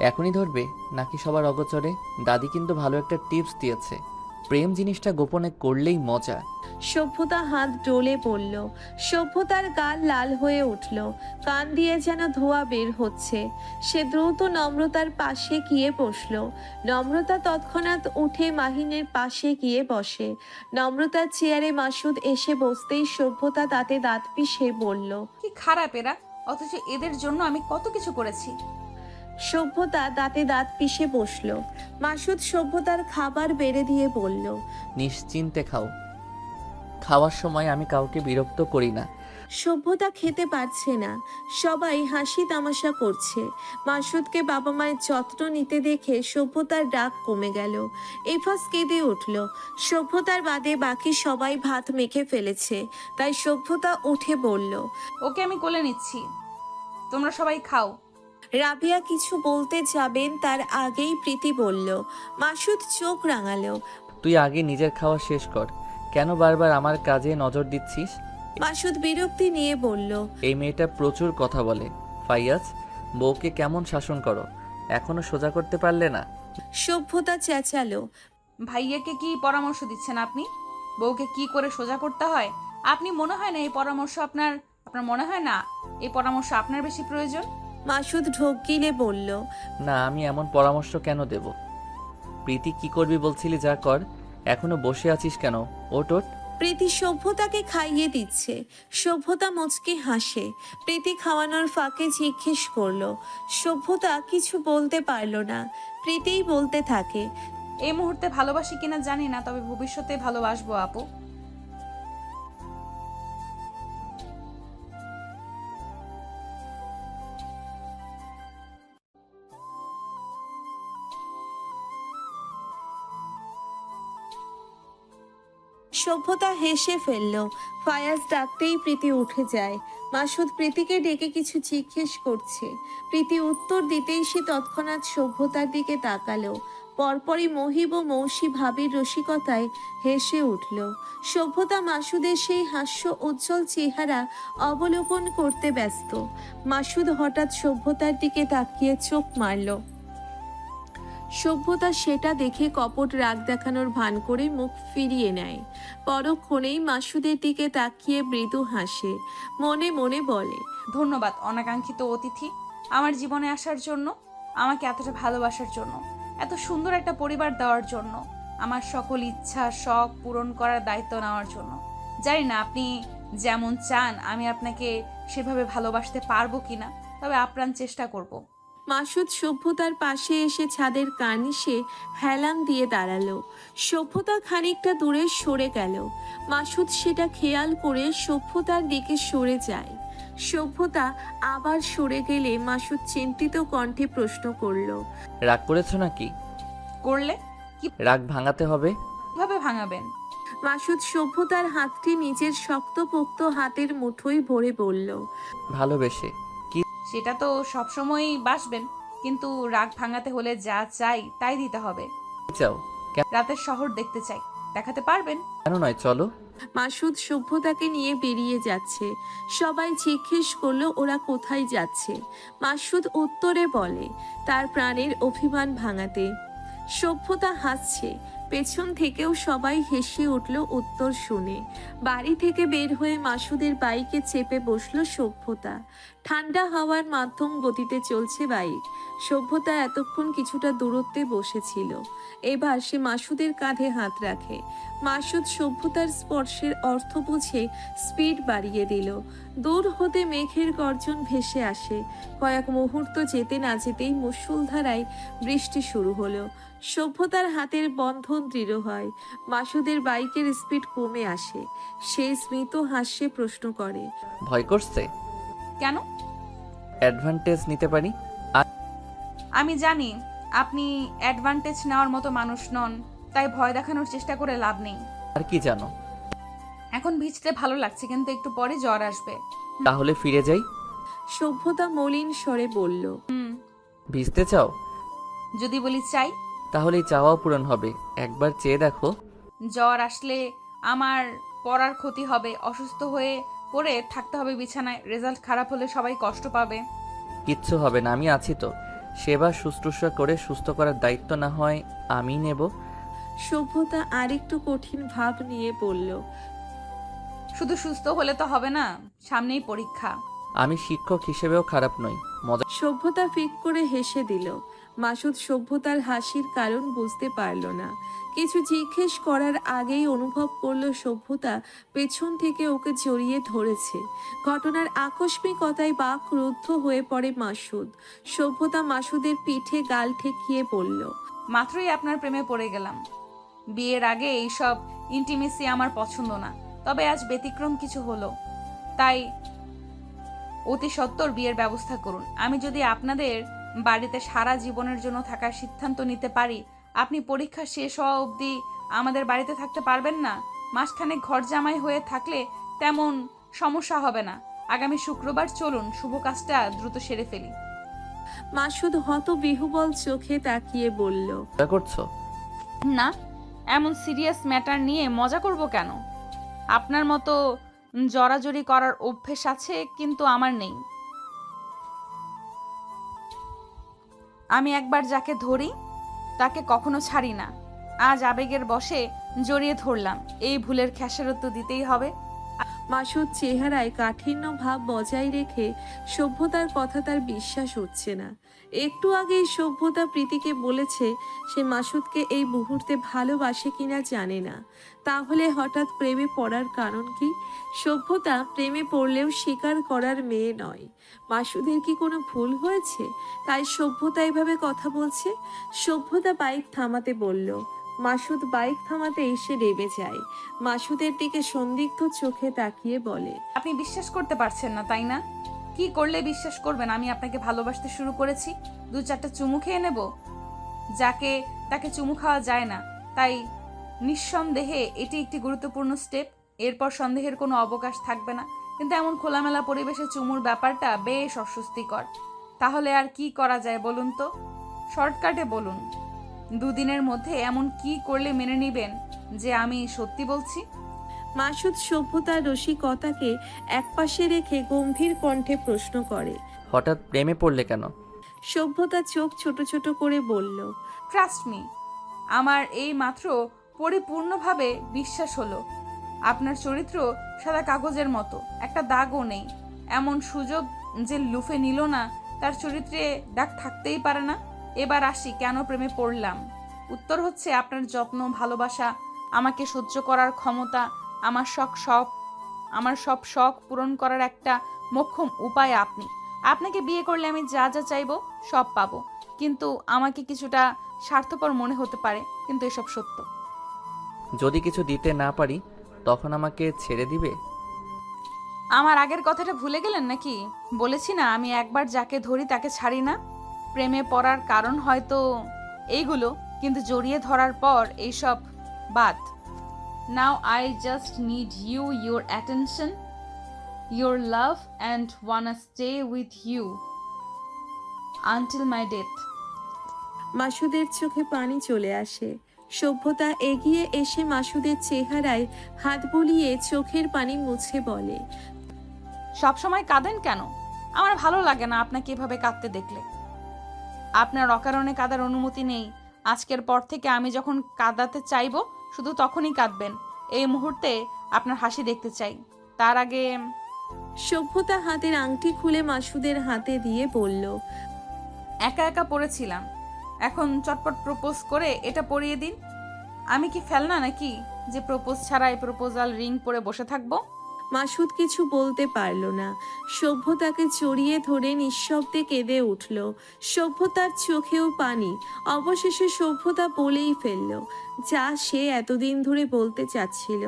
এখনই ধরবে নাকি সবার অগোচরে? দাদি কিন্তু ভালো একটা টিপস দিয়েছে, প্রেম জিনিসটা গোপনে করলেই মজা। সভ্যতা হাত ডোলে পড়ল। সভ্যতার গাল লাল হয়ে উঠল, কান দিয়ে যেন ধোঁয়া বের হচ্ছে। সে দ্রুত নম্রতার পাশে গিয়ে বসল। নম্রতা তৎক্ষণাৎ উঠে মাহিনের পাশে গিয়ে বসে। নম্রতার চেয়ারে মাসুদ এসে বসতেই সভ্যতা দাঁতে দাঁত পিষে বলল। কি খারাপ এরা, অথচ এদের জন্য আমি কত কিছু করেছি। সভ্যতা দাঁতে দাঁত পিষে বসল। মাসুদ সভ্যতার খাবার বেড়ে দিয়ে বলল। নিশ্চিন্তে খাও, খাওয়ার সময় আমি কাউকে বিরক্ত করি না। সভ্যতা খেতে পারছে না। সবাই হাসি তামাশা করছে। মাসুদকে বাবা মায়ের যত্ন নিতে দেখে সভ্যতার ডাক কমে গেল। এফাস কেঁদে উঠল। সভ্যতার বাদে বাকি সবাই ভাত মেখে ফেলেছে, তাই সভ্যতা উঠে বলল। ওকে আমি কোলে নিচ্ছি। তোমরা সবাই খাও। রাবিয়া কিছু বলতে যাবেন তার আগেই প্রীতি বলল। মাসুদ চোখ রাঙালো। তুই আগে নিজের খাওয়া শেষ কর। কেন বারবার আমার কাজে নজর দিচ্ছিস? মাসুদ বিরক্তি নিয়ে বলল। এই মেয়েটা প্রচুর কথা বলে। ফাইয়াজ, বউকে কেমন শাসন করো, এখনো সোজা করতে পারলে না? সভ্যতা চেঁচালো। ভাইয়াকে কি পরামর্শ দিচ্ছেন আপনি? বউকে কি করে সোজা করতে হয়? আপনি মনে হয় না এই পরামর্শ আপনার মনে হয় না এই পরামর্শ আপনার বেশি প্রয়োজন? মাসুদ ঢোক গিলে বলল। না, আমি এমন পরামর্শ কেন দেব? প্রীতি কি করবি বলছিলি, যা কর। এখনো বসে আছিস কেন? ওঠ ওঠ। প্রীতি সভ্যতাকে খাইয়ে দিচ্ছে। সভ্যতা মুচকি হাসে। প্রীতি খাওয়ানোর ফাঁকে জিজ্ঞেস করলো। সভ্যতা কিছু বলতে পারল না। প্রীতিই বলতে থাকে। এই মুহূর্তে ভালোবাসি কিনা জানি না, তবে ভবিষ্যতে ভালোবাসবো আপু। সভ্যতা হেসে ফেলল। ফায়াজ ডাকতেই প্রীতি উঠে যায়। মাসুদ প্রীতিকে ডেকে কিছু জিজ্ঞেস করছে। প্রীতি উত্তর দিতেই সে তৎক্ষণাৎ সভ্যতার দিকে তাকালো। পরপরই মহিব ও মৌসি ভাবির রসিকতায় হেসে উঠল। সভ্যতা মাসুদের সেই হাস্য উজ্জ্বল চেহারা অবলোকন করতে ব্যস্ত। মাসুদ হঠাৎ সভ্যতার দিকে তাকিয়ে চোখ মারল। সভ্যতা সেটা দেখে কপট রাগ দেখানোর ভান করে মুখ ফিরিয়ে নেয়। পরক্ষণেই মাসুদের দিকে তাকিয়ে মৃদু হাসে। মনে মনে বলে, ধন্যবাদ অনাকাঙ্ক্ষিত অতিথি, আমার জীবনে আসার জন্য, আমাকে এতটা ভালোবাসার জন্য, এত সুন্দর একটা পরিবার দেওয়ার জন্য, আমার সকল ইচ্ছা শখ পূরণ করার দায়িত্ব নেওয়ার জন্য। জানি না আপনি যেমন চান আমি আপনাকে সেভাবে ভালোবাসতে পারবো কিনা, তবে আপ্রাণ চেষ্টা করব। মাসুদ সভ্যতার পাশে এসে ছাদের কার্নিশে হেলান দিয়ে দাঁড়ালো। সভ্যতা খানিকটা দূরে সরে গেল। মাসুদ সেটা খেয়াল করে সভ্যতার দিকে সরে যায়। সভ্যতা আবার সরে গেলে মাসুদ চিন্তিত কণ্ঠে প্রশ্ন করলো। রাগ করেছো নাকি? করলে রাগ ভাঙাতে হবে। কিভাবে ভাঙাবেন? মাসুদ সভ্যতার হাতটি নিজের শক্তপোক্ত হাতের মুঠোয় ভরে বলল। ভালোবেসে। সেটা তো সবসময়ই বাসবেন, কিন্তু রাগ ভাঙাতে হলে যা চাই তাই দিতে হবে। চাও? রাতের শহর দেখতে চাই, দেখাতে পারবেন? কেন নয়, চলো। মাসুদ সভ্যতাকে নিয়ে বেরিয়ে যাচ্ছে। সবাই জিজ্ঞেস করলো ওরা কোথায় যাচ্ছে। মাসুদ উত্তরে বলে তার প্রাণের অভিমান ভাঙাতে। সভ্যতা হাসছে। পেছন থেকেও সবাই হেসে উঠল উত্তর শুনে। বাড়ি থেকে বের হয়ে মাসুদের বাইকে চেপে বসলো সভ্যতা। ঠান্ডা হাওয়ার মাধ্যম গতিতে চলছে বাইক। সভ্যতা এতক্ষণ কিছুটা দূরত্বে বসেছিল। এবার সে মাসুদের কাঁধে হাত রাখে। মাসুদ সভ্যতার স্পর্শের অর্থ বুঝে স্পিড বাড়িয়ে দিল। দূর হতে মেঘের গর্জন ভেসে আসে। কয়েক মুহূর্ত যেতে না যেতেই মুষলধারায় বৃষ্টি শুরু হলো। সভ্যতার হাতের বন্ধন দৃঢ় হয়। মাসুদের বাইকের স্পিড কমে আসে। সে স্মিত হাসে প্রশ্ন করে, ভয় করছে? কেন? অ্যাডভান্টেজ নিতে পারি। আমি জানি আপনি অ্যাডভান্টেজ নেওয়ার মতো মানুষ নন, তাই ভয় দেখানোর চেষ্টা করে লাভ নেই। আর কি জানো? এখন ভিজতে ভালো লাগছে, কিন্তু একটু পরে জ্বর আসবে। তাহলে ফিরে যাই। সভ্যতা মলিন স্বরে বলল। ভিজতে চাও? যদি বলি চাই, তাহলেই চাওয়াও পূরণ হবে। একবার চেয়ে দেখো। জ্বর আসলে আমার পড়ার ক্ষতি হবে, অসুস্থ হয়ে পড়ে থাকতে হবে বিছানায়, রেজাল্ট খারাপ হলে সবাই কষ্ট পাবে। কিচ্ছু হবে না, আমি আছি তো। সেবা শুশ্রূষা করে সুস্থ করার দায়িত্ব না হয় আমি নেব। সভ্যতা আরেকটু কঠিন ভাব নিয়ে বলল, শুধু সুস্থ হলে তো হবে না, সামনেই পরীক্ষা। আমি শিক্ষক হিসেবেও খারাপ নই। মজা। সভ্যতা ফিক করে হেসে দিল। মাসুদ সভ্যতার হাসির কারণ বুঝতে পারল না। কিছু জিজ্ঞেস করার আগেই অনুভব করলো সভ্যতা পেছন থেকে ওকে জড়িয়ে ধরেছে। ঘটনার আকস্মিকতায় বাকরুদ্ধ হয়ে পড়ে মাসুদ। সভ্যতা মাসুদের পিঠে গাল ঠেকিয়ে বলল, মাত্রই আপনার প্রেমে পড়ে গেলাম। বিয়ের আগে এইসব ইন্টিমেসি আমার পছন্দ না, তবে আজ ব্যতিক্রম কিছু হলো, তাই অতি সত্বর বিয়ের ব্যবস্থা করুন। আমি যদি আপনাদের বাড়িতে সারা জীবনের জন্য থাকার সিদ্ধান্ত নিতে পারি, আপনি পরীক্ষা শেষ হওয়া অবধি আমাদের বাড়িতে থাকতে পারবেন না। মাসখানেক ঘর জামাই হয়ে থাকলে তেমন সমস্যা হবে না। আগামী শুক্রবার চলুন, শুভ কাজটা দ্রুত সেরে ফেলি। মাসুদ হত বিহুবল চোখে তাকিয়ে বলল, মজা করছো? না, এমন সিরিয়াস ম্যাটার নিয়ে মজা করব কেন? আপনার মতো জড়াজড়ি করার অভ্যেস আছে, কিন্তু আমার নেই। আমি একবার যাকে ধরি তাকে কখনো ছাড়ি না। আজ আবেগের বশে জড়িয়ে ধরলাম, এই ভুলের খেসারত তো দিতেই হবে। মাসুদ চেহারায় কাঠিন্য ভাব বজায় রেখে সভ্যতার কথা তার বিশ্বাস হচ্ছে না। একটু আগেই সভ্যতা প্রীতিকে বলেছে সে মাসুদকে এই মুহূর্তে ভালোবাসে কিনা জানে না, তাহলে হঠাৎ প্রেমে পড়ার কারণ কি? সভ্যতা প্রেমে পড়লেও স্বীকার করার মেয়ে নয়। মাসুদের কি কোনো ভুল হয়েছে তাই সভ্যতা এভাবে কথা বলছে? সভ্যতা বাইক থামাতে বলল। মাসুদ বাইক থামাতে এসে নেমে যায়। মাসুদের দিকে সন্দিগ্ধ চোখে তাকিয়ে বলে, আপনি বিশ্বাস করতে পারছেন না তাই না? কি করলে বিশ্বাস করবেন আমি আপনাকে ভালোবাসতে শুরু করেছি? 2-4টা চুমু খেয়ে নেব? যাকে তাকে চুমু খাওয়া যায় না, তাই নিঃসন্দেহে এটি একটি গুরুত্বপূর্ণ স্টেপ। এরপর সন্দেহের কোনো অবকাশ থাকবে না। কিন্তু এমন খোলামেলা পরিবেশে চুমুর ব্যাপারটা বেশ অস্বস্তিকর। তাহলে আর কি করা যায় বলুন তো? শর্টকাটে বলুন, 2 দিনের মধ্যে এমন কি করলে মেনে নেবেন যে আমি সত্যি বলছি? মাসুদ সভ্যতার রসিকতাকে একপাশে রেখে গম্ভীর কণ্ঠে প্রশ্ন করে। হঠাৎ প্রেমে পড়লে কেন? সভ্যতা চোখ ছোট ছোট করে বলল, ট্রাস্ট মি, আমার এই মাত্র পরিপূর্ণভাবে বিশ্বাস হলো। আপনার চরিত্র সাদা কাগজের মতো, একটা দাগও নেই। এমন সুযোগ যে লুফে নিল না, তার চরিত্রে দাগ থাকতেই পারে না। এবার আসি কেন প্রেমে পড়লাম। উত্তর হচ্ছে আপনার যত্ন, ভালোবাসা, আমাকে সহ্য করার ক্ষমতা, আমার সব শখ পূরণ করার একটা মোক্ষম উপায় আপনি। আপনাকে বিয়ে করলে আমি যা যা চাইবো সব পাবো, কিন্তু আমাকে কিছুটা স্বার্থপর মনে হতে পারে, কিন্তু এসব সত্য। যদি কিছু দিতে না পারি তখন আমাকে ছেড়ে দিবে? আমার আগের কথাটা ভুলে গেলেন নাকি? বলেছি না আমি একবার যাকে ধরি তাকে ছাড়ি না। প্রেমে পড়ার কারণ হয়তো এইগুলো, কিন্তু জড়িয়ে ধরার পর এইসব বাদ। Now I just need you, your attention, your love, and wanna stay with you until my death. মাসুদের চোখে পানি চলে আসে। সভ্যতা এগিয়ে এসে মাসুদের চেহারায় হাত বুলিয়ে চোখের পানি মুছে বলে, সবসময় কাঁদেন কেন? আমার ভালো লাগে না আপনাকে এভাবে কাঁদতে দেখলে। আপনার অকারণে কাঁদার অনুমতি নেই। আজকের পর থেকে আমি যখন কাঁদাতে চাইবো শুধু তখনই কাঁদবেন। এই মুহূর্তে আপনার হাসি দেখতে চাই। তার আগে সভ্যতা হাতের আংটি খুলে মাসুদের হাতে দিয়ে বলল, একা একা পড়েছিলাম, এখন চটপট প্রপোজ করে এটা পরিয়ে দিন। আমি কি ফেলনা নাকি যে প্রপোজ ছাড়াই প্রপোজাল রিং পরে বসে থাকবো? মাসুদ কিছু বলতে পারল না। সভ্যতাকে জড়িয়ে ধরে নিঃশব্দে কেঁদে উঠল। সভ্যতার চোখেও পানি। অবশেষে সভ্যতা বলেই ফেলল যা সে এতদিন ধরে বলতে চাচ্ছিল।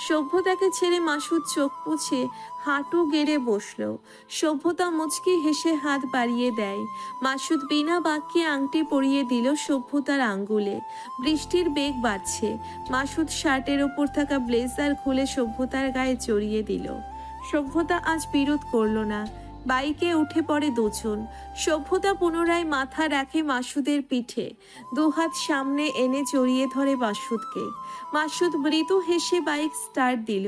সভ্যতাকে ছেড়ে মাসুদ চোখ মুছে হাঁটু গেড়ে বসল। সভ্যতা মুচকি হেসে হাত বাড়িয়ে দেয়। মাসুদ বিনা বাক্যে আংটি পরিয়ে দিল সভ্যতার আঙ্গুলে। বৃষ্টির বেগ বাড়ছে। মাসুদ শার্টের ওপর থাকা ব্লেজার খুলে সভ্যতার গায়ে জড়িয়ে দিল। সভ্যতা আজ বিরোধ করল না। বাইকে উঠে পড়ে দুজন। সভ্যতা পুনরায় মাথা রাখে মাসুদের পিঠে, দুহাত সামনে এনে জড়িয়ে ধরে মাসুদকে। মাসুদ মৃদু হেসে বাইক স্টার্ট দিল।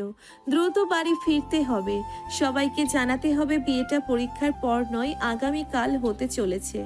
দ্রুত বাড়ি ফিরতে হবে। সবাইকে জানাতে হবে বিয়েটা পরীক্ষার পর নয়, আগামীকাল হতে চলেছে।